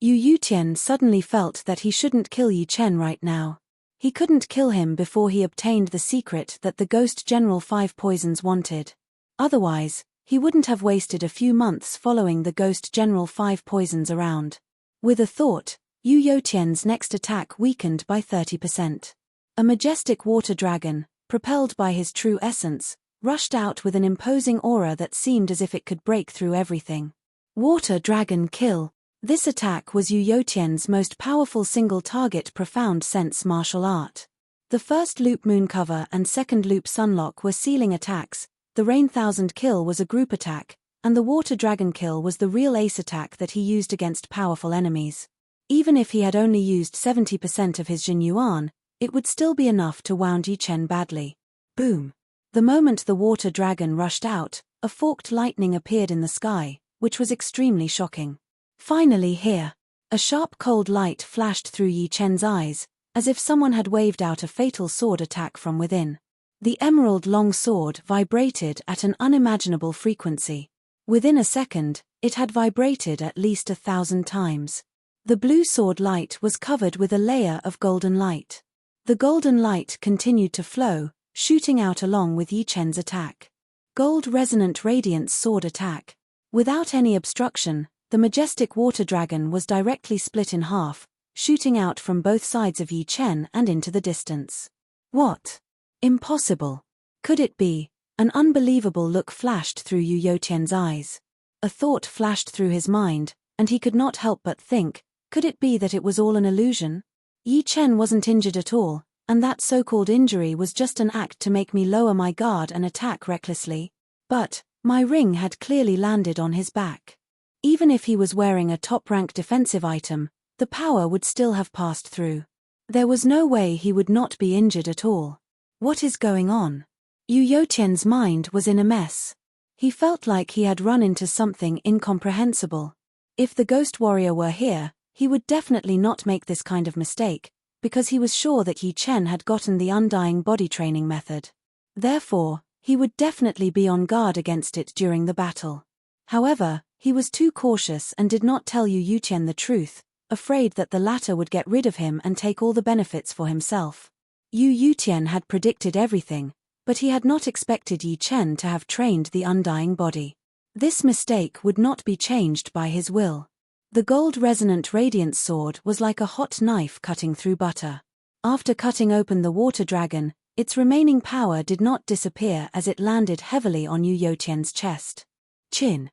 Yu Yutian suddenly felt that he shouldn't kill Yi Chen right now. He couldn't kill him before he obtained the secret that the Ghost General 5 Poisons wanted. Otherwise, he wouldn't have wasted a few months following the Ghost General 5 Poisons around. With a thought, Yu Youtian's next attack weakened by 30%. A majestic water dragon, propelled by his true essence, rushed out with an imposing aura that seemed as if it could break through everything. Water Dragon Kill. This attack was Yu Youtian's most powerful single-target profound sense martial art. The first loop Mooncover and second loop Sunlock were ceiling attacks, the Rain Thousand Kill was a group attack, and the Water Dragon Kill was the real ace attack that he used against powerful enemies. Even if he had only used 70% of his Jin Yuan, it would still be enough to wound Yi Chen badly. Boom! The moment the water dragon rushed out, a forked lightning appeared in the sky, which was extremely shocking. Finally here! A sharp cold light flashed through Yi Chen's eyes, as if someone had waved out a fatal sword attack from within. The emerald long sword vibrated at an unimaginable frequency. Within a second, it had vibrated at least 1,000 times. The blue sword light was covered with a layer of golden light. The golden light continued to flow, shooting out along with Yi Chen's attack. Gold Resonant Radiance Sword Attack. Without any obstruction, the majestic water dragon was directly split in half, shooting out from both sides of Yi Chen and into the distance. What? Impossible. Could it be? An unbelievable look flashed through Yu Youtian's eyes. A thought flashed through his mind, and he could not help but think, could it be that it was all an illusion? Yi Chen wasn't injured at all, and that so-called injury was just an act to make me lower my guard and attack recklessly. But my ring had clearly landed on his back. Even if he was wearing a top-rank defensive item, the power would still have passed through. There was no way he would not be injured at all. What is going on? Yu Youtian's mind was in a mess. He felt like he had run into something incomprehensible. If the Ghost Warrior were here, he would definitely not make this kind of mistake, because he was sure that Yi Chen had gotten the undying body training method. Therefore, he would definitely be on guard against it during the battle. However, he was too cautious and did not tell Yu Youtian the truth, afraid that the latter would get rid of him and take all the benefits for himself. Yu Youtian had predicted everything, but he had not expected Yi Chen to have trained the undying body. This mistake would not be changed by his will. The gold resonant radiance sword was like a hot knife cutting through butter. After cutting open the water dragon, its remaining power did not disappear as it landed heavily on Yu Youtian's chest. Chin.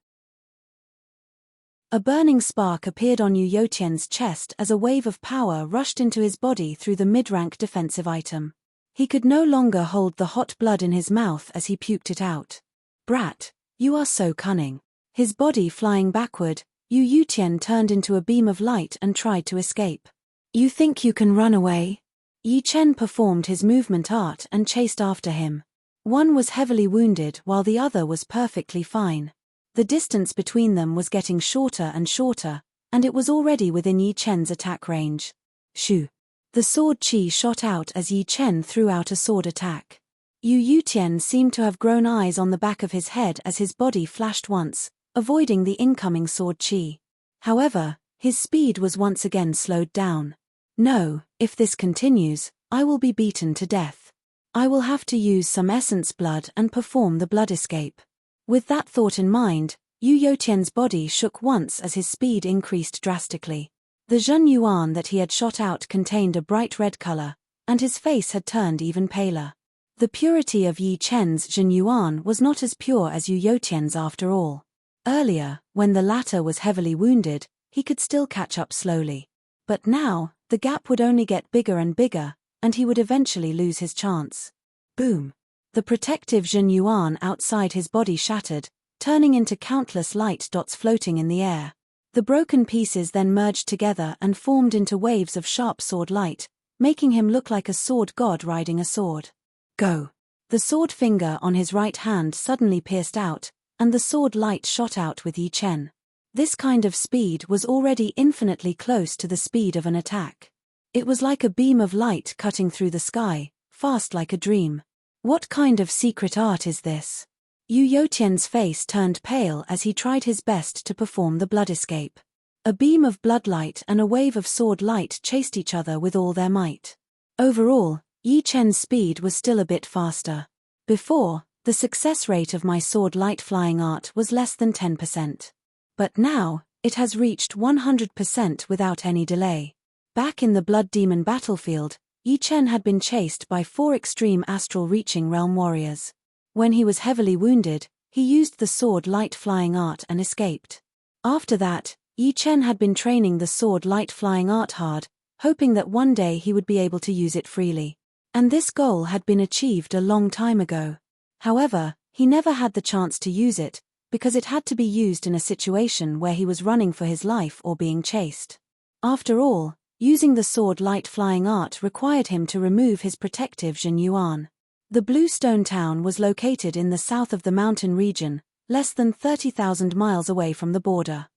A burning spark appeared on Yu Youtian's chest as a wave of power rushed into his body through the mid-rank defensive item. He could no longer hold the hot blood in his mouth as he puked it out. Brat, you are so cunning. His body flying backward, Yu Youtian turned into a beam of light and tried to escape. You think you can run away? Yi Chen performed his movement art and chased after him. One was heavily wounded while the other was perfectly fine. The distance between them was getting shorter and shorter, and it was already within Yi Chen's attack range. Shoo! The sword chi shot out as Yi Chen threw out a sword attack. Yu Youtian seemed to have grown eyes on the back of his head as his body flashed once, avoiding the incoming sword chi. However, his speed was once again slowed down. No, if this continues, I will be beaten to death. I will have to use some essence blood and perform the blood escape. With that thought in mind, Yu Youtian's body shook once as his speed increased drastically. The Jin Yuan that he had shot out contained a bright red color, and his face had turned even paler. The purity of Yi Chen's Jin Yuan was not as pure as Yu Youtian's after all. Earlier, when the latter was heavily wounded, he could still catch up slowly. But now, the gap would only get bigger and bigger, and he would eventually lose his chance. Boom! The protective Jin Yuan outside his body shattered, turning into countless light dots floating in the air. The broken pieces then merged together and formed into waves of sharp sword light, making him look like a sword god riding a sword. Go! The sword finger on his right hand suddenly pierced out, and the sword light shot out with Yi Chen. This kind of speed was already infinitely close to the speed of an attack. It was like a beam of light cutting through the sky, fast like a dream. What kind of secret art is this? Yu Youtian's face turned pale as he tried his best to perform the blood escape. A beam of bloodlight and a wave of sword light chased each other with all their might. Overall, Yi Chen's speed was still a bit faster. Before, the success rate of my sword light flying art was less than 10%. But now, it has reached 100% without any delay. Back in the Blood Demon battlefield, Yi Chen had been chased by 4 extreme astral-reaching realm warriors. When he was heavily wounded, he used the sword light flying art and escaped. After that, Yi Chen had been training the sword light flying art hard, hoping that one day he would be able to use it freely. And this goal had been achieved a long time ago. However, he never had the chance to use it, because it had to be used in a situation where he was running for his life or being chased. After all, using the sword light flying art required him to remove his protective Jin Yuan. The Blue Stone Town was located in the south of the mountain region, less than 30,000 miles away from the border.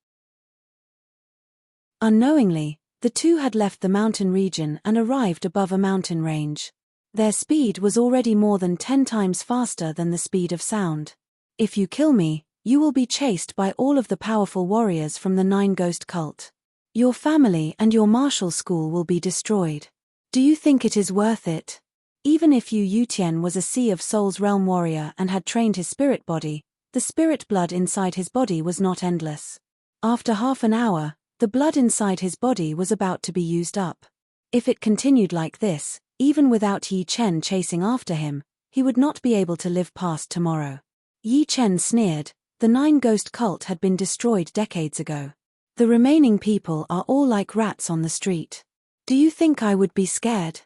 Unknowingly, the two had left the mountain region and arrived above a mountain range. Their speed was already more than 10 times faster than the speed of sound. If you kill me, you will be chased by all of the powerful warriors from the 9 Ghost cult. Your family and your martial school will be destroyed. Do you think it is worth it? Even if Yu Youtian was a Sea of Souls realm warrior and had trained his spirit body, the spirit blood inside his body was not endless. After half an hour, the blood inside his body was about to be used up. If it continued like this, even without Yi Chen chasing after him, he would not be able to live past tomorrow. Yi Chen sneered. The 9 Ghost cult had been destroyed decades ago. The remaining people are all like rats on the street. Do you think I would be scared?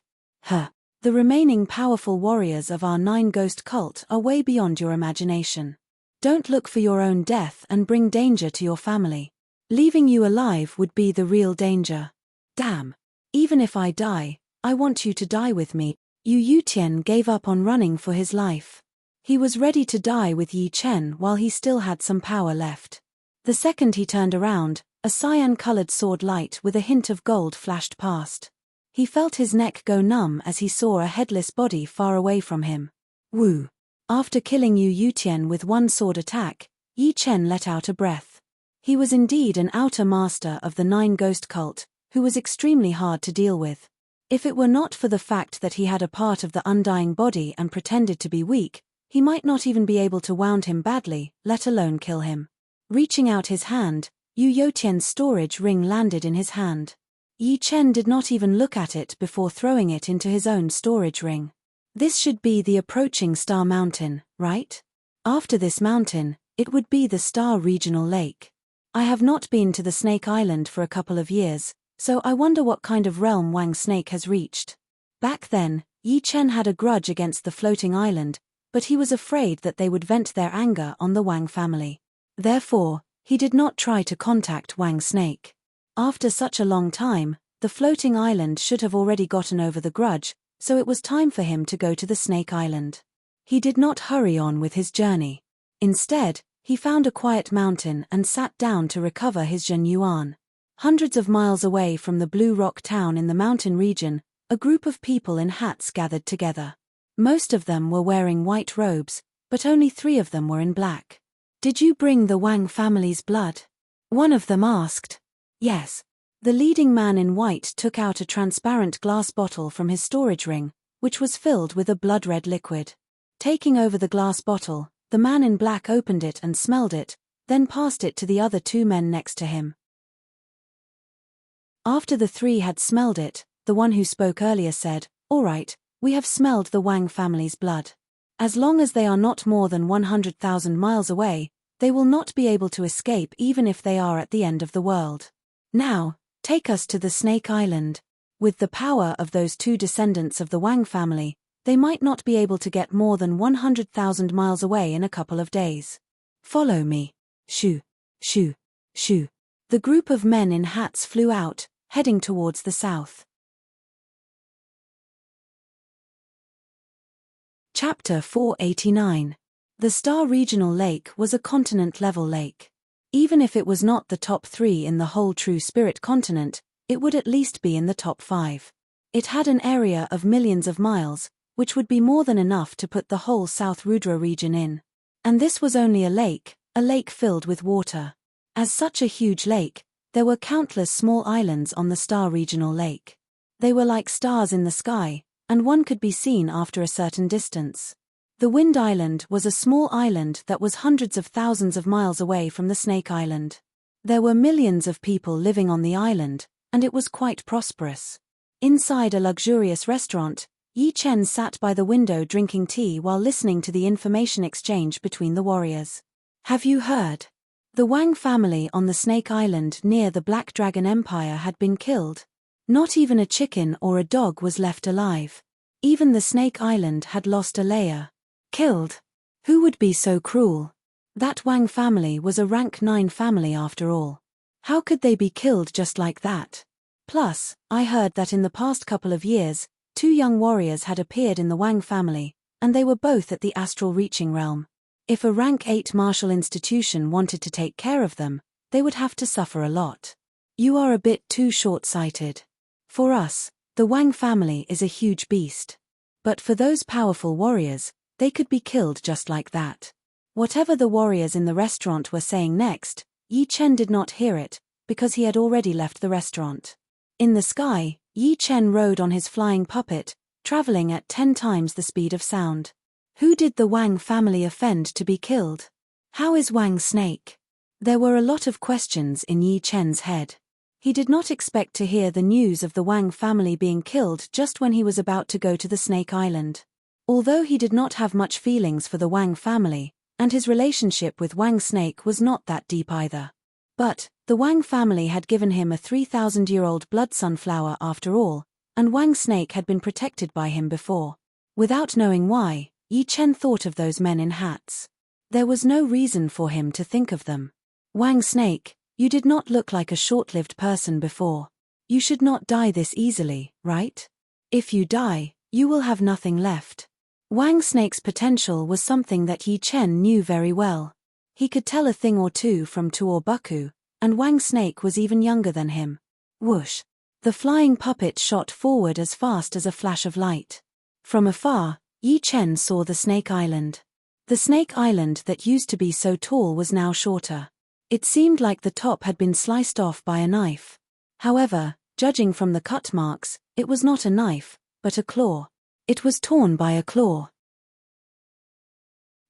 The remaining powerful warriors of our 9 Ghost cult are way beyond your imagination. Don't look for your own death and bring danger to your family. Leaving you alive would be the real danger. Damn. Even if I die, I want you to die with me. Yu Youtian gave up on running for his life. He was ready to die with Yi Chen while he still had some power left. The second he turned around, a cyan-colored sword light with a hint of gold flashed past. He felt his neck go numb as he saw a headless body far away from him. Woo! After killing Yu Youtian with one sword attack, Yi Chen let out a breath. He was indeed an outer master of the 9 Ghost cult, who was extremely hard to deal with. If it were not for the fact that he had a part of the undying body and pretended to be weak, he might not even be able to wound him badly, let alone kill him. Reaching out his hand, Yu Youtian's storage ring landed in his hand. Yi Chen did not even look at it before throwing it into his own storage ring. This should be the approaching Star Mountain, right? After this mountain, it would be the Star Regional Lake. I have not been to the Snake Island for a couple of years, so I wonder what kind of realm Wang Snake has reached. Back then, Yi Chen had a grudge against the floating island, but he was afraid that they would vent their anger on the Wang family. Therefore, he did not try to contact Wang Snake. After such a long time, the floating island should have already gotten over the grudge, so it was time for him to go to the Snake Island. He did not hurry on with his journey. Instead, he found a quiet mountain and sat down to recover his Jin Yuan. Hundreds of miles away from the Blue Rock town in the mountain region, a group of people in hats gathered together. Most of them were wearing white robes, but only 3 of them were in black. Did you bring the Wang family's blood? One of them asked. Yes. The leading man in white took out a transparent glass bottle from his storage ring, which was filled with a blood-red liquid. Taking over the glass bottle, the man in black opened it and smelled it, then passed it to the other 2 men next to him. After the 3 had smelled it, the one who spoke earlier said, "All right, we have smelled the Wang family's blood. As long as they are not more than 100,000 miles away, they will not be able to escape even if they are at the end of the world. Now, take us to the Snake Island. With the power of those 2 descendants of the Wang family, they might not be able to get more than 100,000 miles away in a couple of days. Follow me." Shoo, shoo, shoo. The group of men in hats flew out, heading towards the south. Chapter 489. The Star Regional Lake was a continent-level lake. Even if it was not the top 3 in the whole True Spirit continent, it would at least be in the top 5. It had an area of millions of miles, which would be more than enough to put the whole South Rudra region in. And this was only a lake filled with water. As such a huge lake, there were countless small islands on the Star Regional Lake. They were like stars in the sky, and one could be seen after a certain distance. The Wind Island was a small island that was hundreds of thousands of miles away from the Snake Island. There were millions of people living on the island, and it was quite prosperous. Inside a luxurious restaurant, Yi Chen sat by the window drinking tea while listening to the information exchange between the warriors. Have you heard? The Wang family on the Snake Island near the Black Dragon Empire had been killed. Not even a chicken or a dog was left alive. Even the Snake Island had lost a layer. Killed? Who would be so cruel? That Wang family was a rank 9 family after all. How could they be killed just like that? Plus, I heard that in the past couple of years, 2 young warriors had appeared in the Wang family, and they were both at the astral reaching realm. If a rank 8 martial institution wanted to take care of them, they would have to suffer a lot. You are a bit too short-sighted. For us, the Wang family is a huge beast. But for those powerful warriors, they could be killed just like that. Whatever the warriors in the restaurant were saying next, Yi Chen did not hear it, because he had already left the restaurant. In the sky, Yi Chen rode on his flying puppet, traveling at 10 times the speed of sound. Who did the Wang family offend to be killed? How is Wang Snake? There were a lot of questions in Yi Chen's head. He did not expect to hear the news of the Wang family being killed just when he was about to go to the Snake Island. Although he did not have much feelings for the Wang family, and his relationship with Wang Snake was not that deep either. But, the Wang family had given him a 3,000-year-old blood sunflower after all, and Wang Snake had been protected by him before. Without knowing why, Yi Chen thought of those men in hats. There was no reason for him to think of them. Wang Snake, you did not look like a short-lived person before. You should not die this easily, right? If you die, you will have nothing left. Wang Snake's potential was something that Yi Chen knew very well. He could tell a thing or two from Tuorbuku, and Wang Snake was even younger than him. Whoosh! The flying puppet shot forward as fast as a flash of light. From afar, Yi Chen saw the Snake Island. The Snake Island that used to be so tall was now shorter. It seemed like the top had been sliced off by a knife. However, judging from the cut marks, it was not a knife, but a claw. It was torn by a claw.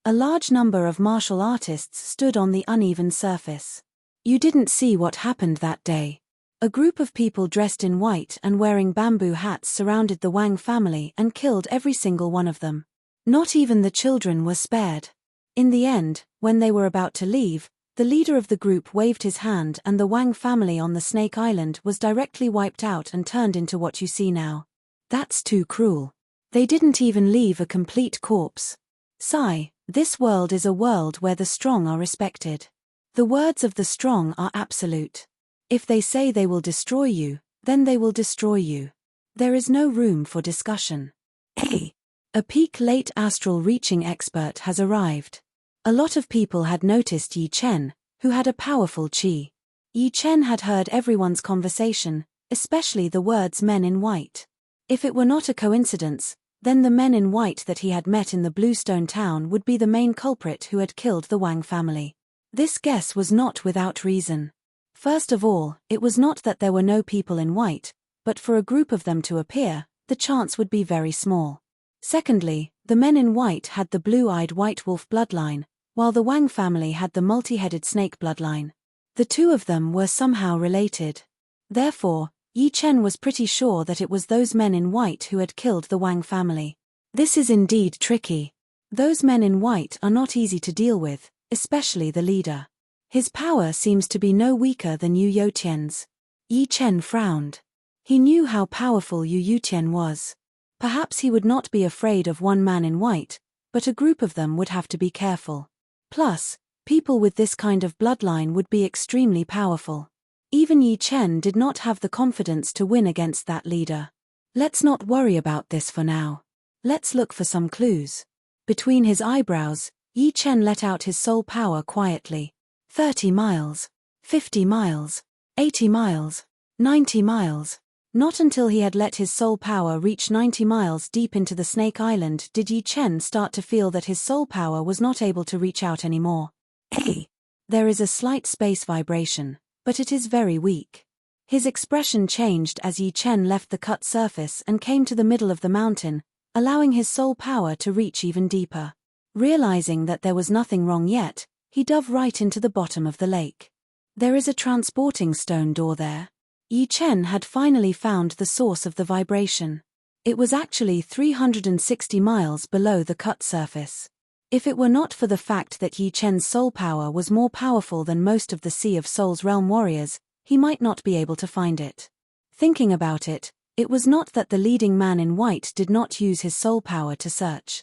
A large number of martial artists stood on the uneven surface. You didn't see what happened that day. A group of people dressed in white and wearing bamboo hats surrounded the Wang family and killed every single one of them. Not even the children were spared. In the end, when they were about to leave, the leader of the group waved his hand and the Wang family on the Snake Island was directly wiped out and turned into what you see now. That's too cruel. They didn't even leave a complete corpse. Sigh, this world is a world where the strong are respected. The words of the strong are absolute. If they say they will destroy you, then they will destroy you. There is no room for discussion. Hey! A peak late astral reaching expert has arrived. A lot of people had noticed Yi Chen, who had a powerful qi. Yi Chen had heard everyone's conversation, especially the words men in white. If it were not a coincidence, then the men in white that he had met in the Bluestone town would be the main culprit who had killed the Wang family. This guess was not without reason. First of all, it was not that there were no people in white, but for a group of them to appear, the chance would be very small. Secondly, the men in white had the blue-eyed white wolf bloodline, while the Wang family had the multi-headed snake bloodline. The two of them were somehow related. Therefore, Yi Chen was pretty sure that it was those men in white who had killed the Wang family. This is indeed tricky. Those men in white are not easy to deal with, especially the leader. His power seems to be no weaker than Yu Youtian's. Yi Chen frowned. He knew how powerful Yu Youtian was. Perhaps he would not be afraid of one man in white, but a group of them would have to be careful. Plus, people with this kind of bloodline would be extremely powerful. Even Yi Chen did not have the confidence to win against that leader. Let's not worry about this for now. Let's look for some clues. Between his eyebrows, Yi Chen let out his soul power quietly. 30 miles. 50 miles. 80 miles. 90 miles. Not until he had let his soul power reach 90 miles deep into the Snake Island did Yi Chen start to feel that his soul power was not able to reach out anymore. Hey! There is a slight space vibration, but it is very weak. His expression changed as Yi Chen left the cut surface and came to the middle of the mountain, allowing his soul power to reach even deeper. Realizing that there was nothing wrong yet, he dove right into the bottom of the lake. There is a transporting stone door there. Yi Chen had finally found the source of the vibration. It was actually 360 miles below the cut surface. If it were not for the fact that Yi Chen's soul power was more powerful than most of the Sea of Souls realm warriors, he might not be able to find it. Thinking about it, it was not that the leading man in white did not use his soul power to search.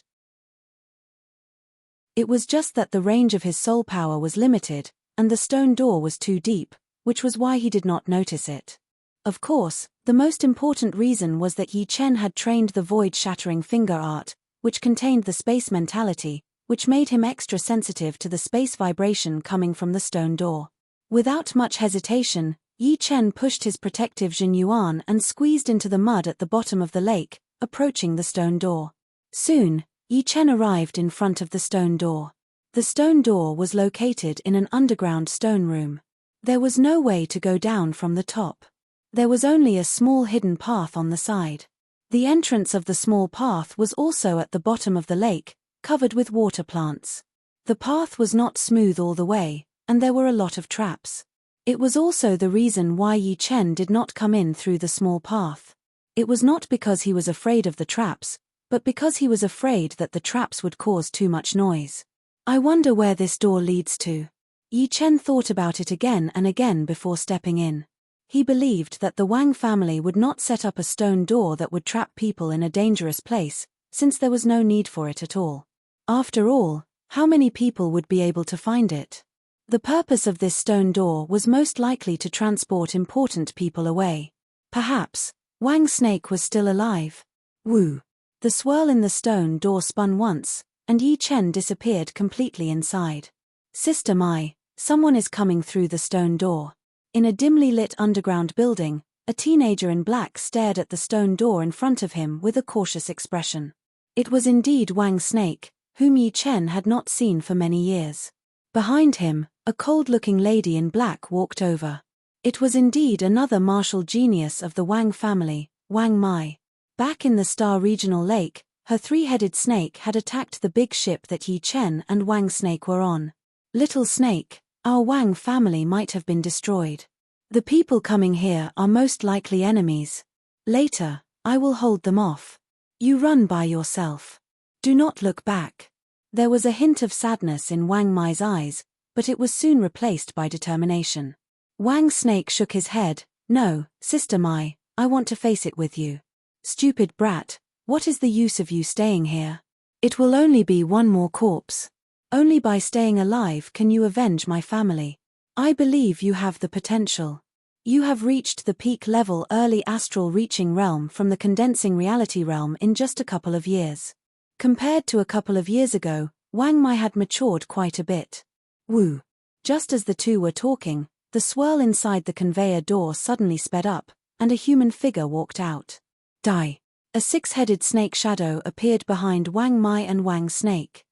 It was just that the range of his soul power was limited, and the stone door was too deep, which was why he did not notice it. Of course, the most important reason was that Yi Chen had trained the void-shattering finger art, which contained the space mentality, which made him extra sensitive to the space vibration coming from the stone door. Without much hesitation, Yi Chen pushed his protective Jin Yuan and squeezed into the mud at the bottom of the lake, approaching the stone door. Soon, Yi Chen arrived in front of the stone door. The stone door was located in an underground stone room. There was no way to go down from the top. There was only a small hidden path on the side. The entrance of the small path was also at the bottom of the lake, covered with water plants. The path was not smooth all the way, and there were a lot of traps. It was also the reason why Yi Chen did not come in through the small path. It was not because he was afraid of the traps, but because he was afraid that the traps would cause too much noise. I wonder where this door leads to. Yi Chen thought about it again and again before stepping in. He believed that the Wang family would not set up a stone door that would trap people in a dangerous place, since there was no need for it at all. After all, how many people would be able to find it? The purpose of this stone door was most likely to transport important people away. Perhaps, Wang Snake was still alive. Woo! The swirl in the stone door spun once, and Yi Chen disappeared completely inside. Sister Mai, someone is coming through the stone door. In a dimly lit underground building, a teenager in black stared at the stone door in front of him with a cautious expression. It was indeed Wang Snake, whom Yi Chen had not seen for many years. Behind him, a cold-looking lady in black walked over. It was indeed another martial genius of the Wang family, Wang Mai. Back in the Star Regional Lake, her three-headed snake had attacked the big ship that Yi Chen and Wang Snake were on. Little snake, our Wang family might have been destroyed. The people coming here are most likely enemies. Later, I will hold them off. You run by yourself. Do not look back. There was a hint of sadness in Wang Mai's eyes, but it was soon replaced by determination. Wang Snake shook his head. No, Sister Mai, I want to face it with you. Stupid brat, what is the use of you staying here? It will only be one more corpse. Only by staying alive can you avenge my family. I believe you have the potential. You have reached the peak level early astral reaching realm from the condensing reality realm in just a couple of years. Compared to a couple of years ago, Wang Mai had matured quite a bit. Woo! Just as the two were talking, the swirl inside the conveyor door suddenly sped up, and a human figure walked out. Die! A six-headed snake shadow appeared behind Wang Mai and Wang Snake.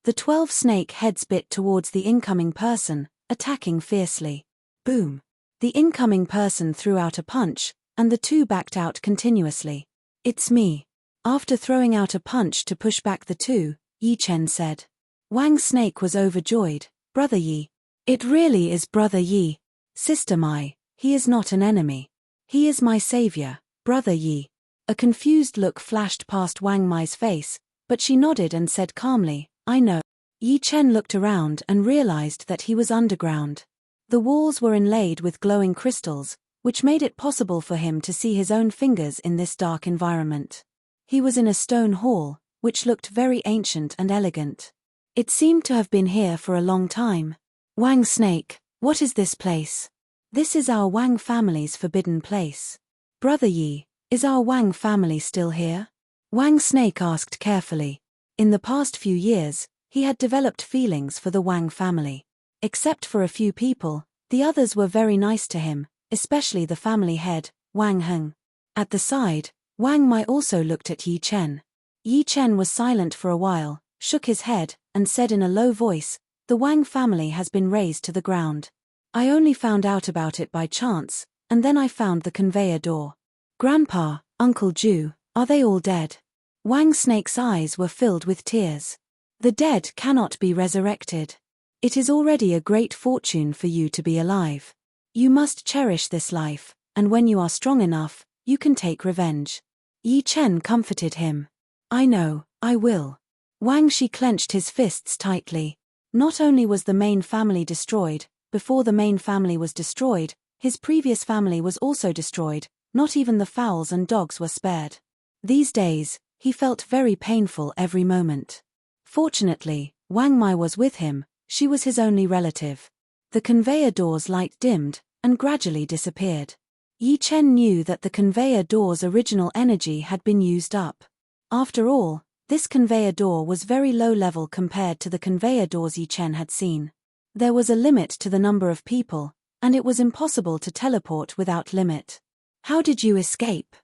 The 12 snake heads bit towards the incoming person, attacking fiercely. Boom! The incoming person threw out a punch, and the two backed out continuously. It's me. After throwing out a punch to push back the two, Yi Chen said. Wang Snake was overjoyed. Brother Yi. It really is Brother Yi. Sister Mai, he is not an enemy. He is my savior, Brother Yi. A confused look flashed past Wang Mai's face, but she nodded and said calmly, I know. Yi Chen looked around and realized that he was underground. The walls were inlaid with glowing crystals, which made it possible for him to see his own fingers in this dark environment. He was in a stone hall, which looked very ancient and elegant. It seemed to have been here for a long time. Wang Snake, what is this place? This is our Wang family's forbidden place. Brother Yi, is our Wang family still here? Wang Snake asked carefully. In the past few years, he had developed feelings for the Wang family. Except for a few people, the others were very nice to him, especially the family head, Wang Heng. At the side, Wang Mai also looked at Yi Chen. Yi Chen was silent for a while, shook his head, and said in a low voice, "The Wang family has been razed to the ground. I only found out about it by chance, and then I found the conveyor door. Grandpa, Uncle Ju, are they all dead?" Wang Snake's eyes were filled with tears. "The dead cannot be resurrected. It is already a great fortune for you to be alive. You must cherish this life, and when you are strong enough, you can take revenge." Yi Chen comforted him. "I know, I will." Wang Shi clenched his fists tightly. Not only was the main family destroyed, before the main family was destroyed, his previous family was also destroyed, not even the fowls and dogs were spared. These days, he felt very painful every moment. Fortunately, Wang Mai was with him, she was his only relative. The conveyor door's light dimmed, and gradually disappeared. Yi Chen knew that the conveyor door's original energy had been used up. After all, this conveyor door was very low level compared to the conveyor doors Yi Chen had seen. There was a limit to the number of people, and it was impossible to teleport without limit. "How did you escape?"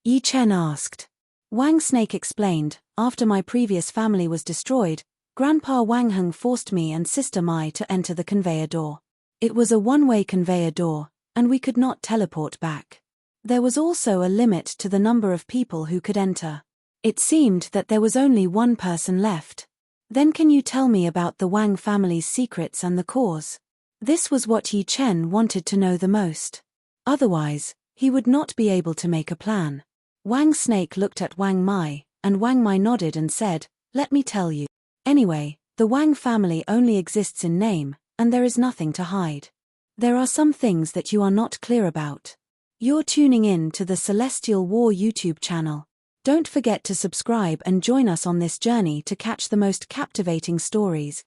Yi Chen asked. Wang Snake explained, "After my previous family was destroyed, Grandpa Wang Heng forced me and Sister Mai to enter the conveyor door. It was a one-way conveyor door, and we could not teleport back. There was also a limit to the number of people who could enter. It seemed that there was only one person left. Then can you tell me about the Wang family's secrets and the cause?" This was what Yi Chen wanted to know the most. Otherwise, he would not be able to make a plan. Wang Snake looked at Wang Mai, and Wang Mai nodded and said, "Let me tell you. Anyway, the Wang family only exists in name, and there is nothing to hide. There are some things that you are not clear about. You're tuning in to the Celestial War YouTube channel. Don't forget to subscribe and join us on this journey to catch the most captivating stories,